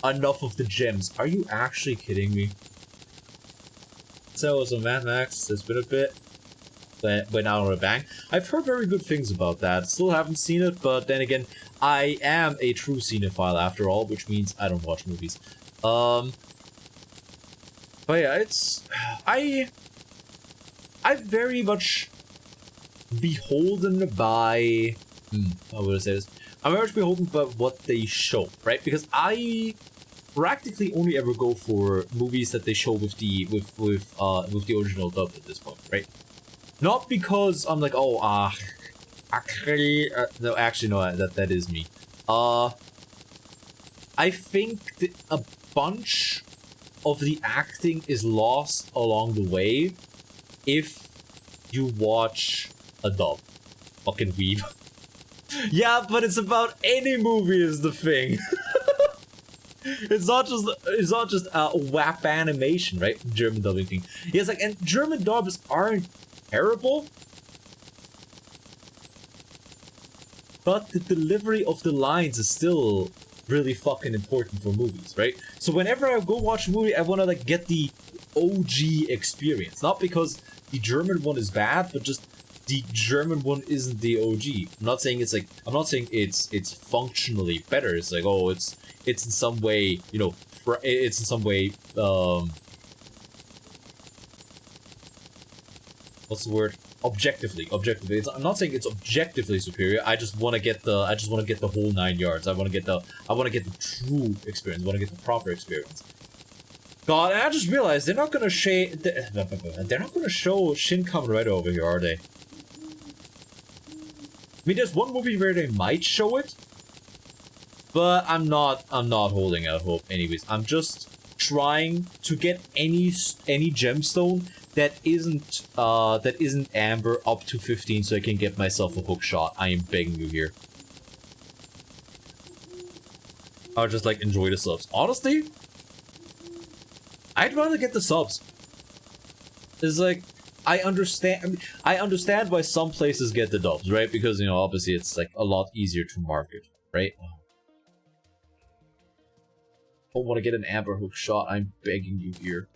enough of the gems. Are you actually kidding me? So Mad Max, it's been a bit, but went out on a bang. I've heard very good things about that. Still haven't seen it, but then again, I am a true cinephile after all, which means I don't watch movies. But yeah, it's I'm very much beholden by how would I say this? I'm very much beholden by what they show, right? Because I practically only ever go for movies that they show with the original dub at this point, right? Not because I'm like, oh, actually, no, actually, no, that is me. I think that a bunch of the acting is lost along the way if you watch a dub. Fucking weeb. Yeah, but it's about any movie is the thing. It's not just WAP animation, right? German dubbing thing. Yeah, it's like, and German dubs aren't terrible, but the delivery of the lines is still really fucking important for movies, right? So whenever I go watch a movie, I want to like get the OG experience, not because the German one is bad, but just the German one isn't the OG. I'm not saying it's functionally better. It's like, oh, it's in some way, you know, it's in some way, what's the word? Objectively. I'm not saying it's objectively superior. I just want to get the whole 9 yards. I want to get the true experience. I want to get the proper experience. God, and I just realized they're not gonna show Shin Kamen Rider over here, are they? I mean, there's one movie where they might show it, but I'm not holding out hope. Anyways, I'm just trying to get any gemstone that isn't amber up to 15, so I can get myself a hook shot. I am begging you here. I'll just like enjoy the subs. Honestly, I'd rather get the subs. It's like, I understand why some places get the dubs, right? Because, you know, obviously it's like a lot easier to market, right? Don't want to get an amber hook shot. I'm begging you here.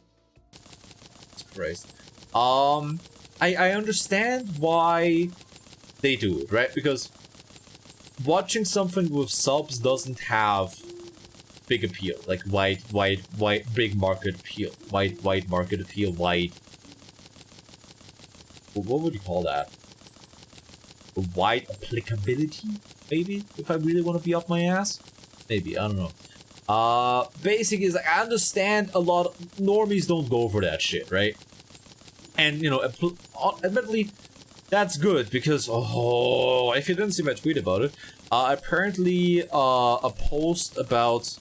Jesus Christ. I understand why they do it, right? Because watching something with subs doesn't have big appeal, like wide big market appeal, wide market appeal, wide. What would you call that? A wide applicability, maybe, if I really want to be up my ass? Maybe, I don't know. Basically, it's like, I understand a lot of normies don't go for that shit, right? And, you know, admittedly, that's good, because, oh, if you didn't see my tweet about it, apparently, a post about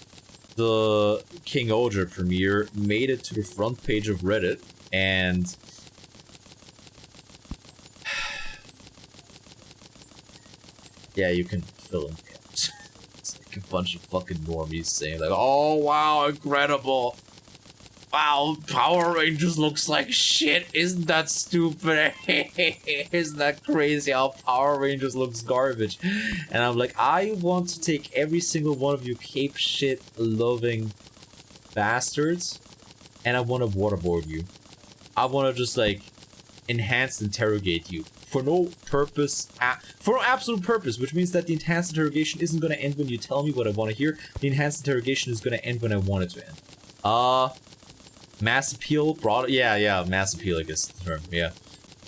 the King Oger premiere made it to the front page of Reddit, and yeah, you can fill in gaps. It's like a bunch of fucking normies saying like, oh wow, incredible. Wow, Power Rangers looks like shit. Isn't that stupid? Isn't that crazy how Power Rangers looks garbage? And I'm like, I want to take every single one of you cape shit loving bastards and I want to waterboard you. I want to just like enhance interrogate you for no purpose, for no absolute purpose, which means that the enhanced interrogation isn't going to end when you tell me what I want to hear. The enhanced interrogation is going to end when I want it to end. Mass appeal, broad, yeah, mass appeal, I guess the term, yeah.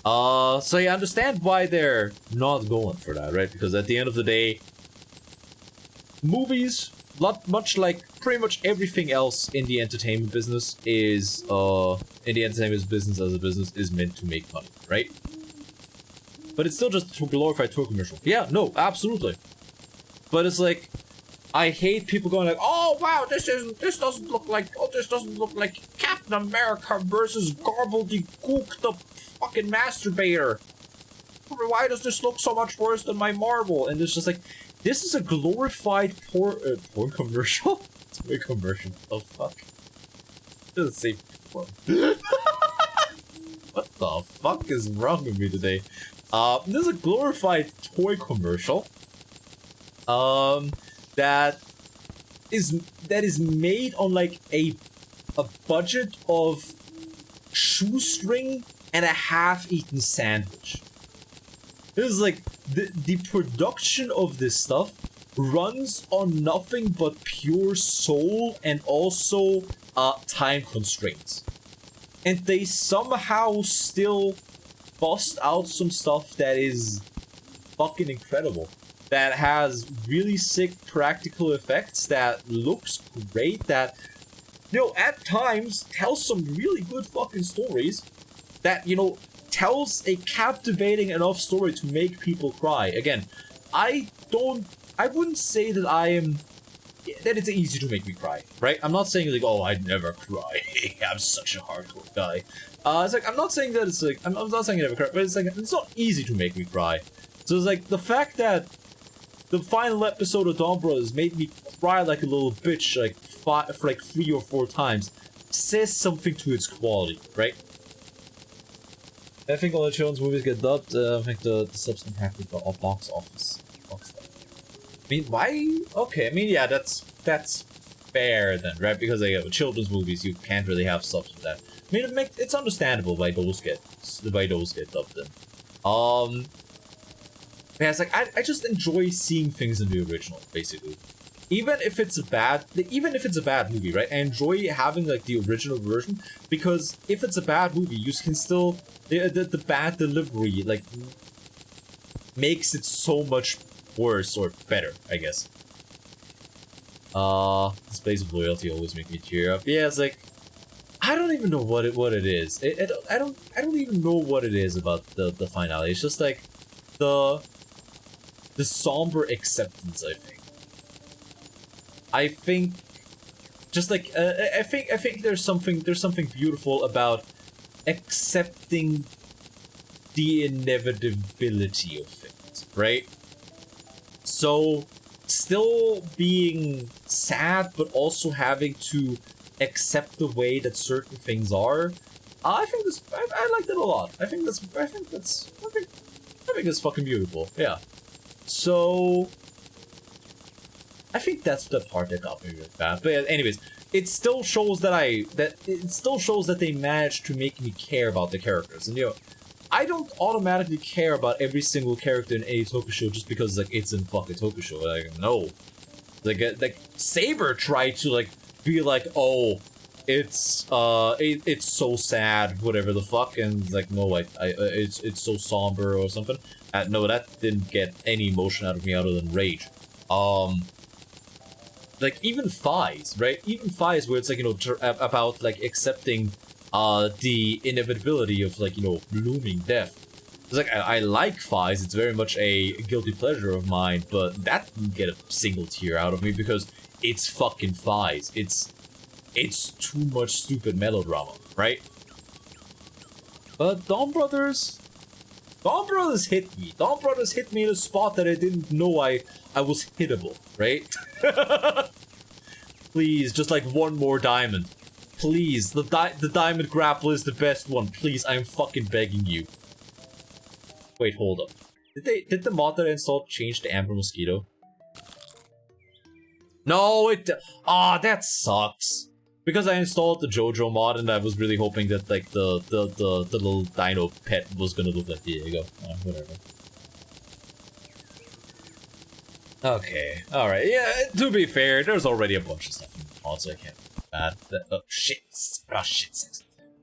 So you understand why they're not going for that, right? Because at the end of the day, movies, much like pretty much everything else in the entertainment business is, in the entertainment business as a business is meant to make money, right? But it's still just a glorified toy commercial. Yeah, no, absolutely. But it's like, I hate people going like, oh wow, this doesn't look like Captain America versus Gobbledygook the fucking masturbator. Why does this look so much worse than my Marvel? And it's just like, this is a glorified porn commercial? Toy commercial. Oh fuck. It doesn't say porn. What the fuck is wrong with me today? This is a glorified toy commercial. That is made on like a budget of shoestring and a half-eaten sandwich. This is like the production of this stuff runs on nothing but pure soul and also time constraints. And they somehow still bust out some stuff that is fucking incredible. That has really sick practical effects, that looks great, that, you know, at times tells some really good fucking stories, that, you know, tells a captivating enough story to make people cry. Again, I wouldn't say that that it's easy to make me cry, right? I'm not saying like, oh, I'd never cry. I'm such a hardcore guy. It's like, I'm not saying that it's like, I'm not saying I never cry, but it's like, it's not easy to make me cry. So it's like, the fact that the final episode of Dawn Brothers made me cry like a little bitch like for like 3 or 4 times says something to its quality, right? I think all the children's movies get dubbed. I think the subs impacted the box office. I mean, why? Okay, I mean, yeah, that's fair then, right? Because like, with children's movies, you can't really have subs for that. I mean, it's understandable why those get dubbed in. Yeah, it's like, I just enjoy seeing things in the original, basically. Even if it's a bad movie, right? I enjoy having, like, the original version, because if it's a bad movie, you can still, the bad delivery, like, makes it so much worse, or better, I guess. Displays of loyalty always make me tear up. Yeah, it's like, I don't even know what it is. I don't even know what it is about the finale. It's just like, the somber acceptance, I think just like I think there's something beautiful about accepting the inevitability of things, right? So still being sad but also having to accept the way that certain things are. I like that a lot. I think that's fucking beautiful. Yeah. So, I think that's the part that got me really bad. But anyways, it still shows that they managed to make me care about the characters. And you know, I don't automatically care about every single character in a Tokushow just because like it's in fucking Tokushow. Like no, like Saber tried to like be like, oh, it's so sad, whatever the fuck, and like no, it's so somber or something. No, that didn't get any emotion out of me other than rage. Like even Thighs, right? Even Thighs, where it's like, you know, about like accepting the inevitability of like, you know, looming death. It's like I like Thighs. It's very much a guilty pleasure of mine, but that didn't get a single tear out of me because it's fucking Thighs. It's too much stupid melodrama, right? But Dawn Brothers hit me. Dawn Brothers hit me in a spot that I didn't know I was hittable, right? Please, just like one more diamond. Please, the diamond grapple is the best one. Please, I'm fucking begging you. Wait, hold up. Did the mod that I installed change the Amber Mosquito? No, that sucks. Because I installed the JoJo mod and I was really hoping that like the little dino pet was gonna look like, here you go. Whatever. Okay, alright, yeah, to be fair, there's already a bunch of stuff in the mod, so I can't be mad. Oh shit,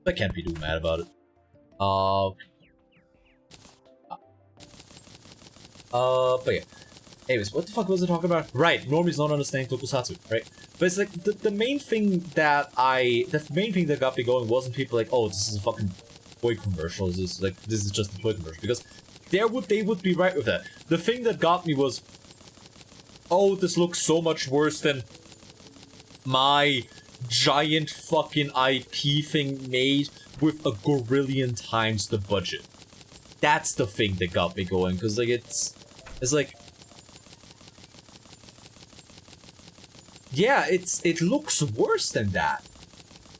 I can't be too mad about it. But yeah. Anyways, what the fuck was I talking about? Right, normies not understanding tokusatsu, right? But it's like, the main thing that got me going wasn't people like, oh, this is a fucking toy commercial, this is just a toy commercial, because they would be right with that. The thing that got me was, oh, this looks so much worse than my giant fucking IP thing made with a gorillion times the budget. That's the thing that got me going, because like it's like, yeah, it looks worse than that,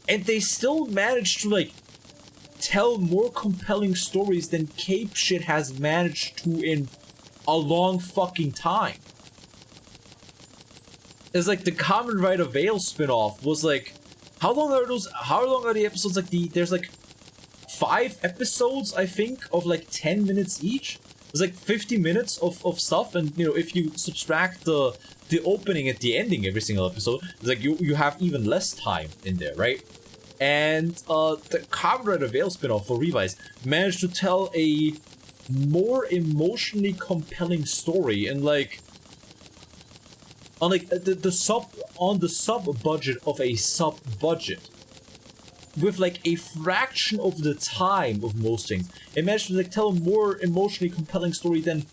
and they still managed to like tell more compelling stories than Cape Shit has managed to in a long fucking time. It's like the Kamen Rider Veil spin-off was like, how long are the episodes? Like there's like 5 episodes, I think, of like 10 minutes each. There's like 50 minutes of stuff, and you know, if you subtract the opening and the ending every single episode, it's like you have even less time in there, right? And the Kamen Rider Veil spin-off for Revise managed to tell a more emotionally compelling story, and like on like the sub budget of a sub budget, with like a fraction of the time of most things, it managed to like tell a more emotionally compelling story than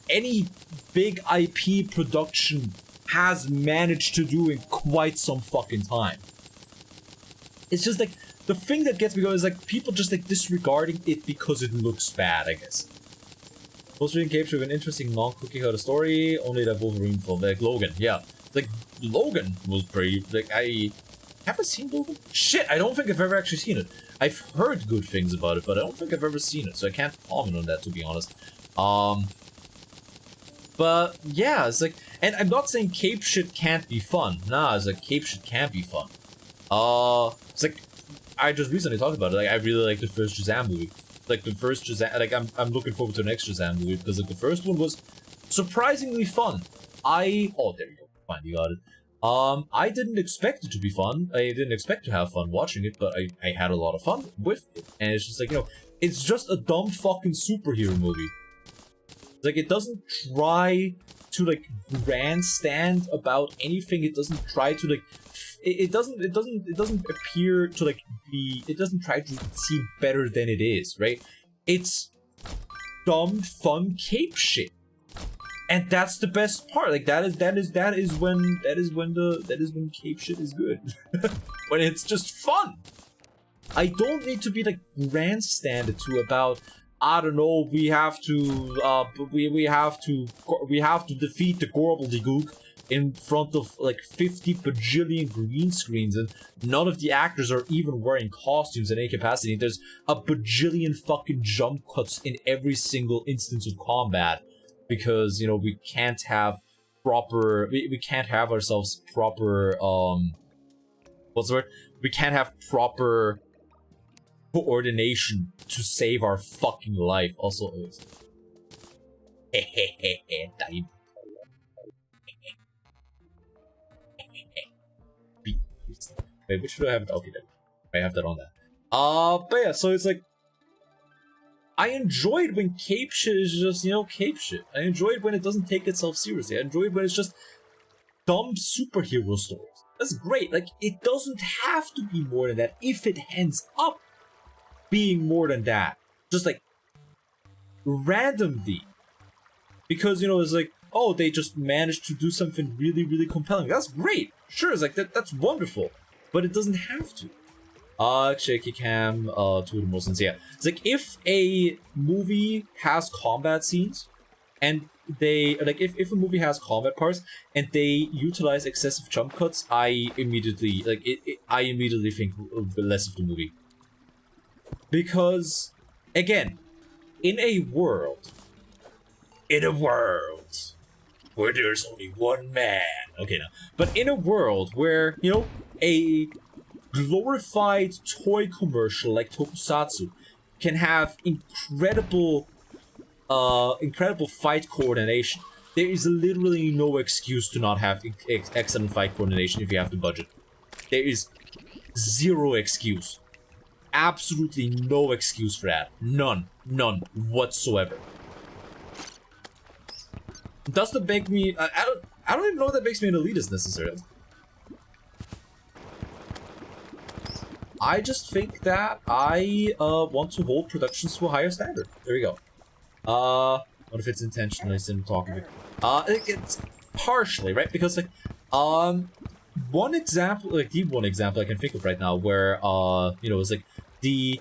any big IP production has managed to do in quite some fucking time. It's just like, the thing that gets me going is like people just like disregarding it because it looks bad, I guess. Most reading Cape with an interesting non-cookie cutter story, only that Wolverine film, like Logan, yeah. Like, Logan was pretty, like, I haven't seen Logan? Shit, I don't think I've ever actually seen it. I've heard good things about it, but I don't think I've ever seen it, so I can't comment on that, to be honest. But, yeah, it's like, and I'm not saying Cape Shit can't be fun. Nah, it's like, Cape Shit can be fun. It's like, I just recently talked about it, like, I really like the first Shazam movie. Like, the first Shazam, like, I'm looking forward to the next Shazam movie, because, like, the first one was surprisingly fun. Oh, there you go, fine, you got it. I didn't expect it to be fun, I didn't expect to have fun watching it, but I had a lot of fun with it, and it's just like, you know, it's just a dumb fucking superhero movie. Like, it doesn't try to, like, grandstand about anything, it doesn't try to, like, it doesn't appear to like be, it doesn't try to seem better than it is, right? It's dumb fun Cape Shit, and that's the best part. Like that is when Cape Shit is good. When it's just fun. I don't need to be like grandstanded to about, I don't know, we have to defeat the Gorbledygook in front of like 50 bajillion green screens, and none of the actors are even wearing costumes in any capacity. There's a bajillion fucking jump cuts in every single instance of combat, because, you know, we can't have proper, we can't have ourselves proper, what's the word? We can't have proper coordination to save our fucking life. Also, wait, which do I have? Okay, then I have that on that. But yeah, so it's like, I enjoyed when Cape Shit is just, you know, Cape Shit. I enjoyed when it doesn't take itself seriously. I enjoyed when it's just dumb superhero stories. That's great. Like, it doesn't have to be more than that if it ends up being more than that. Just like randomly. Because, you know, it's like, oh, they just managed to do something really, really compelling. That's great. Sure, it's like that's wonderful. But it doesn't have to. Shaky cam, two of the most sincere. It's like, if a movie has combat scenes, and if a movie has combat parts and they utilize excessive jump cuts, I immediately think less of the movie. Because again, in a world where there's only one man. Okay, no. But in a world where, you know, a glorified toy commercial like Tokusatsu can have incredible fight coordination, there is literally no excuse to not have excellent fight coordination if you have the budget. There is zero excuse. Absolutely no excuse for that. None whatsoever. Does that make me? I don't even know if that makes me an elitist necessarily. I just think that I want to hold productions to a higher standard. There we go. What if it's intentionally cinematography? It's partially, right? Because like, one example I can think of right now where you know, it's like the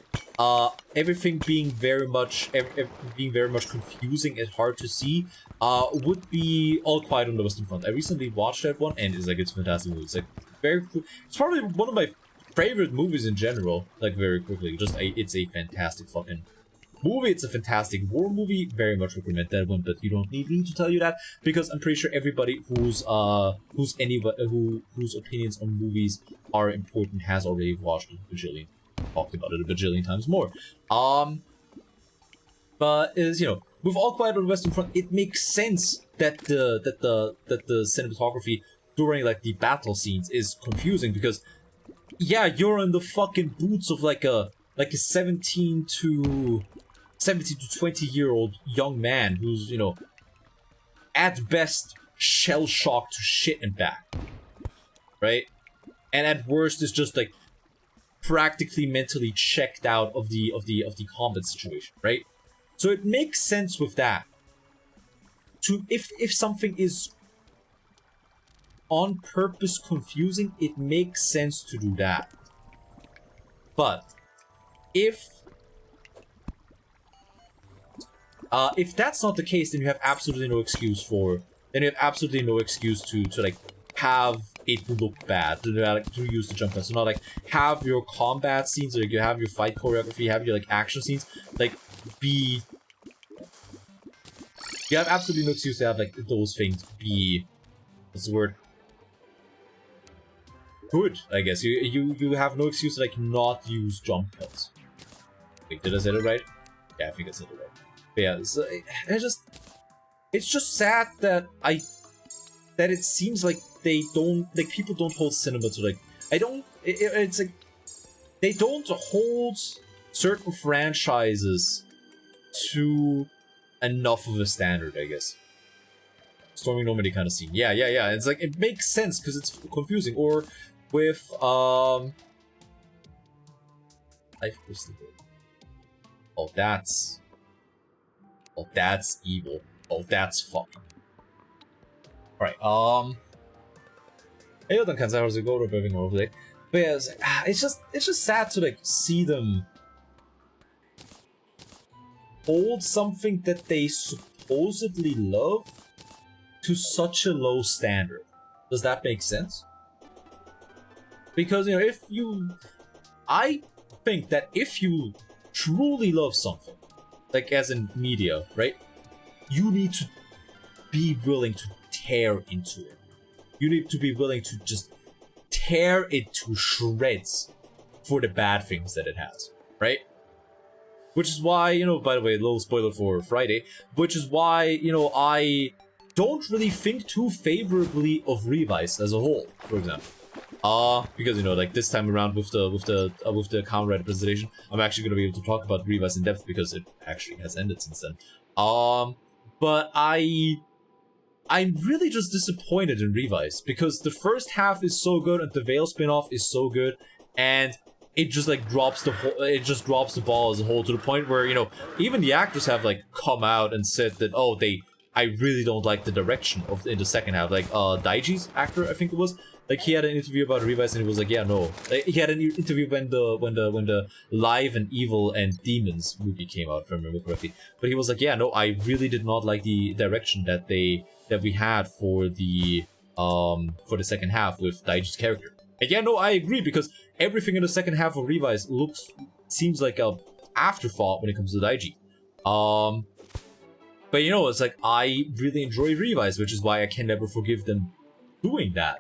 everything being very much confusing and hard to see would be All Quiet on the Western Front. I recently watched that one and it's a fantastic movie. It's like very cool. It's probably one of my favorite movies in general. Like very quickly, it's a fantastic fucking movie. It's a fantastic war movie. Very much recommend that one, but you don't need me to tell you that because I'm pretty sure everybody whose opinions on movies are important has already watched it a bajillion, talked about it a bajillion times more. But is, you know, with All Quiet on the Western Front, it makes sense that the cinematography during like the battle scenes is confusing because yeah, you're in the fucking boots of like a 17 to 20-year-old young man who's, you know, at best shell-shocked to shit and back, right? And at worst is just like practically mentally checked out of the combat situation, right? So it makes sense with that. To if something is on purpose confusing, it makes sense to do that. But if that's not the case, then you have absolutely no excuse to like have it look bad, to use the jump cuts. So not like have your combat scenes, or like you have your fight choreography, have your like action scenes, like you have absolutely no excuse to have like those things be, what's the word? Good, I guess. You have no excuse to like not use jump cuts. Wait, did I say it right? Yeah, I think I said it right. But yeah, so it's just sad that it seems like people don't hold cinema to like, it's like they don't hold certain franchises to enough of a standard, I guess. Storming Normandy kind of scene. Yeah. It's like, it makes sense because it's confusing. Or with Life Crystal. Oh, that's evil. Oh, that's fucking. Alright, ja, dann kann es einfach so go oder irgendwo over. But yeah, it's just sad to like see them hold something that they supposedly love to such a low standard. Does that make sense? Because, you know, I think that if you truly love something, like as in media, right? You need to be willing to tear into it. You need to be willing to just tear it to shreds for the bad things that it has, right? Which is why, you know, by the way, a little spoiler for Friday, which is why, you know, I don't really think too favorably of Revice as a whole, for example. Because, you know, like this time around with the combat representation, I'm actually gonna be able to talk about Revice in depth because it actually has ended since then. But I'm really just disappointed in Revice because the first half is so good and the Veil spin-off is so good, and it just like drops the ball as a whole to the point where, you know, even the actors have like come out and said that, I really don't like the direction in the second half. Like Daiji's actor, I think it was, Like he had an interview about Revice and he was like, yeah, no. Like, he had an interview when the Live and Evil and Demons movie came out, if I remember correctly. But he was like, yeah, no, I really did not like the direction that we had for the second half with Daiji's character. And yeah, no, I agree, because everything in the second half of Revice seems like a afterthought when it comes to Daiji. But you know, it's like, I really enjoy Revice, which is why I can never forgive them doing that.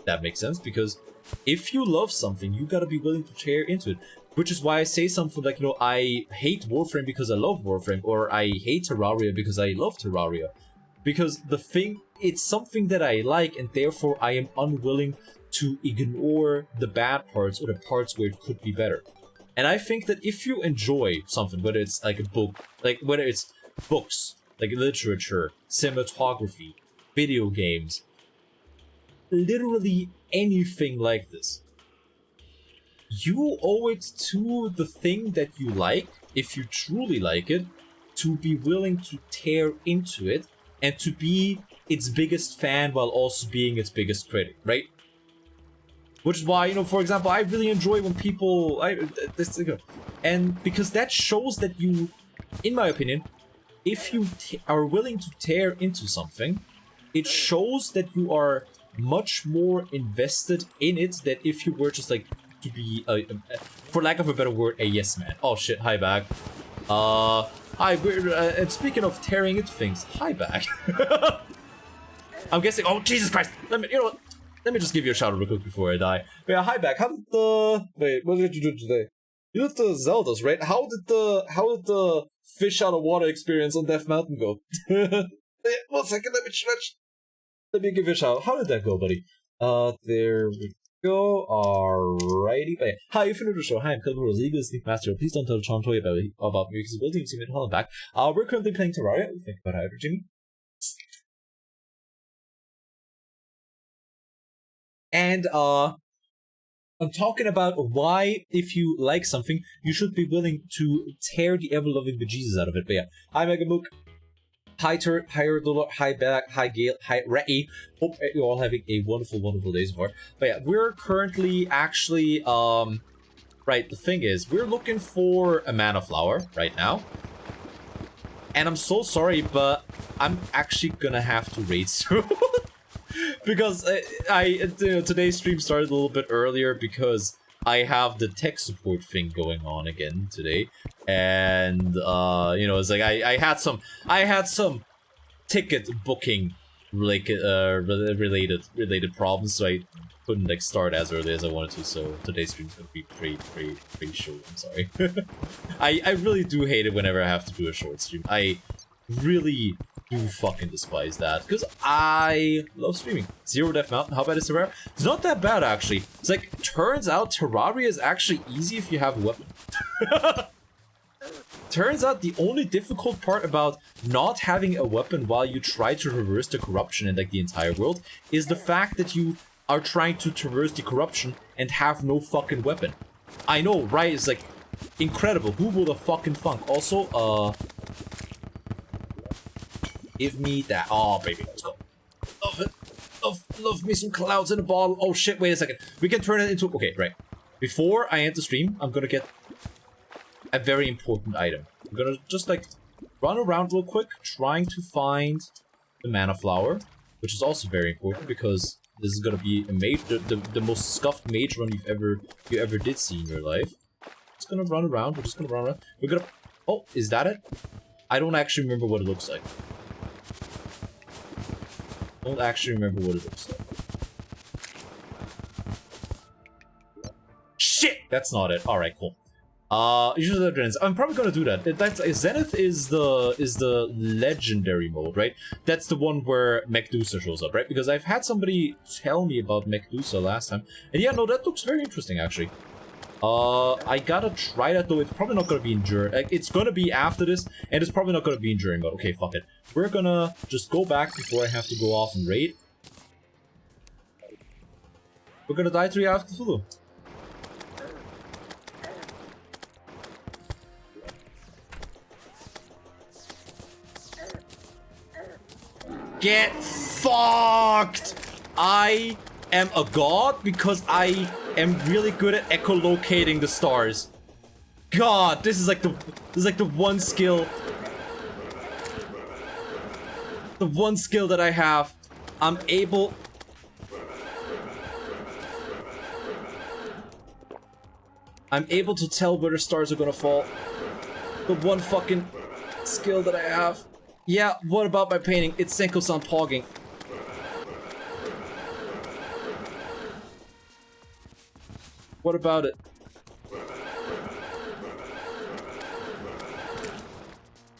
That makes sense, because if you love something, you gotta be willing to tear into it. Which is why I say something like, you know, I hate Warframe because I love Warframe, or I hate Terraria because I love Terraria. Because it's something that I like, and therefore I am unwilling to ignore the bad parts or the parts where it could be better. And I think that if you enjoy something, whether it's like a book, like whether it's books, like literature, cinematography, video games, literally anything like this, you owe it to the thing that you like, if you truly like it, to be willing to tear into it and to be its biggest fan while also being its biggest critic, right? Which is why, you know, for example, I really enjoy when people and because that shows that you, in my opinion, if you are willing to tear into something, it shows that you are much more invested in it than if you were just like to be for lack of a better word, a yes man. Oh shit, hi back. Hi, and speaking of tearing into things, hi back. I'm guessing, oh Jesus Christ, let me just give you a shout out real quick before I die. But yeah, hi back. How did wait, what did you do today? You did the Zeldas, right? How did the fish out of water experience on Death Mountain go? 1 second, let me stretch. Let me give you a shout out. How did that go, buddy? There we go. Alrighty. But yeah. Hi, if you're new to the show, hi, I'm Kelvin Legal Sneak Master. Please don't tell John Toy about me because we'll team see me hold back. We're currently playing Terraria. What do you think about Hydra, Jimmy? And I'm talking about why, if you like something, you should be willing to tear the ever-loving bejesus out of it. But yeah, hi Megamook, hi Turret, hi Erdula, hi Back, hi Gale, hi Ray. Hope you're all having a wonderful, wonderful day so far. But yeah, we're currently actually, right, the thing is, we're looking for a mana flower right now. And I'm so sorry, but I'm actually gonna have to raid soon. Because today's stream started a little bit earlier because I have the tech support thing going on again today, and you know, it's like I had some ticket booking related problems, so I couldn't like start as early as I wanted to. So today's stream's gonna be pretty short. I'm sorry. I really do hate it whenever I have to do a short stream. I really do fucking despise that, because I love streaming. Zero Death Mountain, how bad is Terraria? It's not that bad, actually. It's like, turns out Terraria is actually easy if you have a weapon. Turns out the only difficult part about not having a weapon while you try to reverse the corruption in like the entire world is the fact that you are trying to traverse the corruption and have no fucking weapon. I know, right? It's like incredible. Who would have fucking thunk? Also, give me that. Oh, baby, let's go. Love it. Love me some clouds in a bottle. Oh, shit, wait a second. We can turn it into... Okay, right. Before I end the stream, I'm gonna get a very important item. I'm gonna just, like, run around real quick, trying to find the mana flower, which is also very important, because this is gonna be a mage, the most scuffed mage run you ever did see in your life. Just gonna run around. We're just gonna run around. We're gonna... Oh, is that it? I don't actually remember what it looks like. Don't actually remember what it looks like. Shit! That's not it. Alright, cool. Usually I'm probably gonna do that. That's Zenith is the legendary mode, right? That's the one where Medusa shows up, right? Because I've had somebody tell me about Medusa last time. And yeah, no, that looks very interesting actually. I gotta try that though. It's probably not gonna be enduring. Like, it's gonna be after this, and it's probably not gonna be enduring, but okay, fuck it. We're gonna just go back before I have to go off and raid. We're gonna die 3 after Cthulhu. Get fucked! I am a god because I am really good at echolocating the stars. God, this is like the one skill. The one skill that I have. I'm able to tell where the stars are gonna fall. The one fucking skill that I have. Yeah, what about my painting? It's Senko-san pogging. What about it?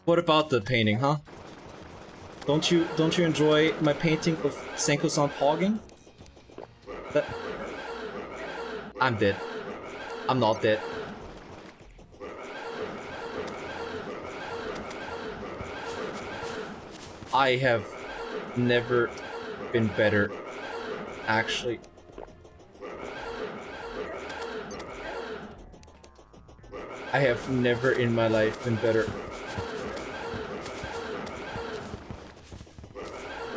What about the painting, huh? Don't you enjoy my painting of Senko-san pogging? That... I'm dead. I'm not dead. I have never been better, actually. I have never in my life been better.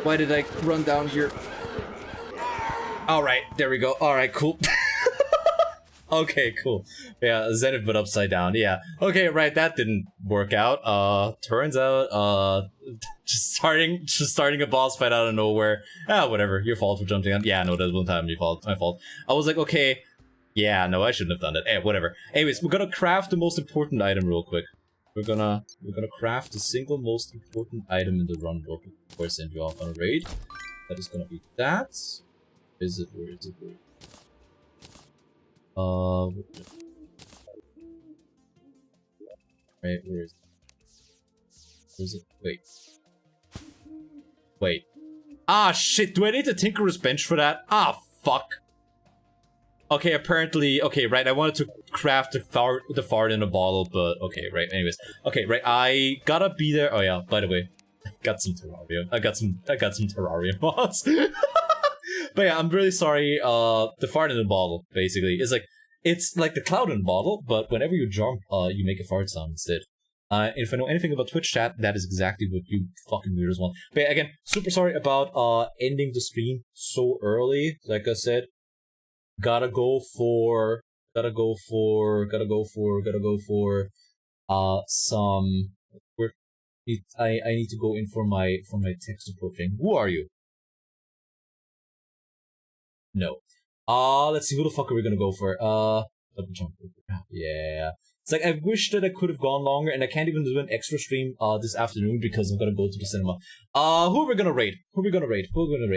Why did I run down here? Alright, there we go. Alright, cool. Okay, cool. Yeah, Zenith but upside down. Yeah. Okay, right, that didn't work out. Turns out, just starting a boss fight out of nowhere. Ah, whatever. Your fault for jumping on. Yeah, no, that was one time. My fault. I was like, okay. Yeah, no, I shouldn't have done that. Eh, whatever. Anyways, we're gonna craft the most important item real quick. We're gonna craft the single most important item in the run real quick before I send you off on a raid. That is gonna be that. Where is it? Right, where is it? Wait. Ah, shit, do I need the Tinkerer's Bench for that? Ah, fuck. Okay, apparently, okay, right, I wanted to craft the fart in a bottle, but okay, right, anyways. Okay, right, I gotta be there. Oh yeah, by the way, I got some Terraria. I got some Terraria mods. But yeah, I'm really sorry, the fart in a bottle, basically, is like, it's like the cloud in a bottle, but whenever you jump, you make a fart sound instead. If I know anything about Twitch chat, that is exactly what you fucking weirdos want. But yeah, again, super sorry about ending the stream so early. Like I said, gotta go for some. I need to go in for my text support thing. Who are you? No. Let's see, who the fuck are we gonna go for? Double jump. Yeah. It's like, I wish that I could have gone longer, and I can't even do an extra stream this afternoon because I'm gonna go to the cinema. Who are we gonna raid?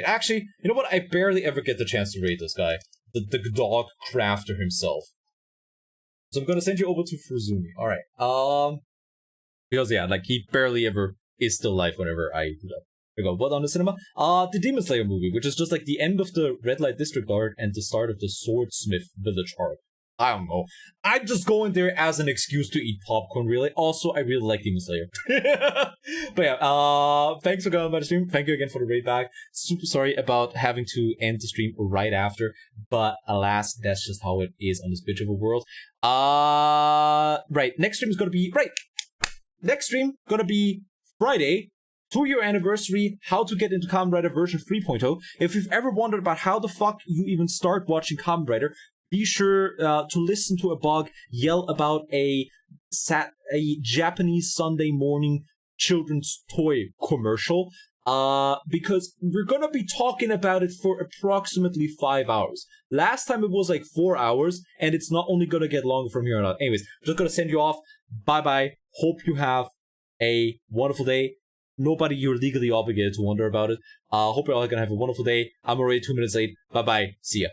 Actually, you know what? I barely ever get the chance to raid this guy. The dog crafter himself. So I'm gonna send you over to Fuzumi. Alright. Because yeah, like, he barely ever is still alive whenever I do that. We go, what on the cinema? The Demon Slayer movie, which is just like the end of the Red Light District arc and the start of the Swordsmith Village arc. I don't know. I'm just going there as an excuse to eat popcorn, really. Also, I really like Demon Slayer. But yeah, thanks for coming by the stream. Thank you again for the raid back. Super sorry about having to end the stream right after, but alas, that's just how it is on this bitch of a world. Right, next stream is gonna be, Friday. 2-year anniversary, how to get into Kamen Rider version 3.0. If you've ever wondered about how the fuck you even start watching Kamen Rider, be sure to listen to a bug yell about a Japanese Sunday morning children's toy commercial, because we're gonna be talking about it for approximately 5 hours. Last time it was like 4 hours, and it's not only gonna get longer from here on out. Anyways, just gonna send you off. Bye-bye. Hope you have a wonderful day. Nobody you're legally obligated to wonder about it. Hope you're all gonna have a wonderful day. I'm already 2 minutes late. Bye-bye. See ya.